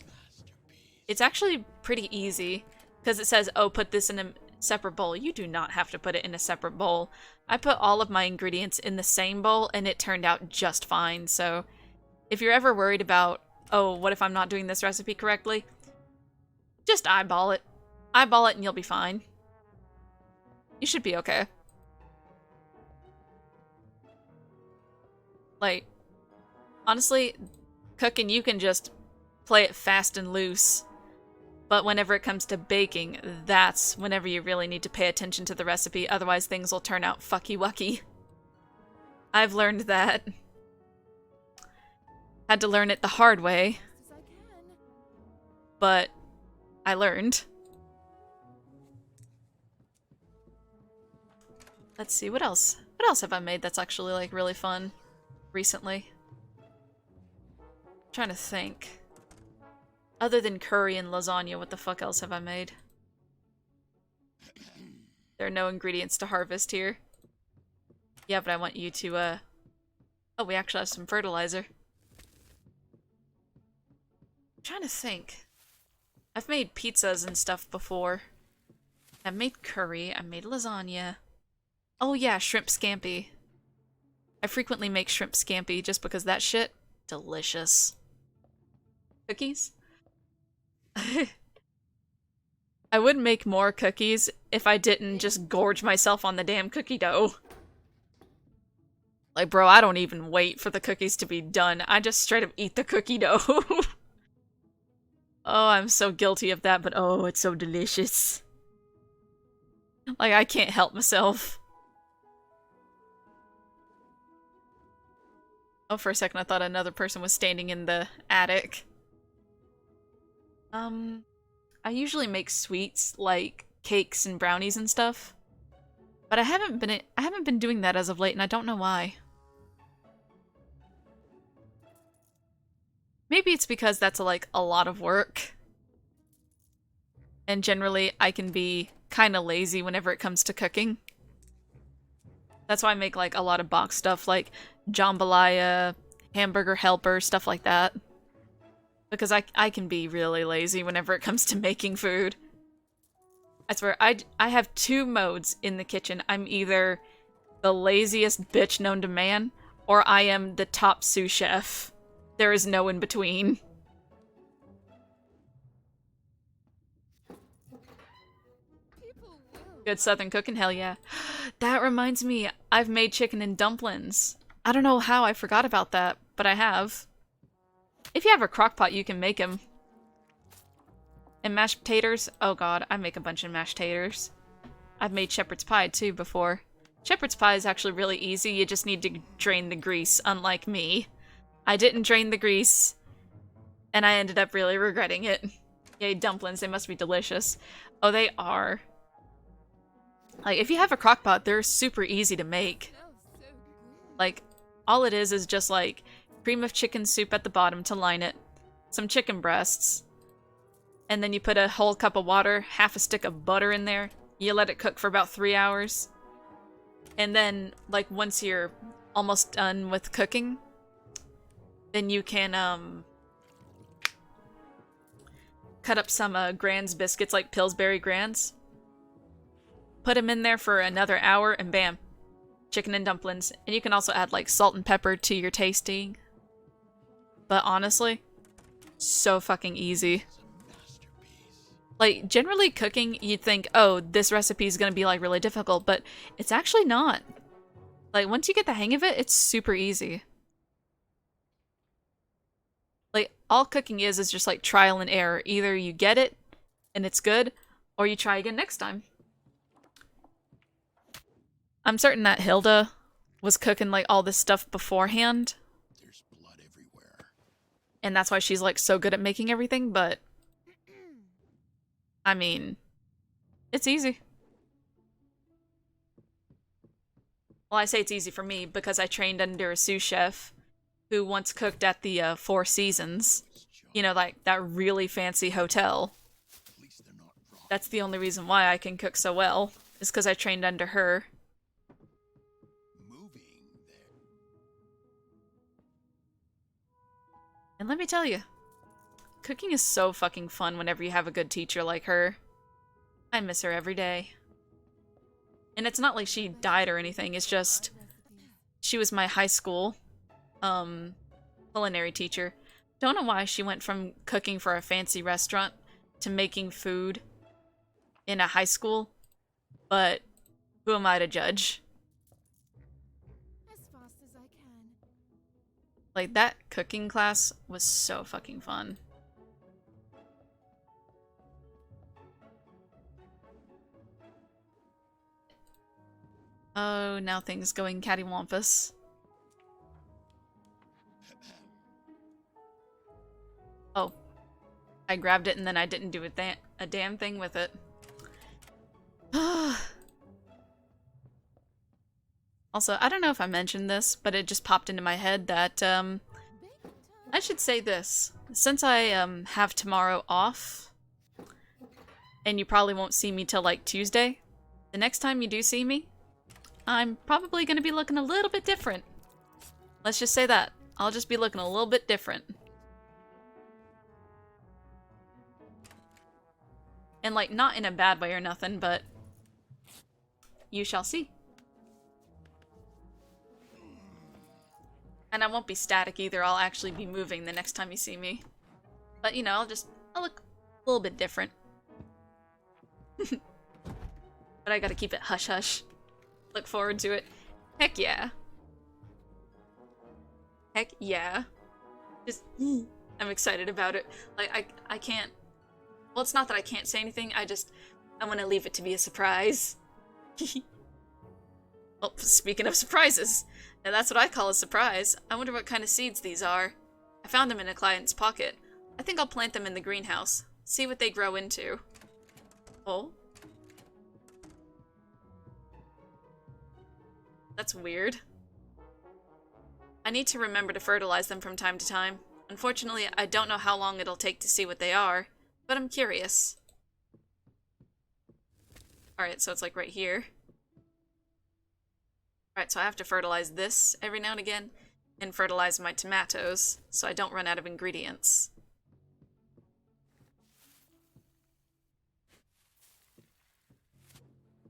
Speaker 1: It's actually pretty easy. Because it says, oh, put this in a separate bowl. You do not have to put it in a separate bowl. I put all of my ingredients in the same bowl and it turned out just fine. So if you're ever worried about, oh, what if I'm not doing this recipe correctly? Just eyeball it. Eyeball it and you'll be fine. You should be okay. Like, honestly, cooking, you can just play it fast and loose. But whenever it comes to baking, that's whenever you really need to pay attention to the recipe, otherwise things will turn out fucky-wucky. I've learned that. Had to learn it the hard way. But I learned. Let's see, what else? What else have I made that's actually, like, really fun recently? I'm trying to think. Other than curry and lasagna, what the fuck else have I made? There are no ingredients to harvest here. Yeah, but I want you to, oh, we actually have some fertilizer. I'm trying to think. I've made pizzas and stuff before. I've made curry, I made lasagna. Oh yeah, shrimp scampi. I frequently make shrimp scampi just because that shit, delicious. Cookies? I would make more cookies if I didn't just gorge myself on the damn cookie dough. Like, bro, I don't even wait for the cookies to be done. I just straight up eat the cookie dough. Oh, I'm so guilty of that, but oh, it's so delicious. Like, I can't help myself. Oh, for a second I thought another person was standing in the attic. I usually make sweets, like cakes and brownies and stuff. But I haven't been doing that as of late, and I don't know why. Maybe it's because that's like a lot of work. And generally I can be kind of lazy whenever it comes to cooking. That's why I make like a lot of box stuff like jambalaya, hamburger helper, stuff like that. Because I can be really lazy whenever it comes to making food. I swear, I have two modes in the kitchen. I'm either the laziest bitch known to man, or I am the top sous chef. There is no in between. Good southern cooking, hell yeah. That reminds me, I've made chicken and dumplings. I don't know how I forgot about that, but I have. If you have a crock pot, you can make them. And mashed potatoes? Oh god, I make a bunch of mashed taters. I've made shepherd's pie too before. Shepherd's pie is actually really easy, you just need to drain the grease, unlike me. I didn't drain the grease, and I ended up really regretting it. Yay, dumplings, they must be delicious. Oh, they are. Like, if you have a crock pot, they're super easy to make. Like, all it is just like cream of chicken soup at the bottom to line it, some chicken breasts, and then you put a whole cup of water, half a stick of butter in there. You let it cook for about 3 hours. And then, like, once you're almost done with cooking, then you can, cut up some, Grand's biscuits, like Pillsbury Grands. Put them in there for another hour, and bam. Chicken and dumplings. And you can also add, like, salt and pepper to your tasting. But honestly, so fucking easy. Like, generally cooking, you'd think, oh, this recipe is gonna be, like, really difficult, but it's actually not. Like, once you get the hang of it, it's super easy. Like, all cooking is just, like, trial and error. Either you get it, and it's good, or you try again next time. I'm certain that Hilda was cooking, like, all this stuff beforehand.
Speaker 2: There's blood everywhere.
Speaker 1: And that's why she's, like, so good at making everything, but... I mean... It's easy. Well, I say it's easy for me because I trained under a sous chef who once cooked at the, Four Seasons. You know, like, that really fancy hotel.
Speaker 2: At least they're not wrong.
Speaker 1: That's the only reason why I can cook so well, is because I trained under her.
Speaker 2: Moving there.
Speaker 1: And let me tell you, cooking is so fucking fun whenever you have a good teacher like her. I miss her every day. And it's not like she died or anything, it's just she was my high school culinary teacher. Don't know why she went from cooking for a fancy restaurant to making food in a high school, but who am I to judge?
Speaker 3: As fast as I can.
Speaker 1: Like, that cooking class was so fucking fun. Oh, now things going cattywampus. Oh. I grabbed it and then I didn't do a damn thing with it. Also, I don't know if I mentioned this, but it just popped into my head that, I should say this. since I have tomorrow off, and you probably won't see me till like Tuesday, the next time you do see me, I'm probably gonna be looking a little bit different. Let's just say that. I'll just be looking a little bit different. And like, not in a bad way or nothing, but you shall see. And I won't be static either, I'll actually be moving the next time you see me. But you know, I'll look a little bit different. But I gotta keep it hush-hush. Look forward to it. Heck yeah. Heck yeah. Just, I'm excited about it. Like, I can't... Well, it's not that I can't say anything, I want to leave it to be a surprise. Well, speaking of surprises, now that's what I call a surprise. I wonder what kind of seeds these are. I found them in a client's pocket. I think I'll plant them in the greenhouse. See what they grow into. Oh? That's weird. I need to remember to fertilize them from time to time. Unfortunately, I don't know how long it'll take to see what they are, but I'm curious. Alright, so it's like right here. Alright, so I have to fertilize this every now and again, and fertilize my tomatoes, so I don't run out of ingredients.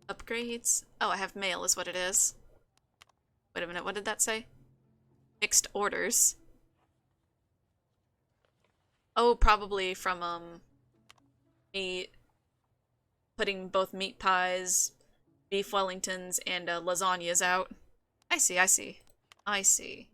Speaker 1: Upgrades? Oh, I have mail is what it is. Wait a minute, what did that say? Mixed orders. Oh, probably from, me putting both meat pies, beef Wellingtons, and lasagnas out. I see, I see. I see.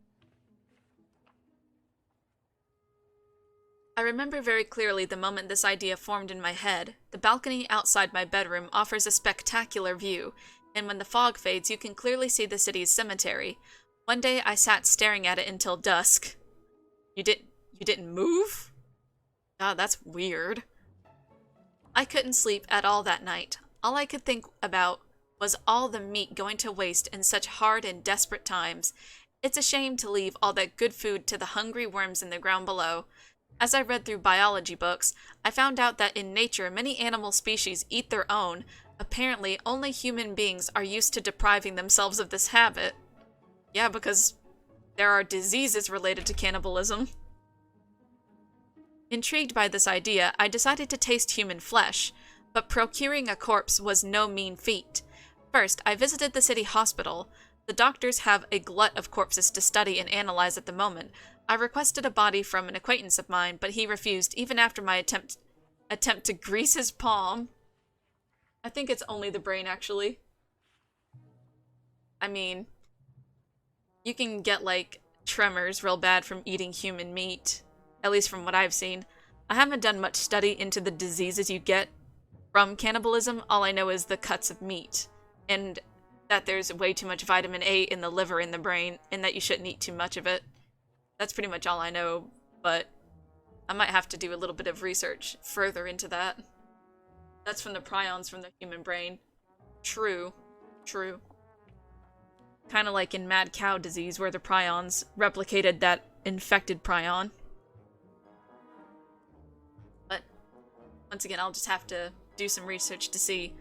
Speaker 1: I remember very clearly the moment this idea formed in my head. The balcony outside my bedroom offers a spectacular view, and when the fog fades, you can clearly see the city's cemetery. One day I sat staring at it until dusk. You didn't move? God, that's weird. I couldn't sleep at all that night. All I could think about was all the meat going to waste in such hard and desperate times. It's a shame to leave all that good food to the hungry worms in the ground below. As I read through biology books, I found out that in nature many animal species eat their own. Apparently, only human beings are used to depriving themselves of this habit. Yeah, because there are diseases related to cannibalism. Intrigued by this idea, I decided to taste human flesh, but procuring a corpse was no mean feat. First, I visited the city hospital. The doctors have a glut of corpses to study and analyze at the moment. I requested a body from an acquaintance of mine, but he refused, even after my attempt to grease his palm. I think it's only the brain, actually. I mean, you can get, like, tremors real bad from eating human meat. At least from what I've seen. I haven't done much study into the diseases you get from cannibalism. All I know is the cuts of meat. And that there's way too much vitamin A in the liver and the brain, and that you shouldn't eat too much of it. That's pretty much all I know, but I might have to do a little bit of research further into that. That's from the prions from the human brain. True. True. Kind of like in mad cow disease, where the prions replicated that infected prion. But once again, I'll just have to do some research to see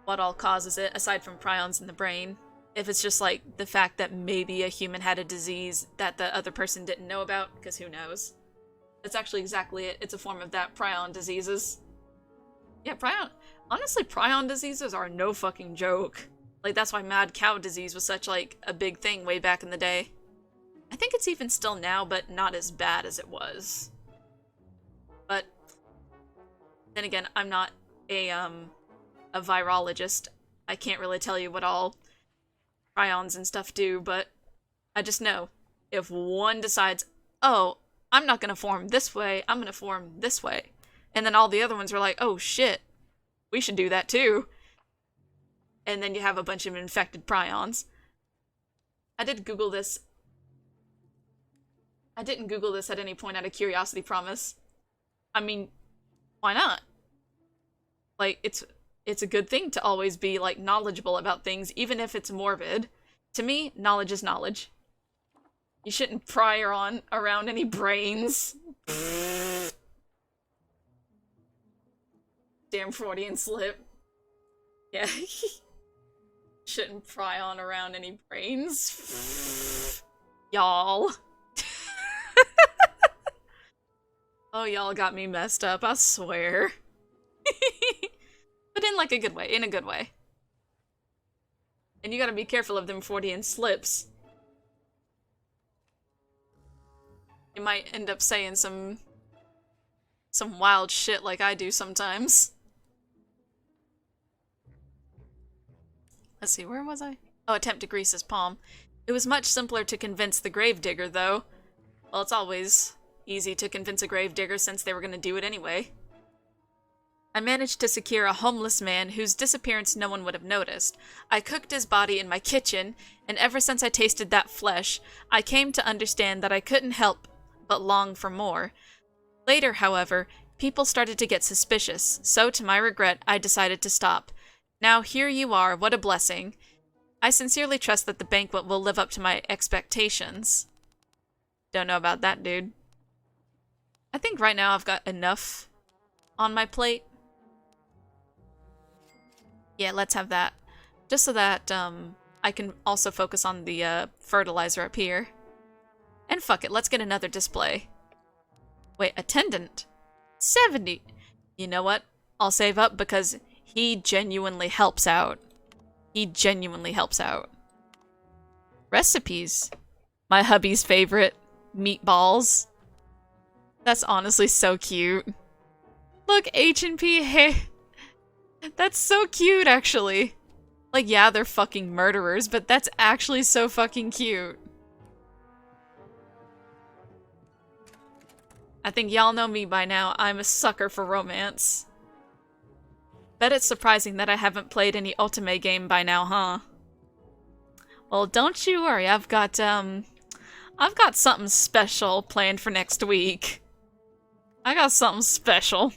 Speaker 1: what all causes it, aside from prions in the brain. If it's just like the fact that maybe a human had a disease that the other person didn't know about, because who knows. That's actually exactly it. It's a form of that, prion diseases. Yeah, honestly, prion diseases are no fucking joke. Like, that's why mad cow disease was such, like, a big thing way back in the day. I think it's even still now, but not as bad as it was. But then again, I'm not a virologist. I can't really tell you what all prions and stuff do, but I just know if one decides, oh, I'm not gonna form this way, I'm gonna form this way. And then all the other ones are like, oh shit, we should do that too. And then you have a bunch of infected prions. I did Google this. I didn't Google this at any point out of curiosity, promise. I mean, why not? Like, it's a good thing to always be, like, knowledgeable about things, even if it's morbid. To me, knowledge is knowledge. You shouldn't pry around any brains, Damn Freudian slip. Yeah. Shouldn't pry on around any brains. Y'all. Oh, y'all got me messed up, I swear. But in like a good way, in a good way. And you gotta be careful of them Freudian slips. You might end up saying some wild shit like I do sometimes. Let's see, where was I? Oh, attempt to grease his palm. It was much simpler to convince the gravedigger, though. Well, it's always easy to convince a gravedigger since they were gonna do it anyway. I managed to secure a homeless man whose disappearance no one would have noticed. I cooked his body in my kitchen, and ever since I tasted that flesh, I came to understand that I couldn't help but long for more. Later, however, people started to get suspicious, so to my regret, I decided to stop. Now here you are, what a blessing. I sincerely trust that the banquet will live up to my expectations. Don't know about that, dude. I think right now I've got enough on my plate. Yeah, let's have that. Just so that, I can also focus on the, fertilizer up here. And fuck it, let's get another display. Wait, attendant? 70! You know what? I'll save up because he genuinely helps out. He genuinely helps out. Recipes. My hubby's favorite. Meatballs. That's honestly so cute. Look, H&P, hey. That's so cute, actually. Like, yeah, they're fucking murderers, but that's actually so fucking cute. I think y'all know me by now. I'm a sucker for romance. Bet it's surprising that I haven't played any Ultimate game by now, huh? Well, don't you worry. I've got something special planned for next week. I got something special.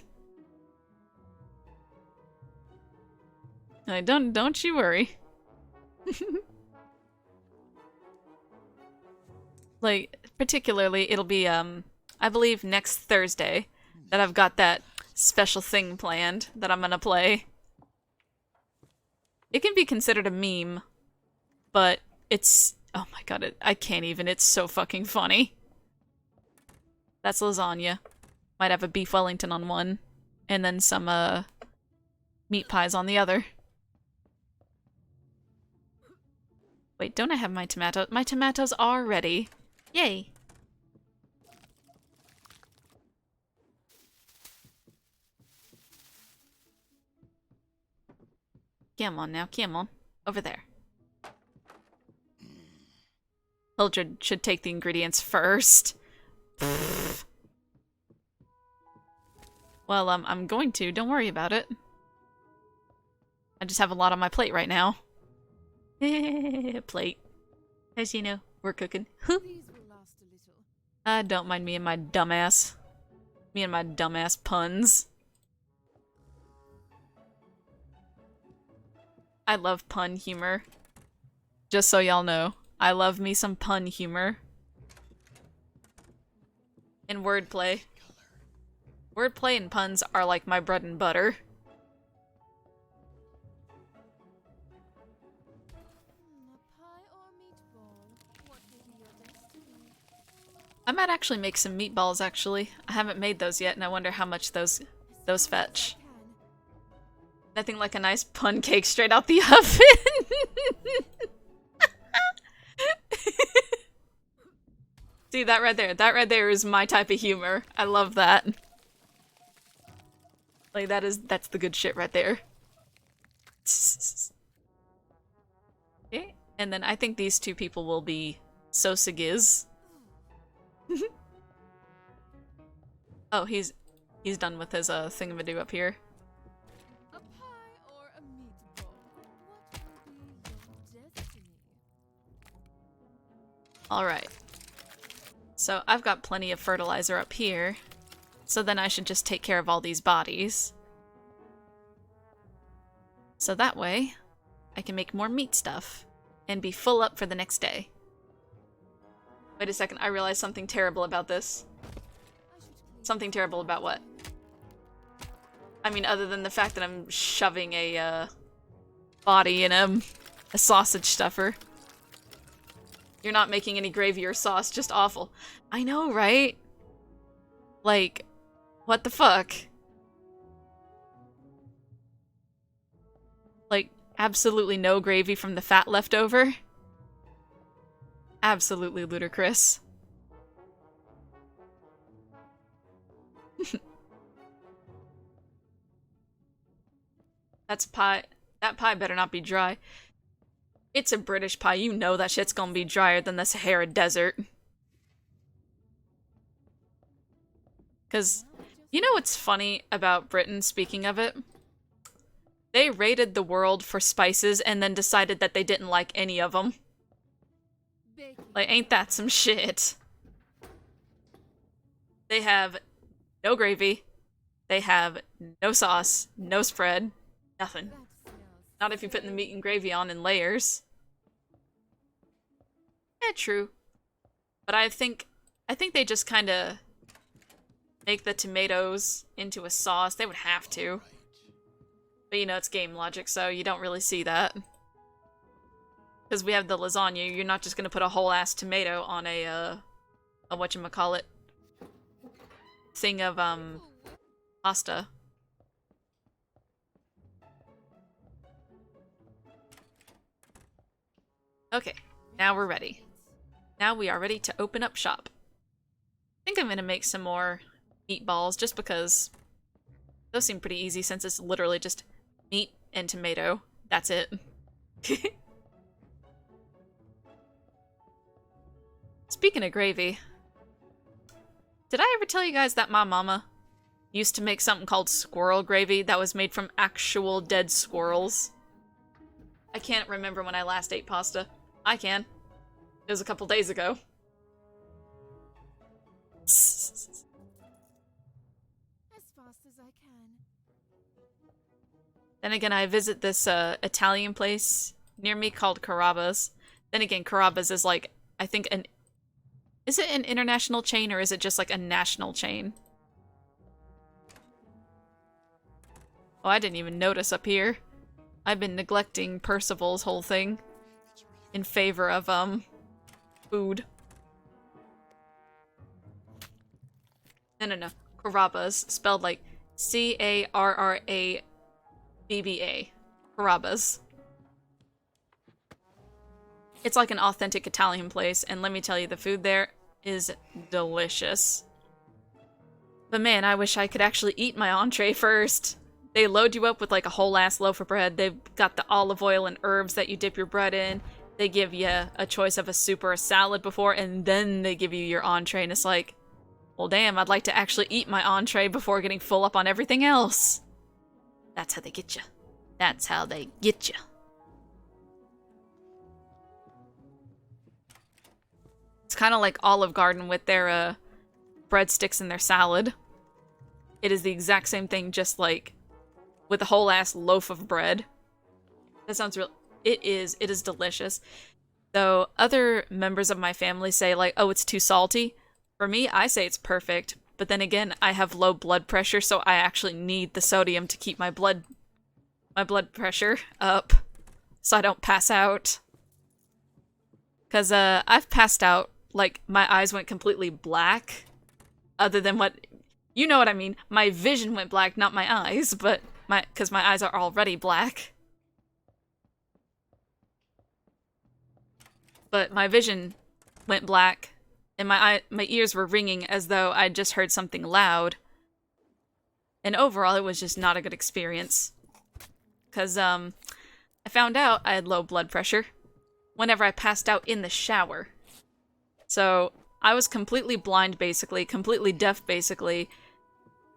Speaker 1: Don't you worry. Like, particularly, it'll be, I believe next Thursday that I've got that special thing planned that I'm gonna play. It can be considered a meme, but it's... oh my god, I can't even. It's so fucking funny. That's lasagna. Might have a beef Wellington on one, and then some, meat pies on the other. Wait, don't I have my tomato? My tomatoes are ready. Yay! Come on now, come on. Over there. Hildred should take the ingredients first. Well, I'm going to. Don't worry about it. I just have a lot on my plate right now. Plate. As you know, we're cooking. Don't mind me and my dumbass. Me and my dumbass puns. I love pun humor. Just so y'all know. I love me some pun humor. And wordplay. Wordplay and puns are like my bread and butter. I might actually make some meatballs, actually. I haven't made those yet, and I wonder how much those fetch. Nothing like a nice pun cake straight out the oven! See, that right there. That right there is my type of humor. I love that. Like, that's the good shit right there. Okay, and then I think these two people will be Sosagiz. Oh, he's done with his thingamadoo up here.
Speaker 3: A pie or a meatball? What will be your destiny?
Speaker 1: Alright. So I've got plenty of fertilizer up here. So then I should just take care of all these bodies. So that way, I can make more meat stuff. And be full up for the next day. Wait a second, I realized something terrible about this. Something terrible about what? I mean, other than the fact that I'm shoving a, body in a sausage stuffer. You're not making any gravy or sauce, just awful. I know, right? Like, what the fuck? Like, absolutely no gravy from the fat left over? Absolutely ludicrous. That's pie. That pie better not be dry. It's a British pie. You know that shit's gonna be drier than the Sahara Desert. Because, you know what's funny about Britain, speaking of it? They raided the world for spices and then decided that they didn't like any of them. Like, ain't that some shit? They have no gravy. They have no sauce, no spread, nothing. Not if you're putting the meat and gravy on in layers. Yeah, true. But I think they just kind of make the tomatoes into a sauce. They would have to. But you know, it's game logic, so you don't really see that. Because we have the lasagna, you're not just gonna put a whole ass tomato on a whatchamacallit thing of, pasta. Okay, now we're ready. Now we are ready to open up shop. I think I'm gonna make some more meatballs, just because those seem pretty easy since it's literally just meat and tomato. That's it. Speaking of gravy, did I ever tell you guys that my mama used to make something called squirrel gravy that was made from actual dead squirrels? I can't remember when I last ate pasta. I can. It was a couple days ago.
Speaker 3: As fast as I can.
Speaker 1: Then again, I visit this Italian place near me called Carrabba's. Then again, Carrabba's is like, I think an... Is it an international chain or is it just like a national chain? Oh, I didn't even notice up here. I've been neglecting Percival's whole thing in favor of, food. No. Carrabba's, spelled like C-A-R-R-A-B-B-A. Carrabba's. It's like an authentic Italian place, and let me tell you, the food there is delicious. But man, I wish I could actually eat my entree first. They load you up with like a whole ass loaf of bread. They've got the olive oil and herbs that you dip your bread in. They give you a choice of a soup or a salad before, and then they give you your entree, and it's like, well damn, I'd like to actually eat my entree before getting full up on everything else. That's how they get you. That's how they get you. It's kind of like Olive Garden with their breadsticks and their salad. It is the exact same thing, just like with a whole ass loaf of bread. That sounds real. It is delicious. Though other members of my family say like, oh, it's too salty. For me, I say it's perfect. But then again, I have low blood pressure, so I actually need the sodium to keep my blood pressure up so I don't pass out. Because I've passed out. Like, my eyes went completely black. Other than what... You know what I mean. My vision went black, not my eyes, but... Because my eyes are already black. But my vision went black, and my ears were ringing as though I'd just heard something loud. And overall, it was just not a good experience. Because, I found out I had low blood pressure whenever I passed out in the shower. So, I was completely blind, basically, completely deaf, basically.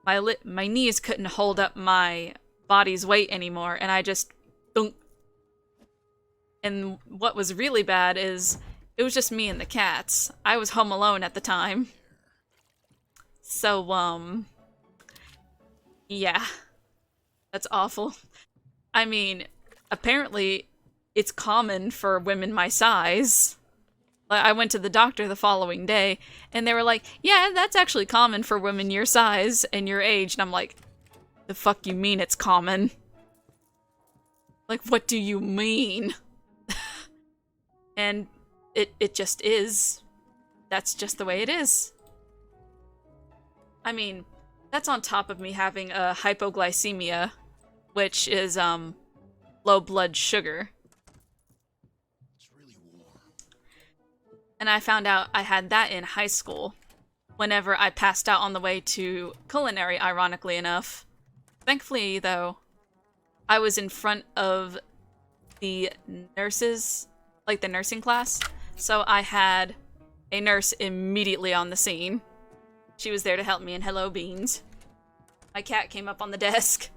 Speaker 1: My knees couldn't hold up my body's weight anymore, and I just... thunk. And what was really bad is, it was just me and the cats. I was home alone at the time. So, yeah. That's awful. I mean, apparently, it's common for women my size. I went to the doctor the following day, and they were like, yeah, that's actually common for women your size and your age. And I'm like, the fuck you mean it's common? Like, what do you mean? And it just is. That's just the way it is. I mean, that's on top of me having a hypoglycemia, which is, low blood sugar.
Speaker 2: It's really warm.
Speaker 1: And I found out I had that in high school, whenever I passed out on the way to culinary, ironically enough. Thankfully, though, I was in front of the nurses, like the nursing class, so I had a nurse immediately on the scene. She was there to help me, and hello, Beans. My cat came up on the desk.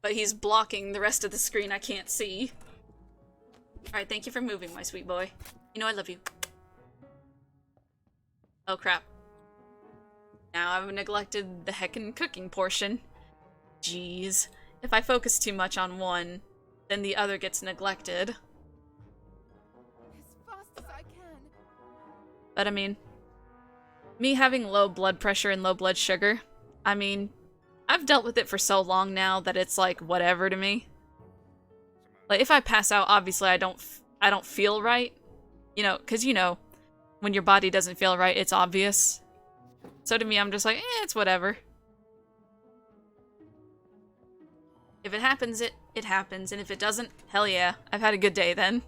Speaker 1: But he's blocking the rest of the screen I can't see. Alright, thank you for moving, my sweet boy. You know I love you. Oh crap. Now I've neglected the heckin' cooking portion. Jeez. If I focus too much on one, then the other gets neglected.
Speaker 3: As fast as I can.
Speaker 1: But I mean, me having low blood pressure and low blood sugar, I mean, I've dealt with it for so long now that it's like whatever to me. Like if I pass out, obviously I don't feel right. You know, cuz you know, when your body doesn't feel right, it's obvious. So to me, I'm just like, it's whatever. If it happens, it happens, and if it doesn't, hell yeah, I've had a good day then.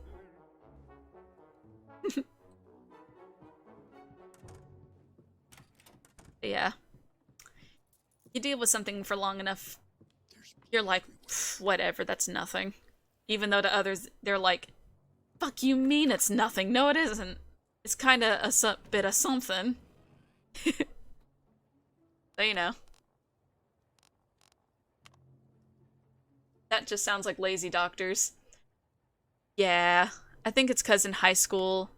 Speaker 1: But yeah. You deal with something for long enough, you're like, whatever, that's nothing. Even though to others, they're like, fuck you mean it's nothing? No, it isn't. It's kinda a bit of something. So, you know. That just sounds like lazy doctors. Yeah, I think it's because in high school,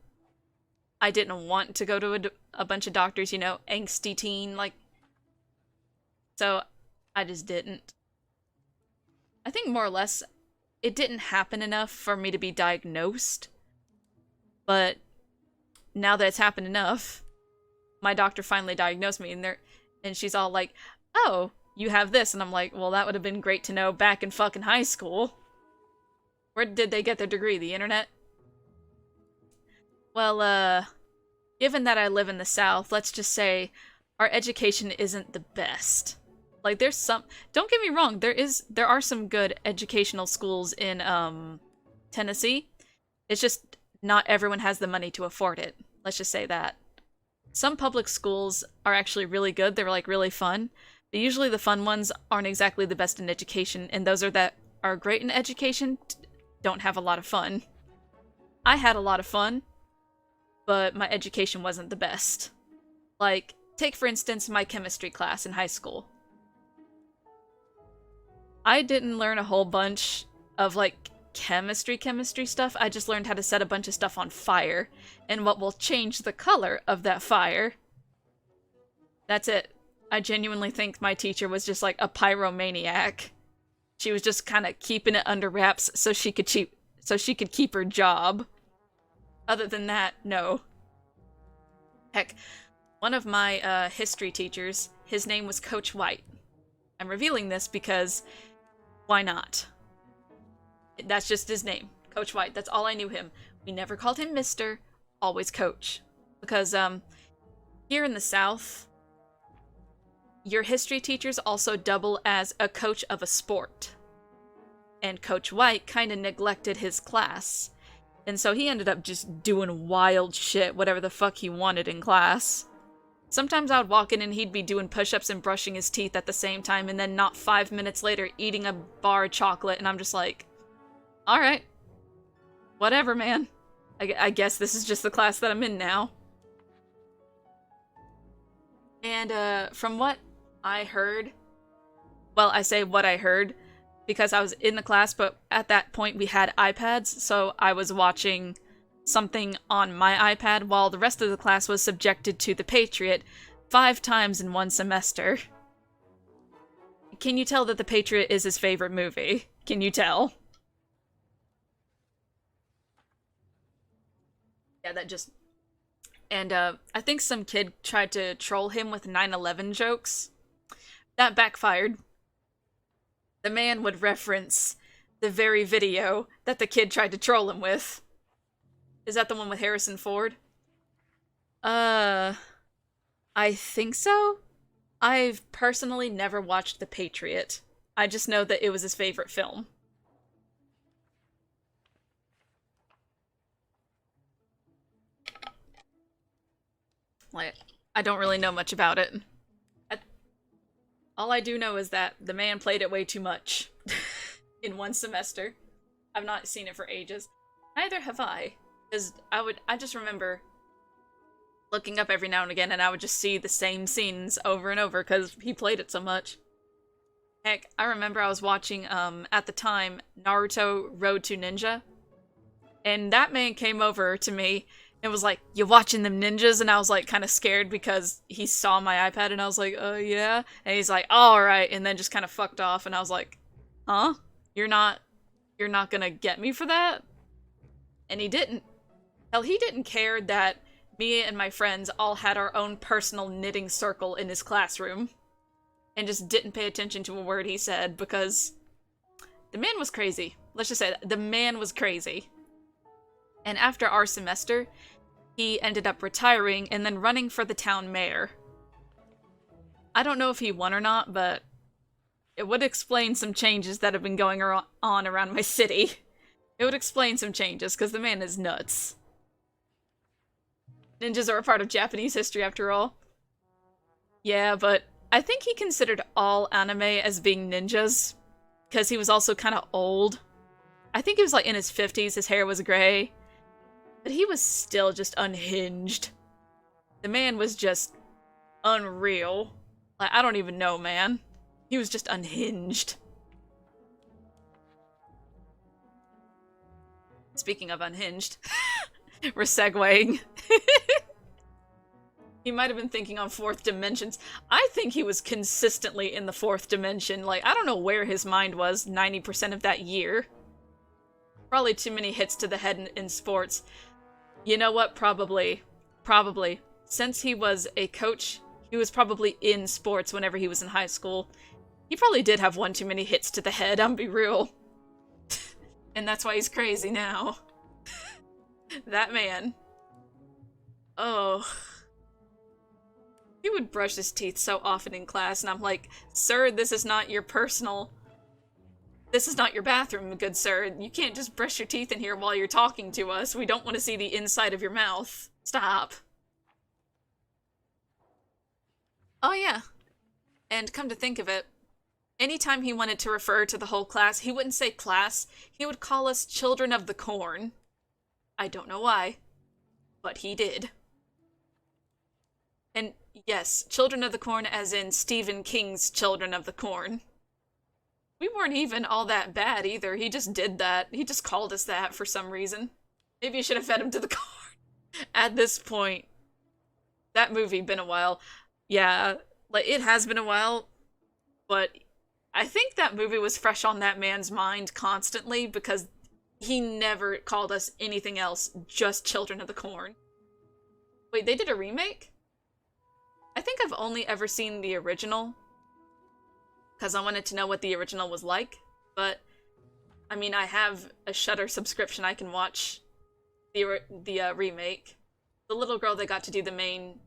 Speaker 1: I didn't want to go to a bunch of doctors, you know, angsty teen, like. So, I just didn't. I think more or less, it didn't happen enough for me to be diagnosed. But now that it's happened enough, my doctor finally diagnosed me, and she's all like, oh, you have this, and I'm like, well, that would have been great to know back in fucking high school. Where did they get their degree? The internet? Well, given that I live in the South, let's just say our education isn't the best. Like, there's some... Don't get me wrong, there are some good educational schools in, Tennessee. It's just not everyone has the money to afford it. Let's just say that. Some public schools are actually really good. They're, like, really fun. But usually the fun ones aren't exactly the best in education, and those that are great in education don't have a lot of fun. I had a lot of fun, but my education wasn't the best. Like, take for instance my chemistry class in high school. I didn't learn a whole bunch of, like, chemistry stuff. I just learned how to set a bunch of stuff on fire, and what will change the color of that fire. That's it. I genuinely think my teacher was just like a pyromaniac. She was just kind of keeping it under wraps so she could keep her job. Other than that, no. Heck, one of my history teachers, his name was Coach White. I'm revealing this because why not? That's just his name, Coach White. That's all I knew him. We never called him Mr., always Coach. Because here in the South, your history teachers also double as a coach of a sport. And Coach White kind of neglected his class. And so he ended up just doing wild shit, whatever the fuck he wanted in class. Sometimes I would walk in and he'd be doing push-ups and brushing his teeth at the same time, and then not 5 minutes later eating a bar of chocolate, and I'm just like, alright. Whatever, man. I guess this is just the class that I'm in now. And from what I heard, well, I say what I heard because I was in the class, but at that point we had iPads, so I was watching something on my iPad while the rest of the class was subjected to The Patriot 5 times in one semester. Can you tell that The Patriot is his favorite movie? Can you tell? Yeah, that just... And I think some kid tried to troll him with 9/11 jokes. That backfired. The man would reference the very video that the kid tried to troll him with. Is that the one with Harrison Ford? I think so. I've personally never watched The Patriot. I just know that it was his favorite film. Like, I don't really know much about it. All I do know is that the man played it way too much in one semester. I've not seen it for ages. Neither have I. Because I just remember looking up every now and again and I would just see the same scenes over and over because he played it so much. Heck, I remember I was watching, at the time, Naruto Road to Ninja. And that man came over to me and was like, "You watching them ninjas?" And I was like kind of scared because he saw my iPad and I was like, yeah. And he's like, "Alright," and then just kind of fucked off and I was like, "Huh? You're not gonna get me for that?" And he didn't. Hell, he didn't care that me and my friends all had our own personal knitting circle in his classroom. And just didn't pay attention to a word he said because the man was crazy. Let's just say that. The man was crazy. And after our semester, he ended up retiring and then running for the town mayor. I don't know if he won or not, but it would explain some changes that have been going on around my city. It would explain some changes, because the man is nuts. Ninjas are a part of Japanese history, after all. Yeah, but I think he considered all anime as being ninjas, because he was also kind of old. I think he was like in his 50s, his hair was gray. But he was still just unhinged. The man was just unreal. Like, I don't even know, man. He was just unhinged. Speaking of unhinged, we're segueing. He might have been thinking on fourth dimensions. I think he was consistently in the fourth dimension. Like, I don't know where his mind was 90% of that year. Probably too many hits to the head in sports. You know what? Probably. Probably. Since he was a coach, he was probably in sports whenever he was in high school. He probably did have one too many hits to the head, I'm be real. And that's why he's crazy now. That man. Oh. He would brush his teeth so often in class, and I'm like, "Sir, this is not your personal... This is not your bathroom, good sir. You can't just brush your teeth in here while you're talking to us. We don't want to see the inside of your mouth. Stop." Oh yeah. And come to think of it, anytime he wanted to refer to the whole class, he wouldn't say class, he would call us Children of the Corn. I don't know why, but he did. And yes, Children of the Corn as in Stephen King's Children of the Corn. We weren't even all that bad either, he just did that. He just called us that for some reason. Maybe you should have fed him to the corn. At this point, that movie been a while. Yeah, like, it has been a while, but I think that movie was fresh on that man's mind constantly because he never called us anything else, just Children of the Corn. Wait, they did a remake? I think I've only ever seen the original, because I wanted to know what the original was like, but, I mean, I have a Shudder subscription, I can watch the remake. The little girl that got to do the main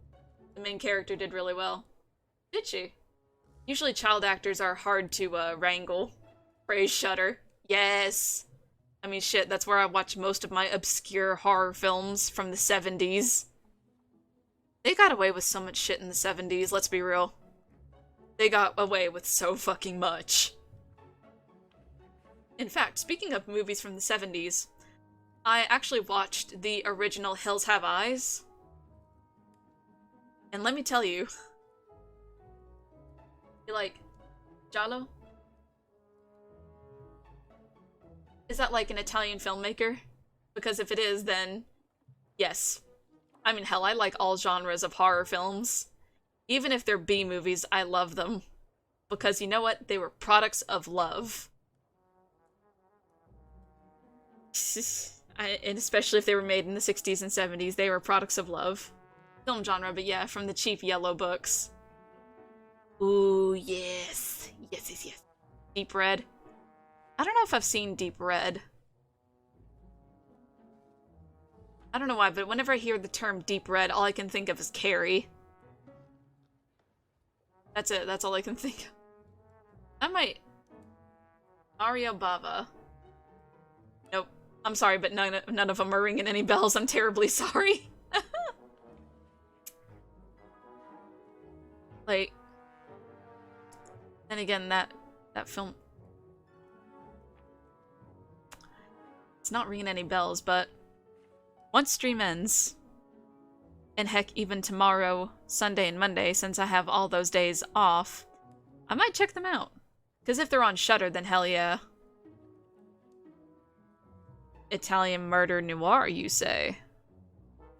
Speaker 1: character did really well. Did she? Usually child actors are hard to wrangle. Praise Shudder. Yes! I mean, shit, that's where I watch most of my obscure horror films from the 70s. They got away with so much shit in the 70s, let's be real. They got away with so fucking much. In fact, speaking of movies from the 70s, I actually watched the original Hills Have Eyes. And let me tell you, you like Giallo? Is that like an Italian filmmaker? Because if it is, then yes. I mean, hell, I like all genres of horror films. Even if they're B-movies, I love them. Because you know what? They were products of love. And especially if they were made in the 60s and 70s, they were products of love. Film genre, but yeah, from the cheap yellow books. Ooh, yes. Yes, yes, yes. Deep Red. I don't know if I've seen Deep Red. I don't know why, but whenever I hear the term Deep Red, all I can think of is Carrie. That's it, that's all I can think of. I might... Mario Bava. Nope. I'm sorry, but none of them are ringing any bells. I'm terribly sorry. Like... Then again, that film... It's not ringing any bells, but... Once stream ends... And heck, even tomorrow, Sunday and Monday, since I have all those days off, I might check them out. Because if they're on Shudder, then hell yeah. Italian murder noir, you say?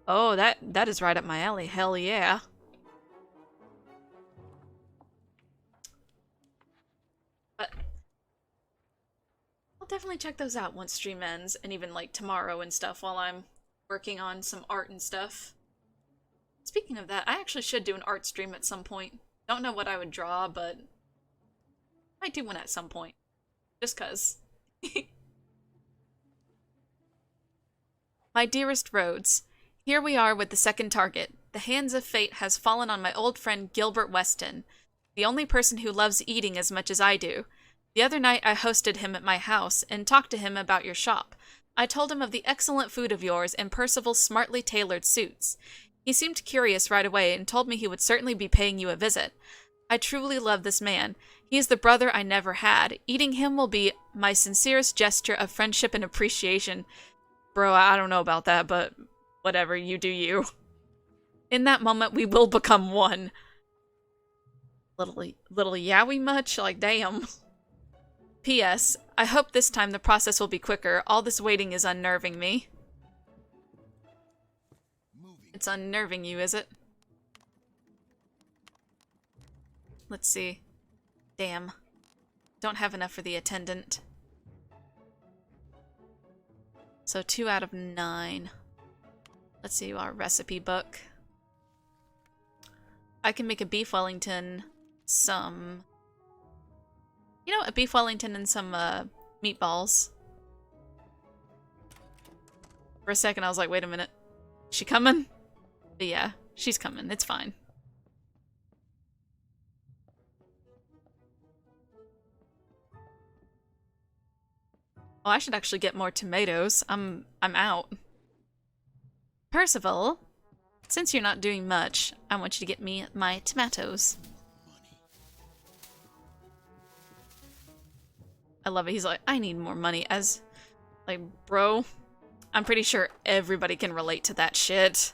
Speaker 1: Oh, that is right up my alley. Hell yeah. But I'll definitely check those out once stream ends, and even like tomorrow and stuff while I'm working on some art and stuff. Speaking of that, I actually should do an art stream at some point. Don't know what I would draw, but I might do one at some point. Just cuz. My dearest Rhodes, here we are with the second target. The hands of fate has fallen on my old friend Gilbert Weston, the only person who loves eating as much as I do. The other night I hosted him at my house and talked to him about your shop. I told him of the excellent food of yours and Percival's smartly tailored suits. He seemed curious right away and told me he would certainly be paying you a visit. I truly love this man. He is the brother I never had. Eating him will be my sincerest gesture of friendship and appreciation. Bro, I don't know about that, but whatever, you do you. In that moment, we will become one. Little yaoi much? Like, damn. P.S. I hope this time the process will be quicker. All this waiting is unnerving me. It's unnerving you, is it? Let's see. Damn. Don't have enough for the attendant. So 2 out of 9. Let's see our recipe book. I can make a beef Wellington, some... You know, a beef Wellington and some meatballs. For a second I was like, wait a minute. Is she coming? But yeah, she's coming. It's fine. Oh, I should actually get more tomatoes. I'm out. Percival, since you're not doing much, I want you to get me my tomatoes. I love it. He's like, I need more money. As, like, bro, I'm pretty sure everybody can relate to that shit.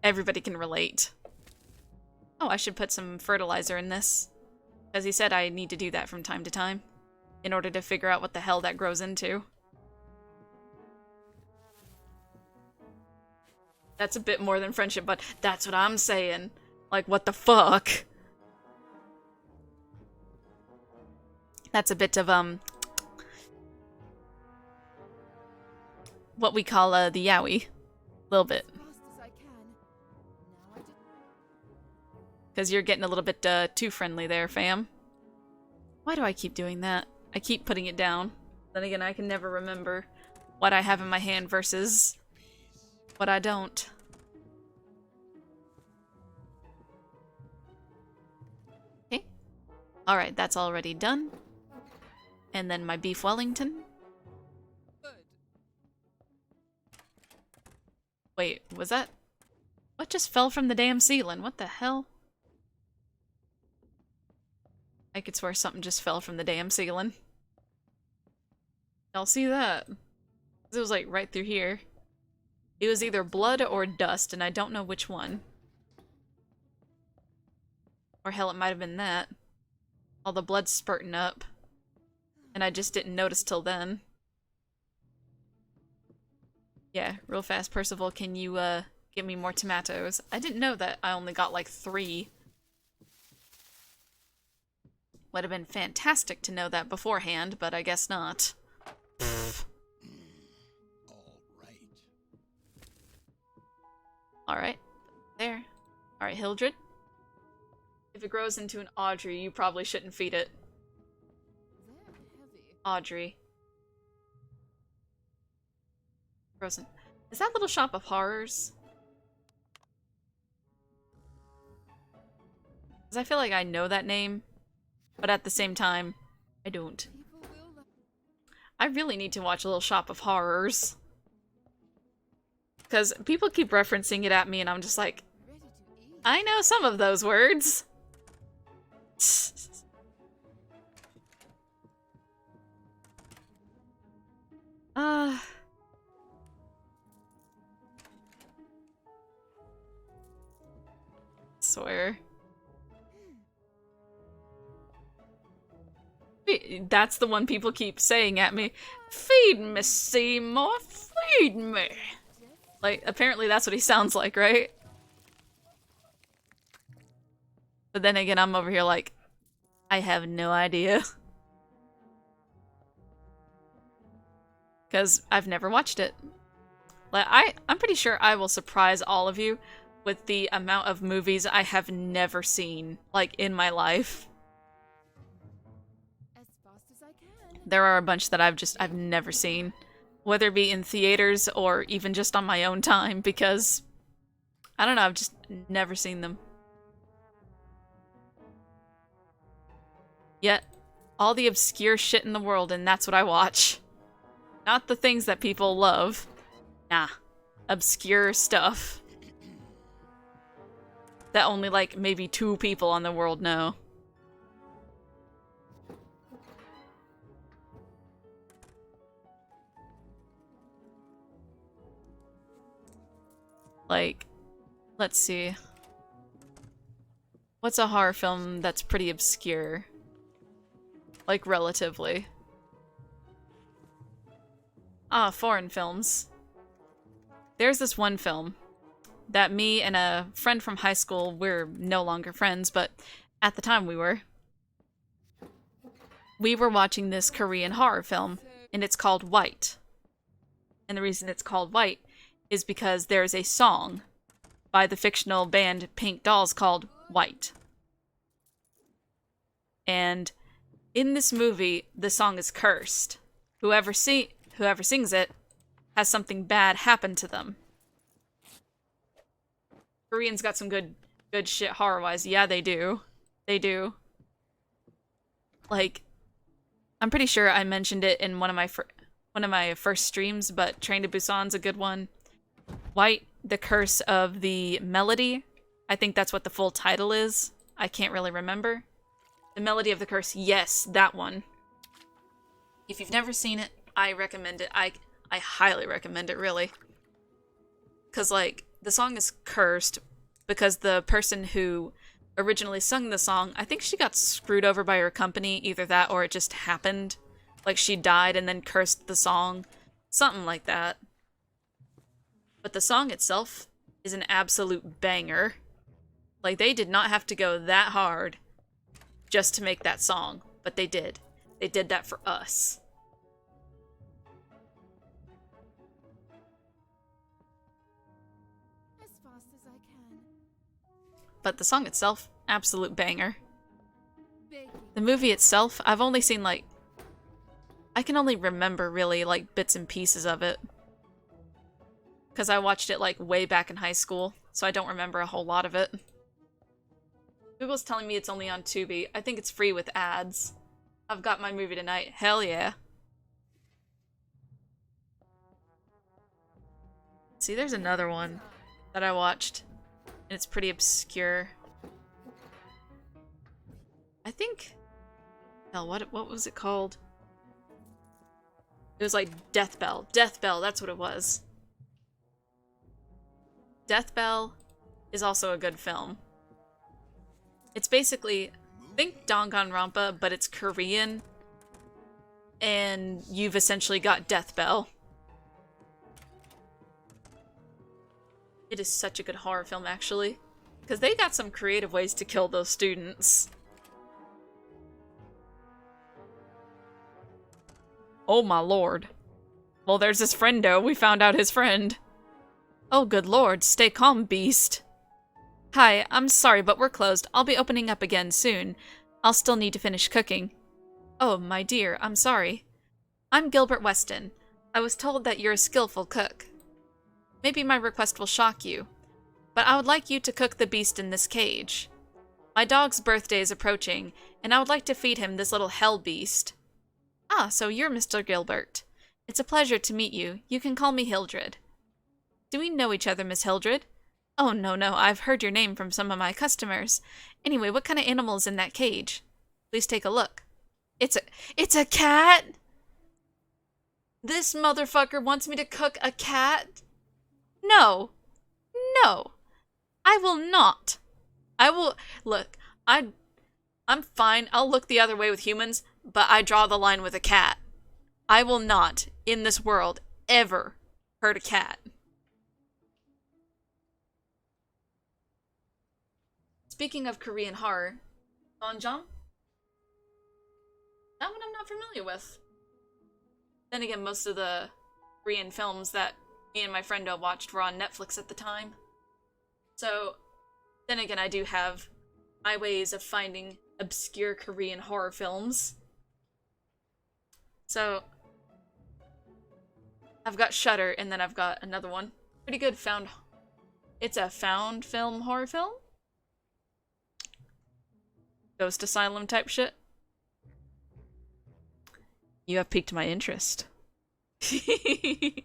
Speaker 1: Everybody can relate. Oh, I should put some fertilizer in this. As he said, I need to do that from time to time. In order to figure out what the hell that grows into. That's a bit more than friendship, but that's what I'm saying. Like, what the fuck? That's a bit of, what we call, the yaoi. A little bit. Because you're getting a little bit, too friendly there, fam. Why do I keep doing that? I keep putting it down. Then again, I can never remember what I have in my hand versus what I don't. Okay. Alright, that's already done. And then my beef Wellington. Wait, was that... What just fell from the damn ceiling? What the hell? I could swear something just fell from the damn ceiling. Y'all see that? It was like right through here. It was either blood or dust, and I don't know which one. Or hell, it might have been that. All the blood's spurting up. And I just didn't notice till then. Yeah, real fast, Percival, can you, give me more tomatoes? I didn't know that I only got like 3. Would have been fantastic to know that beforehand, but I guess not.
Speaker 2: All right.
Speaker 1: Hildred? If it grows into an Audrey, you probably shouldn't feed it.
Speaker 3: They're heavy.
Speaker 1: Audrey. Frozen. Is that Little Shop of Horrors? Because I feel like I know that name, but at the same time, I don't.
Speaker 3: People will
Speaker 1: I really need to watch Little Shop of Horrors. Because people keep referencing it at me, and I'm just like,
Speaker 3: ready to eat.
Speaker 1: I know some of those words. Swear. That's the one people keep saying at me. Feed me, Seymour, feed me. Like, apparently that's what he sounds like, right? But then again, I'm over here like, I have no idea. Because I've never watched it. Like, I'm pretty sure I will surprise all of you with the amount of movies I have never seen, like, in my life.
Speaker 3: As fast as I can.
Speaker 1: There are a bunch that I've never seen. Whether it be in theaters or even just on my own time, because, I don't know, I've just never seen them. Yet, all the obscure shit in the world, and that's what I watch. Not the things that people love. Nah. Obscure stuff. That only, like, maybe 2 people on the world know. Like, let's see. What's a horror film that's pretty obscure? Like, relatively. Ah, foreign films. There's this one film that me and a friend from high school, we're no longer friends, but at the time we were. We were watching this Korean horror film, and it's called White. And the reason it's called White is because there's a song by the fictional band Pink Dolls called White. And in this movie, the song is cursed. Whoever sings it has something bad happen to them. Koreans got some good shit horror-wise. Yeah, they do. They do. Like, I'm pretty sure I mentioned it in one of my first streams, but Train to Busan's a good one. White, The Curse of the Melody. I think that's what the full title is. I can't really remember. The Melody of the Curse. Yes, that one. If you've never seen it, I recommend it. I highly recommend it, really. Because, like, the song is cursed because the person who originally sung the song, I think she got screwed over by her company. Either that or it just happened. Like, she died and then cursed the song. Something like that. But the song itself is an absolute banger. Like, they did not have to go that hard just to make that song. But they did. They did that for us.
Speaker 3: As fast as I can.
Speaker 1: But the song itself, absolute banger.
Speaker 3: Baking.
Speaker 1: The movie itself, I've only seen, like... I can only remember, really, like, bits and pieces of it. Because I watched it, like, way back in high school, so I don't remember a whole lot of it. Google's telling me it's only on Tubi. I think it's free with ads. I've got my movie tonight. Hell yeah. See, there's another one that I watched. And it's pretty obscure. I think... Hell, what was it called? It was like Death Bell. Death Bell, that's what it was. Death Bell is also a good film. It's basically, think Danganronpa, but it's Korean. And you've essentially got Death Bell. It is such a good horror film, actually. Because they got some creative ways to kill those students. Oh my lord. Well, there's this friendo. We found out his friend. Oh, good lord. Stay calm, beast. Hi, I'm sorry, but we're closed. I'll be opening up again soon. I'll still need to finish cooking. Oh, my dear, I'm sorry. I'm Gilbert Weston. I was told that you're a skillful cook. Maybe my request will shock you, but I would like you to cook the beast in this cage. My dog's birthday is approaching, and I would like to feed him this little hell beast. Ah, so you're Mr. Gilbert. It's a pleasure to meet you. You can call me Hildred. Do we know each other, Miss Hildred? Oh, no, I've heard your name from some of my customers. Anyway, what kind of animal is in that cage? Please take a look. It's a cat? This motherfucker wants me to cook a cat? No. No. I will not. Look, I'm fine. I'll look the other way with humans, but I draw the line with a cat. I will not, in this world, ever hurt a cat. Speaking of Korean horror, Donjang? That one I'm not familiar with. Then again, most of the Korean films that me and my friendo watched were on Netflix at the time. So, then again, I do have my ways of finding obscure Korean horror films. So, I've got Shudder, and then I've got another one. Pretty good It's a found film horror film? Ghost Asylum type shit. You have piqued my interest. If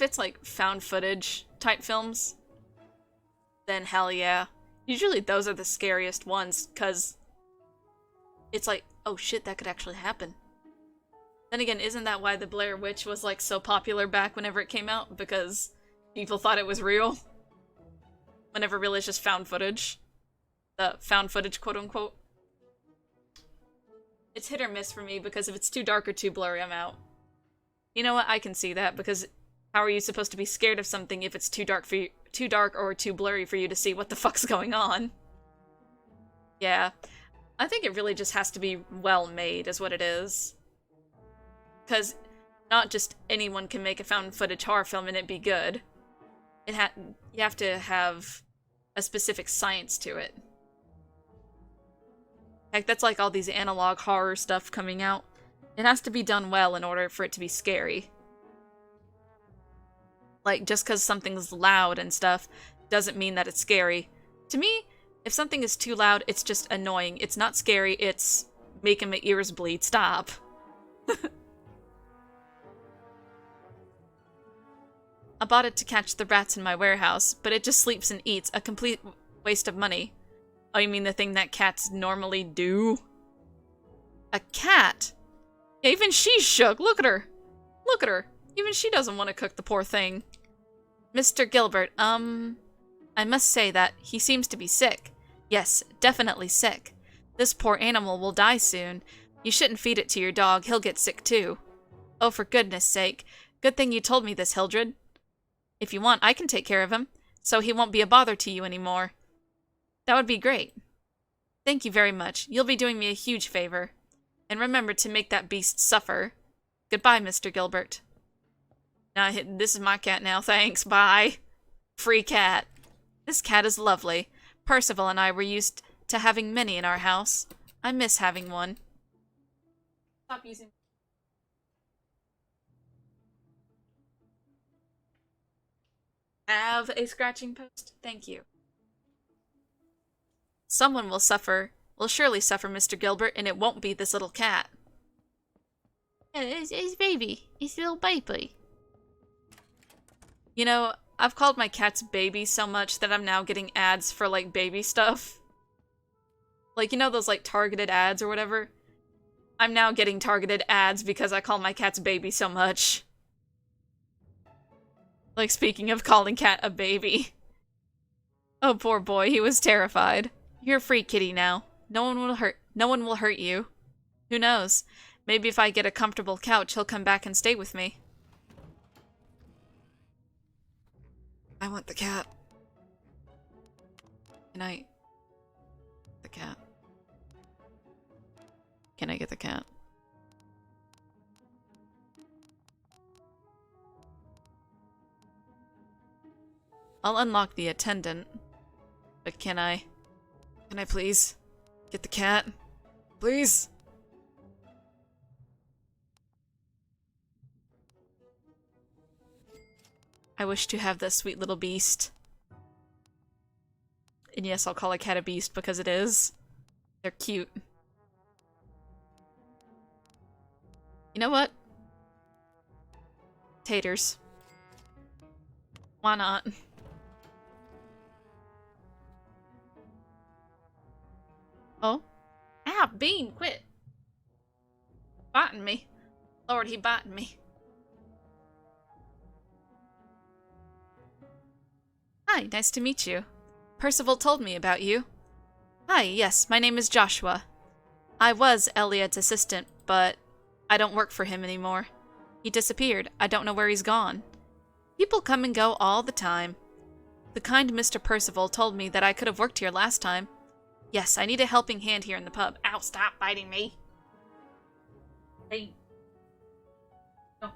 Speaker 1: it's like found footage type films, then hell yeah. Usually those are the scariest ones, because it's like, oh shit, that could actually happen. Then again, isn't that why the Blair Witch was like so popular back whenever it came out? Because people thought it was real? Whenever really it's just found footage. The found footage, quote unquote. It's hit or miss for me, because if it's too dark or too blurry, I'm out. You know what? I can see that, because how are you supposed to be scared of something if it's too dark or too blurry for you to see what the fuck's going on? Yeah. I think it really just has to be well made, is what it is. Because not just anyone can make a found footage horror film and it be good. You have to have a specific science to it. Heck, that's like all these analog horror stuff coming out. It has to be done well in order for it to be scary. Like, just because something's loud and stuff doesn't mean that it's scary. To me, if something is too loud, it's just annoying. It's not scary, it's making my ears bleed. Stop. I bought it to catch the rats in my warehouse, but it just sleeps and eats. A complete waste of money. Oh, you mean the thing that cats normally do? A cat? Yeah, even she's shook. Look at her. Look at her. Even she doesn't want to cook the poor thing. Mr. Gilbert, I must say that he seems to be sick. Yes, definitely sick. This poor animal will die soon. You shouldn't feed it to your dog. He'll get sick too. Oh, for goodness sake. Good thing you told me this, Hildred. If you want, I can take care of him, so he won't be a bother to you anymore. That would be great. Thank you very much. You'll be doing me a huge favor. And remember to make that beast suffer. Goodbye, Mr. Gilbert. Now, this is my cat now. Thanks. Bye. Free cat. This cat is lovely. Percival and I were used to having many in our house. I miss having one. Stop using... Have a scratching post? Thank you. Someone will surely suffer, Mr. Gilbert, and it won't be this little cat. It's baby. It's little baby. You know, I've called my cats baby so much that I'm now getting ads for, like, baby stuff. Like, you know those, like, targeted ads or whatever? I'm now getting targeted ads because I call my cats baby so much. Like, speaking of calling cat a baby. Oh, poor boy, he was terrified. You're a free kitty now. No one will hurt you. Who knows? Maybe if I get a comfortable couch, he'll come back and stay with me. I want the cat. Can I... The cat. Can I get the cat? I'll unlock the attendant. But can I please get the cat? Please? I wish to have this sweet little beast. And yes, I'll call a cat a beast because it is. They're cute. You know what? Taters. Why not? Oh. Ow, Bean, quit! Biting me. Lord, he biting me. Hi, nice to meet you. Percival told me about you. Hi, yes, my name is Joshua. I was Elliot's assistant, but I don't work for him anymore. He disappeared. I don't know where he's gone. People come and go all the time. The kind Mr. Percival told me that I could have worked here last time. Yes, I need a helping hand here in the pub. Ow, stop biting me. Hey. No.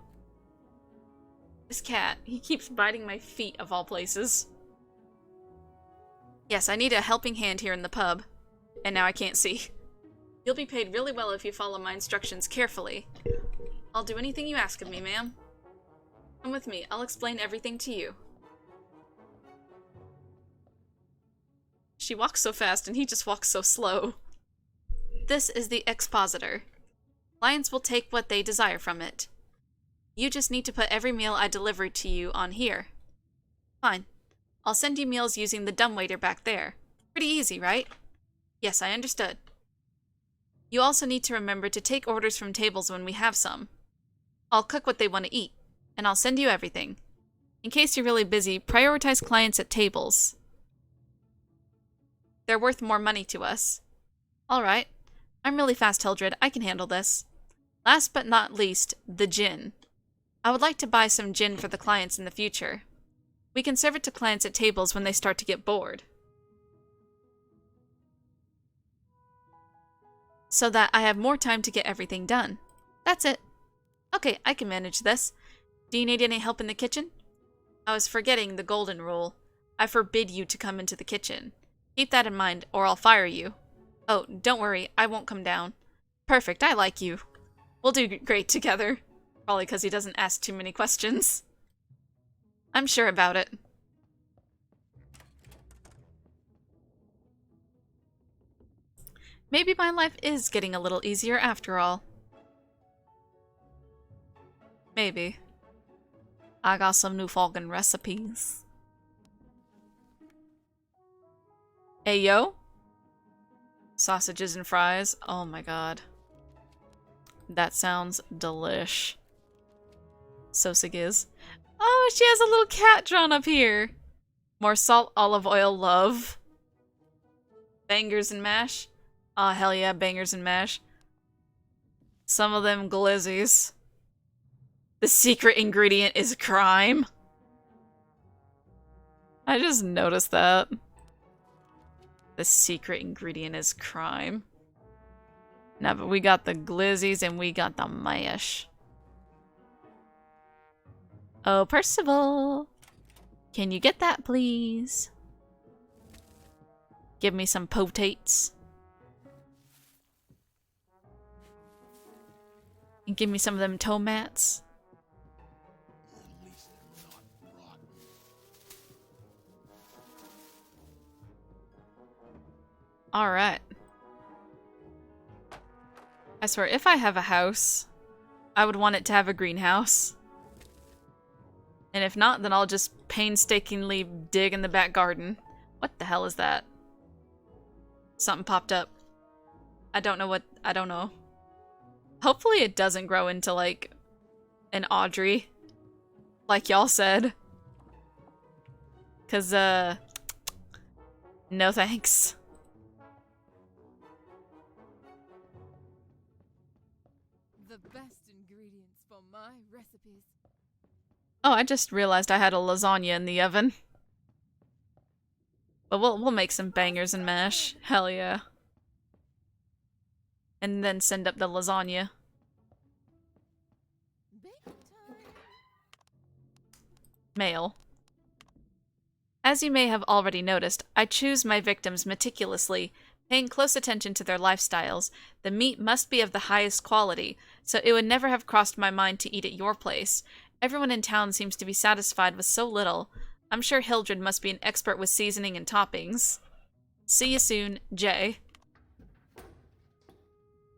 Speaker 1: This cat, he keeps biting my feet of all places. Yes, I need a helping hand here in the pub. And now I can't see. You'll be paid really well if you follow my instructions carefully. I'll do anything you ask of me, ma'am. Come with me. I'll explain everything to you. She walks so fast and he just walks so slow. This is the expositor. Clients will take what they desire from it. You just need to put every meal I deliver to you on here. Fine. I'll send you meals using the dumbwaiter back there. Pretty easy, right? Yes, I understood. You also need to remember to take orders from tables when we have some. I'll cook what they want to eat, and I'll send you everything. In case you're really busy, prioritize clients at tables. They're worth more money to us. Alright. I'm really fast, Hildred. I can handle this. Last but not least, the gin. I would like to buy some gin for the clients in the future. We can serve it to clients at tables when they start to get bored. So that I have more time to get everything done. That's it. Okay, I can manage this. Do you need any help in the kitchen? I was forgetting the golden rule. I forbid you to come into the kitchen. Keep that in mind, or I'll fire you. Oh, don't worry, I won't come down. Perfect, I like you. We'll do great together. Probably because he doesn't ask too many questions. I'm sure about it. Maybe my life is getting a little easier after all. Maybe. I got some new Falcon recipes. Hey, yo? Sausages and fries? Oh my god. That sounds delish. So sick is. Oh, she has a little cat drawn up here. More salt, olive oil, love. Bangers and mash? Oh, hell yeah, bangers and mash. Some of them glizzies. The secret ingredient is crime. I just noticed that. The secret ingredient is crime. Now, but we got the glizzies and we got the mash. Oh, Percival. Can you get that, please? Give me some potates. And give me some of them tomats.
Speaker 2: At least they're not rotten.
Speaker 1: Alright. I swear, if I have a house, I would want it to have a greenhouse. And if not, then I'll just painstakingly dig in the back garden. What the hell is that? Something popped up. I don't know. Hopefully it doesn't grow into, like, an Audrey. Like y'all said. 'Cause, no thanks.
Speaker 3: The best ingredients for my recipes.
Speaker 1: Oh, I just realized I had a lasagna in the oven. But we'll make some bangers and mash. Hell yeah. And then send up the lasagna.
Speaker 3: Baking time.
Speaker 1: Mail. As you may have already noticed, I choose my victims meticulously, paying close attention to their lifestyles. The meat must be of the highest quality, so it would never have crossed my mind to eat at your place. Everyone in town seems to be satisfied with so little. I'm sure Hildred must be an expert with seasoning and toppings. See you soon, Jay.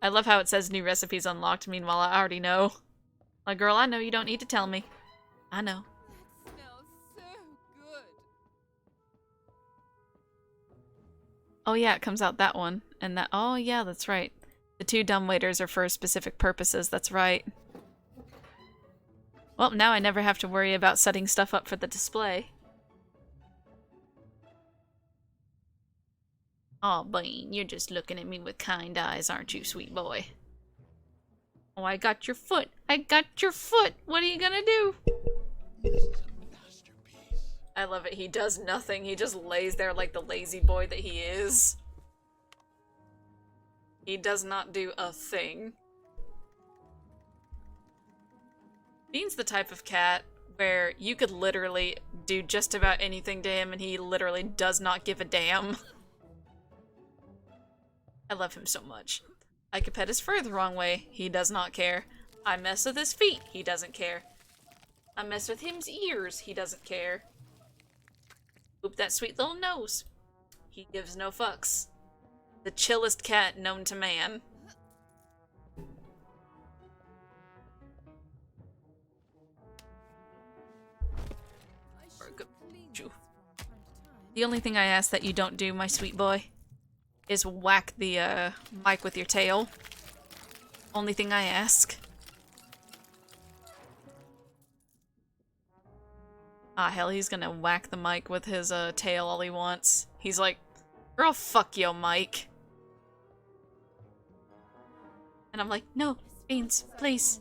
Speaker 1: I love how it says new recipes unlocked, meanwhile I already know. Like, girl, I know you don't need to tell me. I know.
Speaker 3: That smells so good.
Speaker 1: Oh yeah, it comes out that one. And that, oh yeah, that's right. The 2 dumbwaiters are for specific purposes, that's right. Well, now I never have to worry about setting stuff up for the display. Oh, Bean, you're just looking at me with kind eyes, aren't you, sweet boy? Oh, I got your foot. I got your foot. What are you gonna do?
Speaker 2: This is a masterpiece.
Speaker 1: I love it. He does nothing. He just lays there like the lazy boy that he is. He does not do a thing. Bean's the type of cat where you could literally do just about anything to him and he literally does not give a damn. I love him so much. I could pet his fur the wrong way. He does not care. I mess with his feet. He doesn't care. I mess with him's ears. He doesn't care. Oop that sweet little nose. He gives no fucks. The chillest cat known to man.
Speaker 3: I should clean this
Speaker 1: Choo.
Speaker 3: from time to time.
Speaker 1: The only thing I ask that you don't do, my sweet boy, is whack the mic with your tail. Only thing I ask. Ah, hell, he's gonna whack the mic with his tail all he wants. He's like, girl, fuck yo, Mike. And I'm like, no, Beans, please.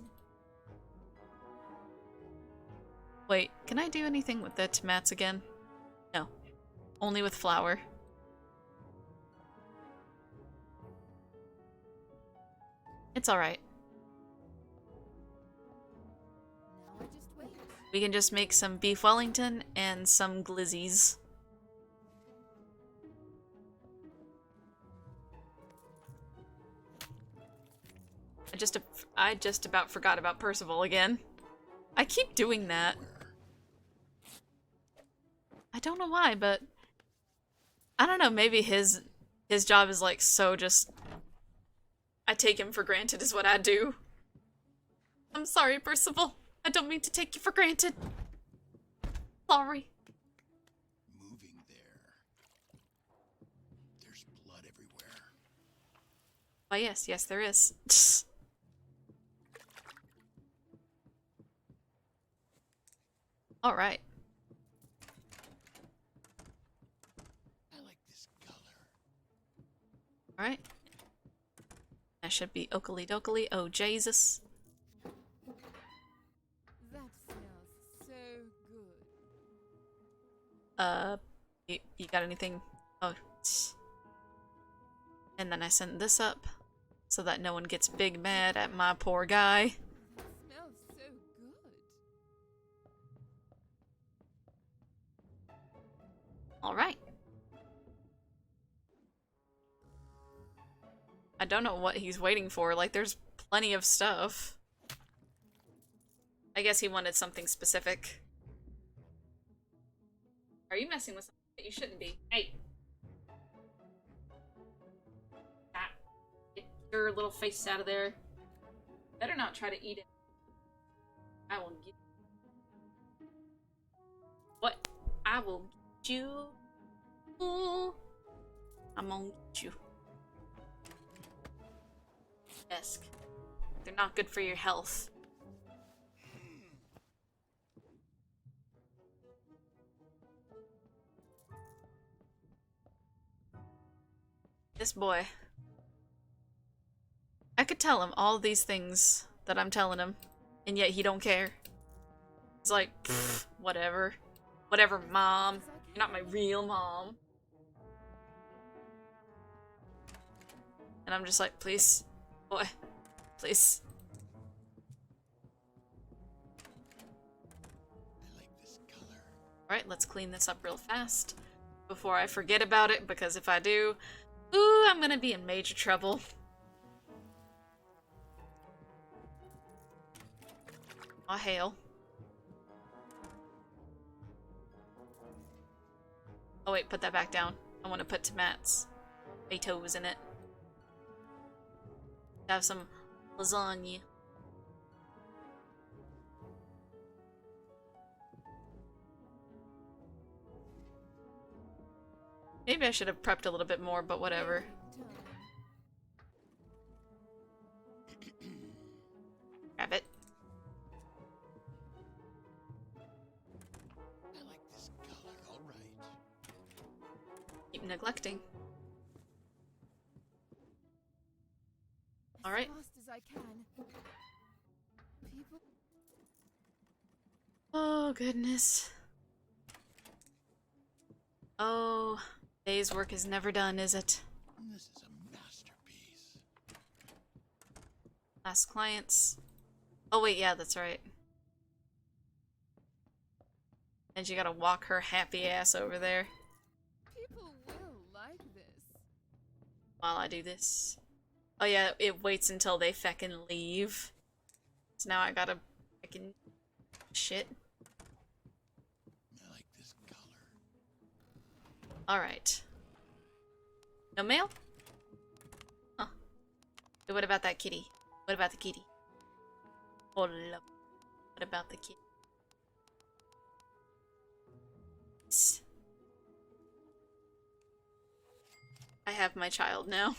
Speaker 1: Wait, can I do anything with the tomats again? No. Only with flour. It's alright.
Speaker 3: Now I just wait.
Speaker 1: We can just make some beef Wellington and some glizzies. I just about forgot about Percival again. I keep doing that. I don't know why, but I don't know, maybe his job is like so just I take him for granted is what I do. I'm sorry, Percival. I don't mean to take you for granted. Sorry.
Speaker 2: Moving there. There's blood everywhere.
Speaker 1: Why, yes, yes, there is. All right.
Speaker 2: I like this color.
Speaker 1: All right. That should be oakley dokley. Oh, Jesus.
Speaker 3: That smells so good.
Speaker 1: You got anything? Oh. And then I send this up so that no one gets big mad at my poor guy.
Speaker 3: That smells so good.
Speaker 1: All right. I don't know what he's waiting for. Like, there's plenty of stuff. I guess he wanted something specific. Are you messing with something that you shouldn't be? Hey! Ah, get your little face out of there. Better not try to eat it. I will get... What? I will get you. Ooh. I'm gonna get you. Desk. They're not good for your health. This boy. I could tell him all these things that I'm telling him, and yet he don't care. He's like, pfft, whatever. Whatever, Mom. You're not my real mom. And I'm just like, please, boy, please.
Speaker 2: I like this color.
Speaker 1: Alright, let's clean this up real fast before I forget about it, because if I do, ooh, I'm gonna be in major trouble. Aw, hail. Oh wait, put that back down. I want to put tomatoes in it. Have some lasagna. Maybe I should have prepped a little bit more, but whatever. Grab it.
Speaker 2: I like this color, all right.
Speaker 1: Keep neglecting. All right.
Speaker 3: As fast as I can. People.
Speaker 1: Oh, goodness. Oh, day's work is never done, is it?
Speaker 2: This is a masterpiece.
Speaker 1: Last clients. Oh, wait, yeah, that's right. And you gotta walk her happy ass over there
Speaker 3: People will like this.
Speaker 1: while I do this. Oh, yeah, it waits until they feckin' leave. So now I gotta feckin' shit.
Speaker 2: I like this color.
Speaker 1: Alright. No mail? Huh. Hey, what about that kitty? What about the kitty? Hold up. What about the kitty? I have my child now.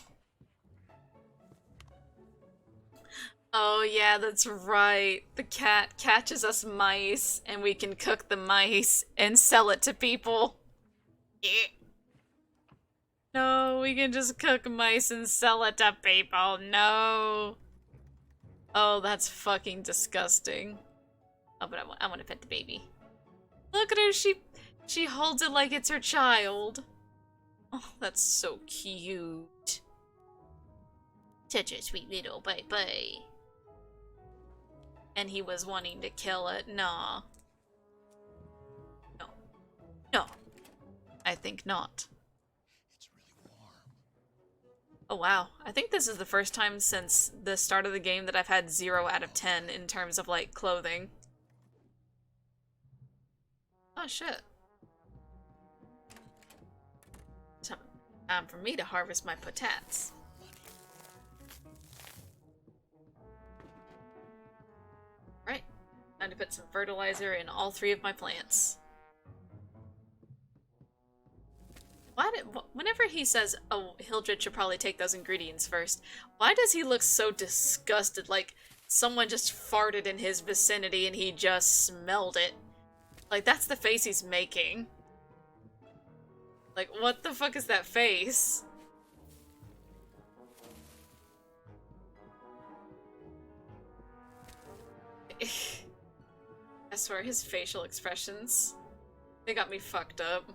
Speaker 1: Oh yeah, that's right. The cat catches us mice, and we can cook the mice and sell it to people. Yeah. No, we can just cook mice and sell it to people. No. Oh, that's fucking disgusting. Oh, but I want to pet the baby. Look at her, she holds it like it's her child. Oh, that's so cute. Such a sweet little baby. And he was wanting to kill it. Nah. No. No. I think not.
Speaker 2: It's really warm.
Speaker 1: Oh wow. I think this is the first time since the start of the game that I've had 0 out of 10 in terms of, like, clothing. Oh shit. Time for me to harvest my potats. Right. Time to put some fertilizer in all 3 of my plants. Whenever he says, oh, Hildred should probably take those ingredients first, why does he look so disgusted, like someone just farted in his vicinity and he just smelled it? Like, that's the face he's making. Like, what the fuck is that face? I swear, his facial expressions, they got me fucked up.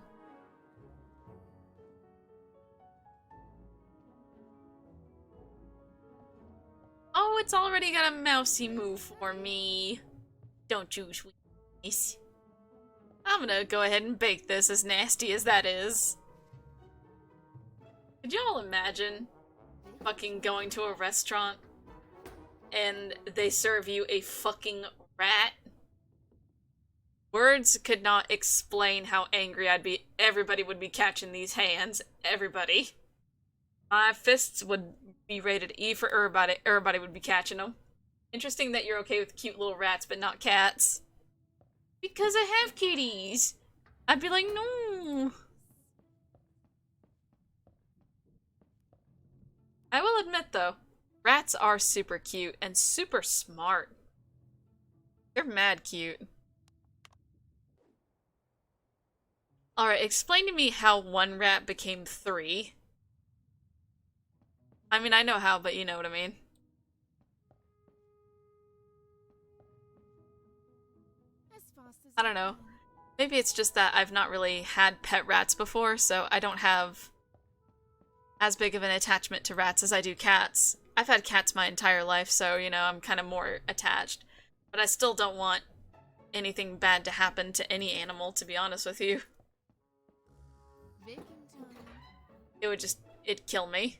Speaker 1: Oh, it's already got a mousy move for me. Don't you, sweeties? I'm gonna go ahead and bake this, as nasty as that is. Could y'all imagine fucking going to a restaurant and they serve you a fucking rat? Words could not explain how angry I'd be. Everybody would be catching these hands. Everybody. My fists would be rated E for everybody. Everybody would be catching them. Interesting that you're okay with cute little rats, but not cats. Because I have kitties. I'd be like, no. I will admit, though, rats are super cute and super smart. They're mad cute. Alright, explain to me how 1 rat became 3. I mean, I know how, but you know what I mean. I don't know. Maybe it's just that I've not really had pet rats before, so I don't have as big of an attachment to rats as I do cats. I've had cats my entire life, so, you know, I'm kind of more attached. But I still don't want anything bad to happen to any animal, to be honest with you.
Speaker 3: Baking time.
Speaker 1: It would just, it'd kill me.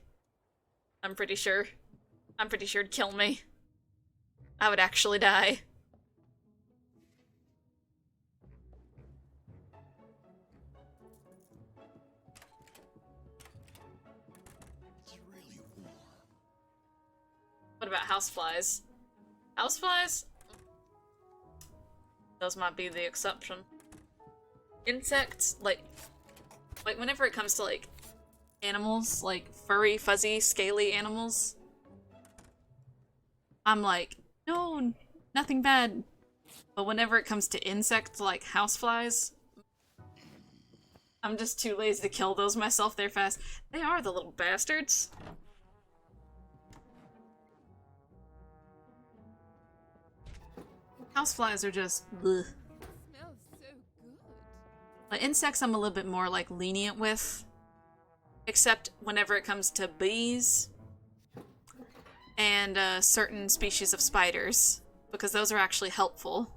Speaker 1: I'm pretty sure. I'm pretty sure it'd kill me. I would actually die.
Speaker 2: It's really warm.
Speaker 1: What about houseflies? Houseflies? Those might be the exception. Insects, like whenever it comes to, like, animals, like furry, fuzzy, scaly animals, I'm like, no, nothing bad. But whenever it comes to insects like houseflies, I'm just too lazy to kill those myself. They're fast. They are the little bastards. Houseflies are just bleh.
Speaker 3: Smells so good.
Speaker 1: Like, insects I'm a little bit more, like, lenient with. Except whenever it comes to bees and certain species of spiders, because those are actually helpful.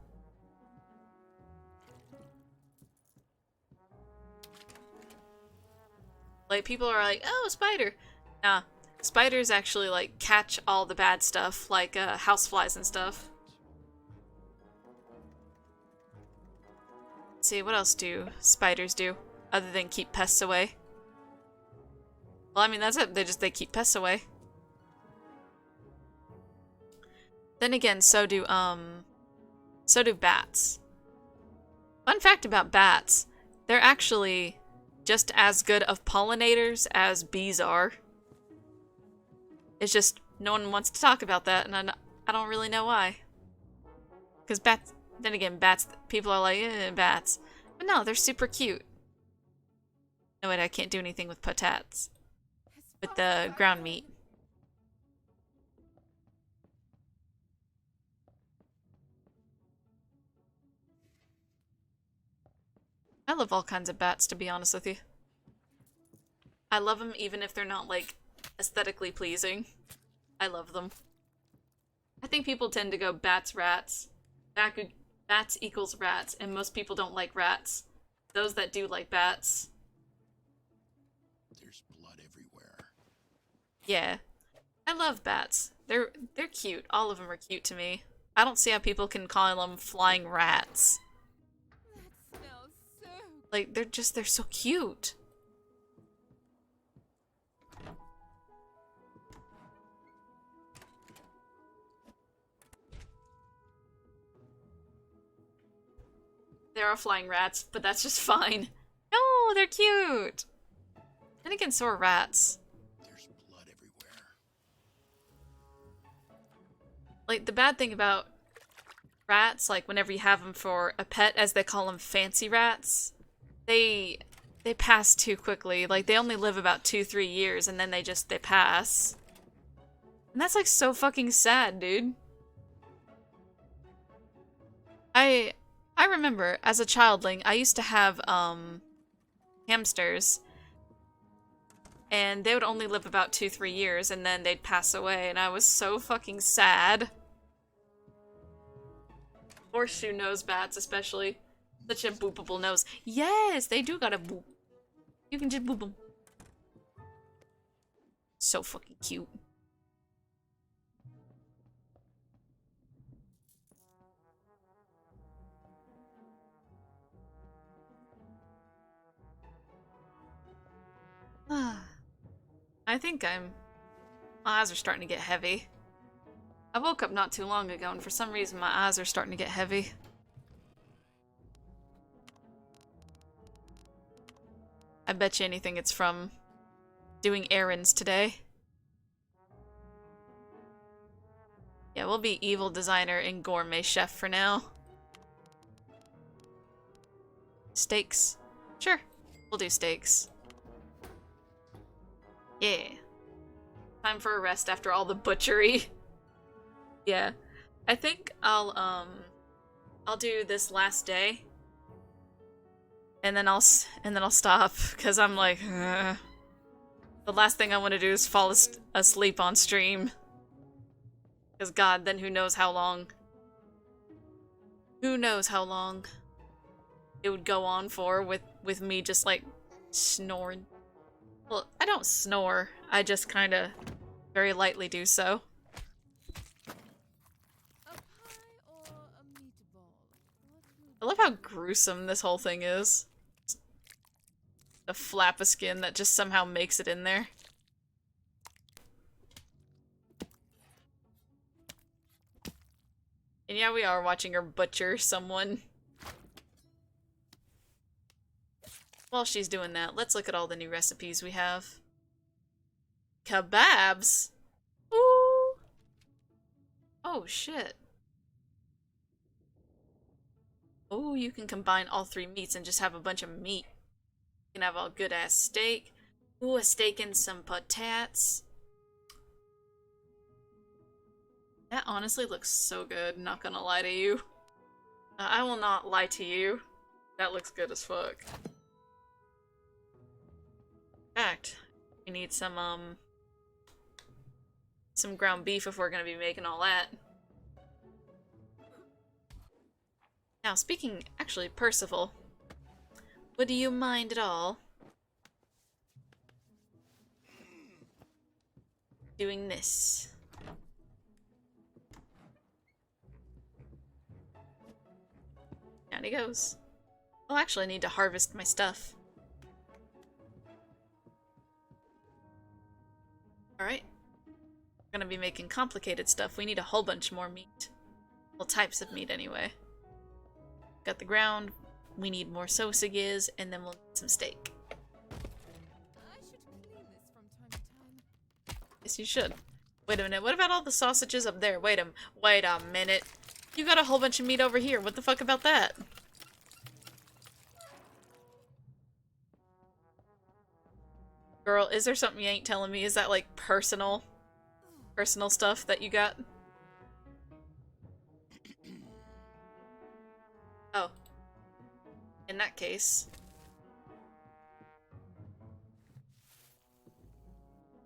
Speaker 1: Like, people are like, oh, spider. Nah, spiders actually, like, catch all the bad stuff, like houseflies and stuff. Let's see, what else do spiders do other than keep pests away? Well, I mean, that's it. They keep pests away. Then again, so do bats. Fun fact about bats, they're actually just as good of pollinators as bees are. It's just no one wants to talk about that, and I don't really know why. Because bats, then again, bats, people are like, bats. But no, they're super cute. No, wait, I can't do anything with patats. With the ground meat. I love all kinds of bats, to be honest with you. I love them even if they're not, like, aesthetically pleasing. I love them. I think people tend to go bats, rats. Bats equals rats, and most people don't like rats. Those that do like bats.
Speaker 2: There's blood everywhere.
Speaker 1: Yeah. I love bats. They're cute. All of them are cute to me. I don't see how people can call them flying rats.
Speaker 3: That smells so
Speaker 1: Like, they're so cute. There are flying rats, but that's just fine. No, they're cute. And again, so are rats.
Speaker 2: There's blood everywhere.
Speaker 1: Like, the bad thing about rats, like, whenever you have them for a pet, as they call them, fancy rats, they pass too quickly. Like, they only live about 2-3 years, and then they pass. And that's, like, so fucking sad, dude. I remember, as a childling, I used to have, hamsters. And they would only live about 2-3 years, and then they'd pass away, and I was so fucking sad. Horseshoe nose bats, especially. Such a boopable nose. Yes, they do got a boop. You can just boop them. So fucking cute. I think my eyes are starting to get heavy. I woke up not too long ago, and for some reason my eyes are starting to get heavy. I bet you anything it's from doing errands today. Yeah, we'll be evil designer and gourmet chef for now. Steaks. Sure, we'll do steaks. Yeah. Time for a rest after all the butchery. Yeah. I think I'll do this last day. And then I'll stop, because I'm like, ugh. The last thing I want to do is fall asleep on stream. Because God, then who knows how long. Who knows how long it would go on for with me just like snoring. Well, I don't snore. I just kind of very lightly do so.
Speaker 3: A pie or a meatball?
Speaker 1: I love how gruesome this whole thing is. The flap of skin that just somehow makes it in there. And yeah, we are watching her butcher someone. While she's doing that, let's look at all the new recipes we have. Kebabs? Ooh! Oh, shit. Oh, you can combine all three meats and just have a bunch of meat. You can have a good-ass steak. Ooh, a steak and some patates. That honestly looks so good, not gonna lie to you. I will not lie to you. That looks good as fuck. In fact, we need some ground beef if we're gonna be making all that. Now, speaking, actually, Percival, would you mind at all doing this? Down he goes. Oh, actually, I need to harvest my stuff. Alright. We're gonna be making complicated stuff. We need a whole bunch more meat. Well, types of meat, anyway. Got the ground. We need more sausages, and then we'll need some steak.
Speaker 3: I should clean this from time to time.
Speaker 1: Yes, you should. Wait a minute. What about all the sausages up there? Wait a minute. You got a whole bunch of meat over here. What the fuck about that? Girl, is there something you ain't telling me? Is that like personal stuff that you got? Oh. In that case.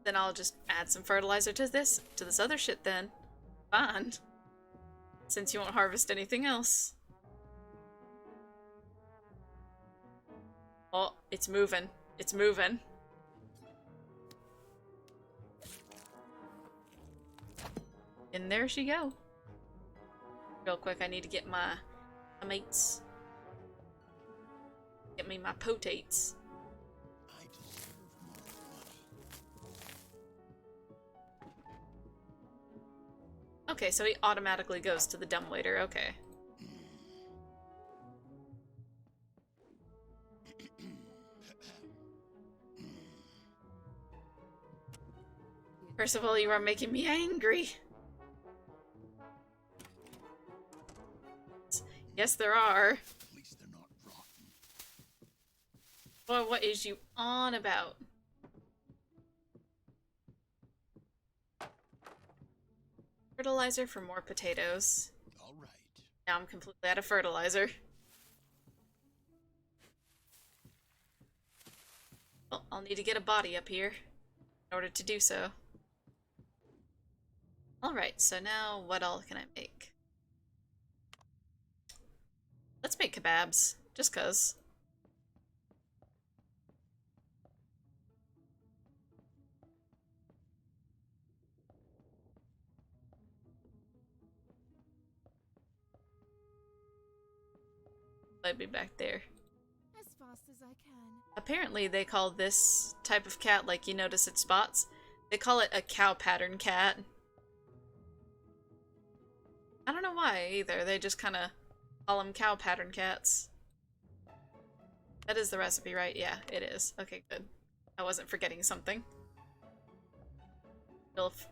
Speaker 1: Then I'll just add some fertilizer to this other shit then. Fine. Since you won't harvest anything else. Oh, it's moving. It's moving. And there she go. Real quick, I need to get my mates. Get me my potates.
Speaker 2: I deserve more money.
Speaker 1: Okay, so he automatically goes to the dumbwaiter. Okay. First of all, you are making me angry. Yes, there are.
Speaker 2: At least they're not rotten.
Speaker 1: Boy, what is you on about? Fertilizer for more potatoes.
Speaker 2: All right.
Speaker 1: Now I'm completely out of fertilizer. Well, I'll need to get a body up here in order to do so. Alright, so now what all can I make? Let's make kebabs, just cuz. I'd be back there.
Speaker 3: As fast as I can.
Speaker 1: Apparently they call this type of cat, like you notice its spots, they call it a cow pattern cat. I don't know why either, they just kind of call them cow pattern cats. That is the recipe, right? Yeah, it is. Okay, good. I wasn't forgetting something. Before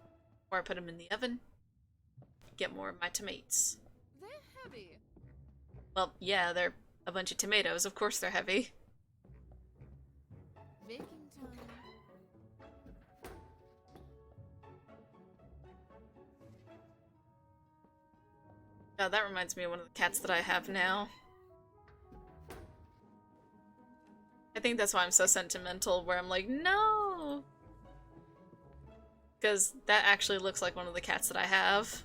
Speaker 1: I put them in the oven, get more of my tomatoes.
Speaker 3: They're heavy.
Speaker 1: Well, yeah, they're a bunch of tomatoes. Of course they're heavy.
Speaker 3: Baking time.
Speaker 1: God, that reminds me of one of the cats that I have now. I think that's why I'm so sentimental, where I'm like, no! Because that actually looks like one of the cats that I have.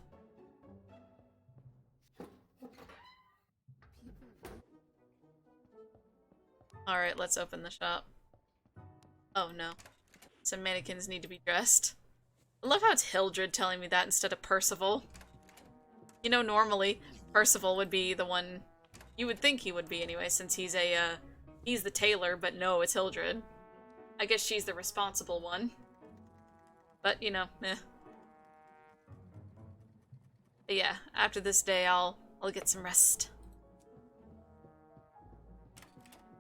Speaker 1: Alright, let's open the shop. Oh no. Some mannequins need to be dressed. I love how it's Hildred telling me that instead of Percival. You know, normally, Percival would be the one you would think he would be anyway, since he's he's the tailor, but no, it's Hildred. I guess she's the responsible one. But, you know, meh. But yeah, after this day, I'll get some rest.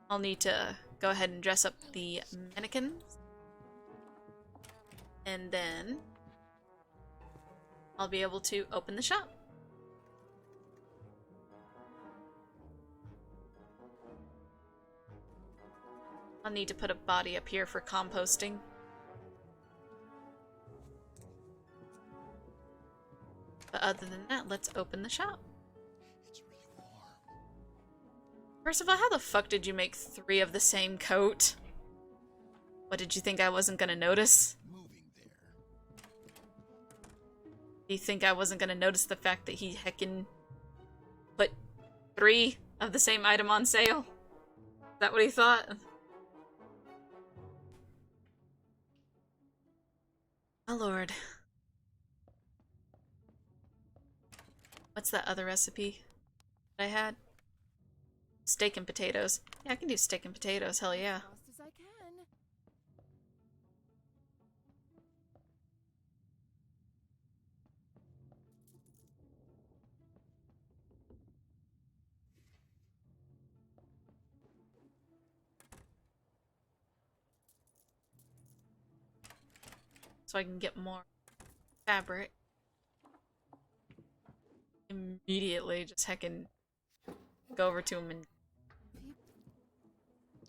Speaker 1: I'll need to go ahead and dress up the mannequins. And then I'll be able to open the shop. I'll need to put a body up here for composting. But other than that, let's open the shop.
Speaker 2: It's really warm.
Speaker 1: First of all, how the fuck did you make 3 of the same coat? What, did you think I wasn't gonna notice?
Speaker 2: Moving there.
Speaker 1: Do you think I wasn't gonna notice the fact that he heckin' put 3 of the same item on sale? Is that what he thought? Oh lord. What's that other recipe that I had? Steak and potatoes. Yeah, I can do steak and potatoes, hell yeah.
Speaker 3: As fast as I can.
Speaker 1: So I can get more fabric. Immediately just heckin' go over to him and...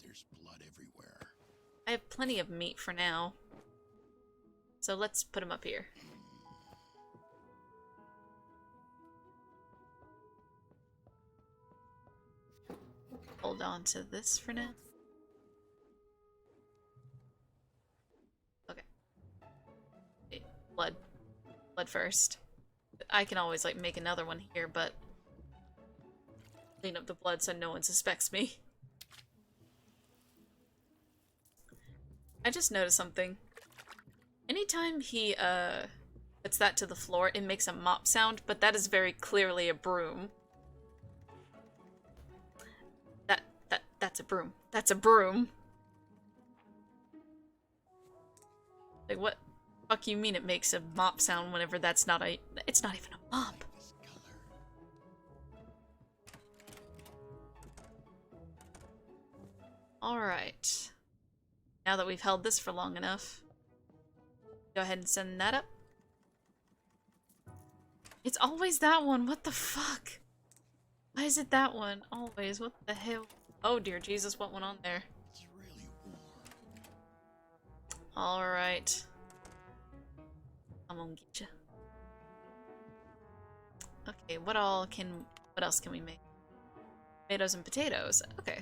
Speaker 2: There's blood everywhere.
Speaker 1: I have plenty of meat for now. So let's put him up here. Hold on to this for now. Okay. Okay, blood. Blood first. I can always, like, make another one here, but... clean up the blood so no one suspects me. I just noticed something. Anytime he, puts that to the floor, it makes a mop sound, but that is very clearly a broom. That's a broom. That's a broom. Like, what the fuck you mean it makes a mop sound whenever that's not a... it's not even a mop.
Speaker 2: This color.
Speaker 1: Alright. Now that we've held this for long enough, go ahead and send that up. It's always that one. What the fuck? Why is it that one? Always. What the hell? Oh dear Jesus, what went on there?
Speaker 2: It's really warm.
Speaker 1: Alright. I'm gonna get ya. Okay, what else can we make? Tomatoes and potatoes. Okay.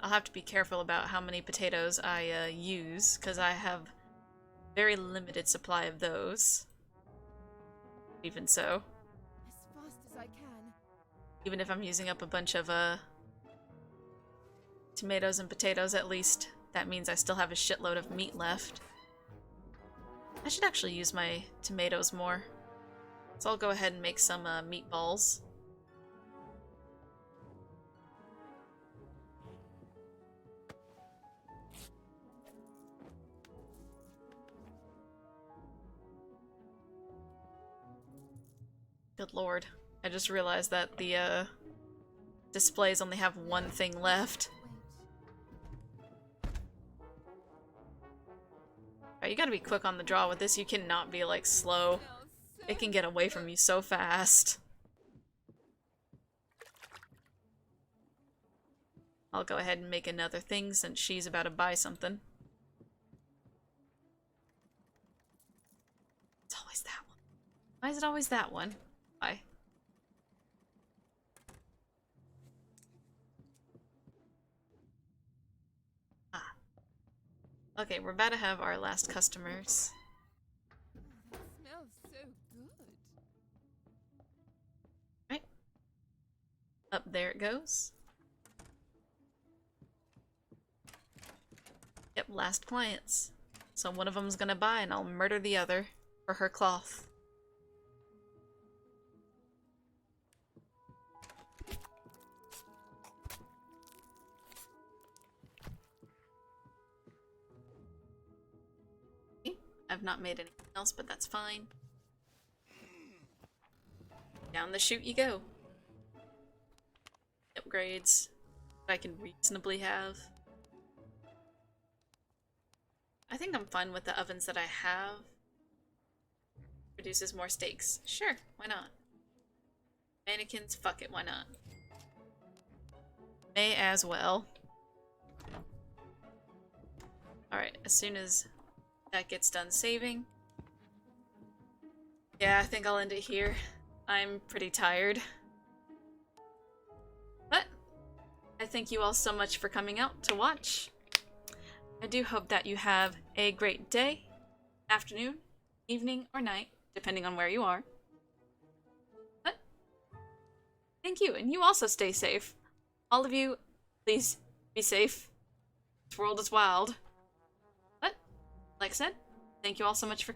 Speaker 1: I'll have to be careful about how many potatoes I use, because I have very limited supply of those. Even so.
Speaker 3: As fast as I can.
Speaker 1: Even if I'm using up a bunch of tomatoes and potatoes, at least that means I still have a shitload of meat left. I should actually use my tomatoes more. So I'll go ahead and make some meatballs. Good lord. I just realized that the displays only have one thing left. Alright, you gotta be quick on the draw with this. You cannot be, like, slow. It can get away from you so fast. I'll go ahead and make another thing since she's about to buy something. It's always that one. Why is it always that one? Why? Ah. Okay, we're about to have our last customers.
Speaker 3: Oh, that smells so good.
Speaker 1: Right. Up there it goes. Yep, last clients. So one of them's gonna buy and I'll murder the other for her cloth. I've not made anything else, but that's fine. Down the chute you go. Upgrades that I can reasonably have. I think I'm fine with the ovens that I have. Produces more steaks. Sure, why not? Mannequins, fuck it, why not? May as well. Alright, as soon as that gets done saving. Yeah, I think I'll end it here. I'm pretty tired. But I thank you all so much for coming out to watch. I do hope that you have a great day, afternoon, evening, or night, depending on where you are. But thank you, and you also stay safe. All of you, please be safe. This world is wild. But, like I said, thank you all so much for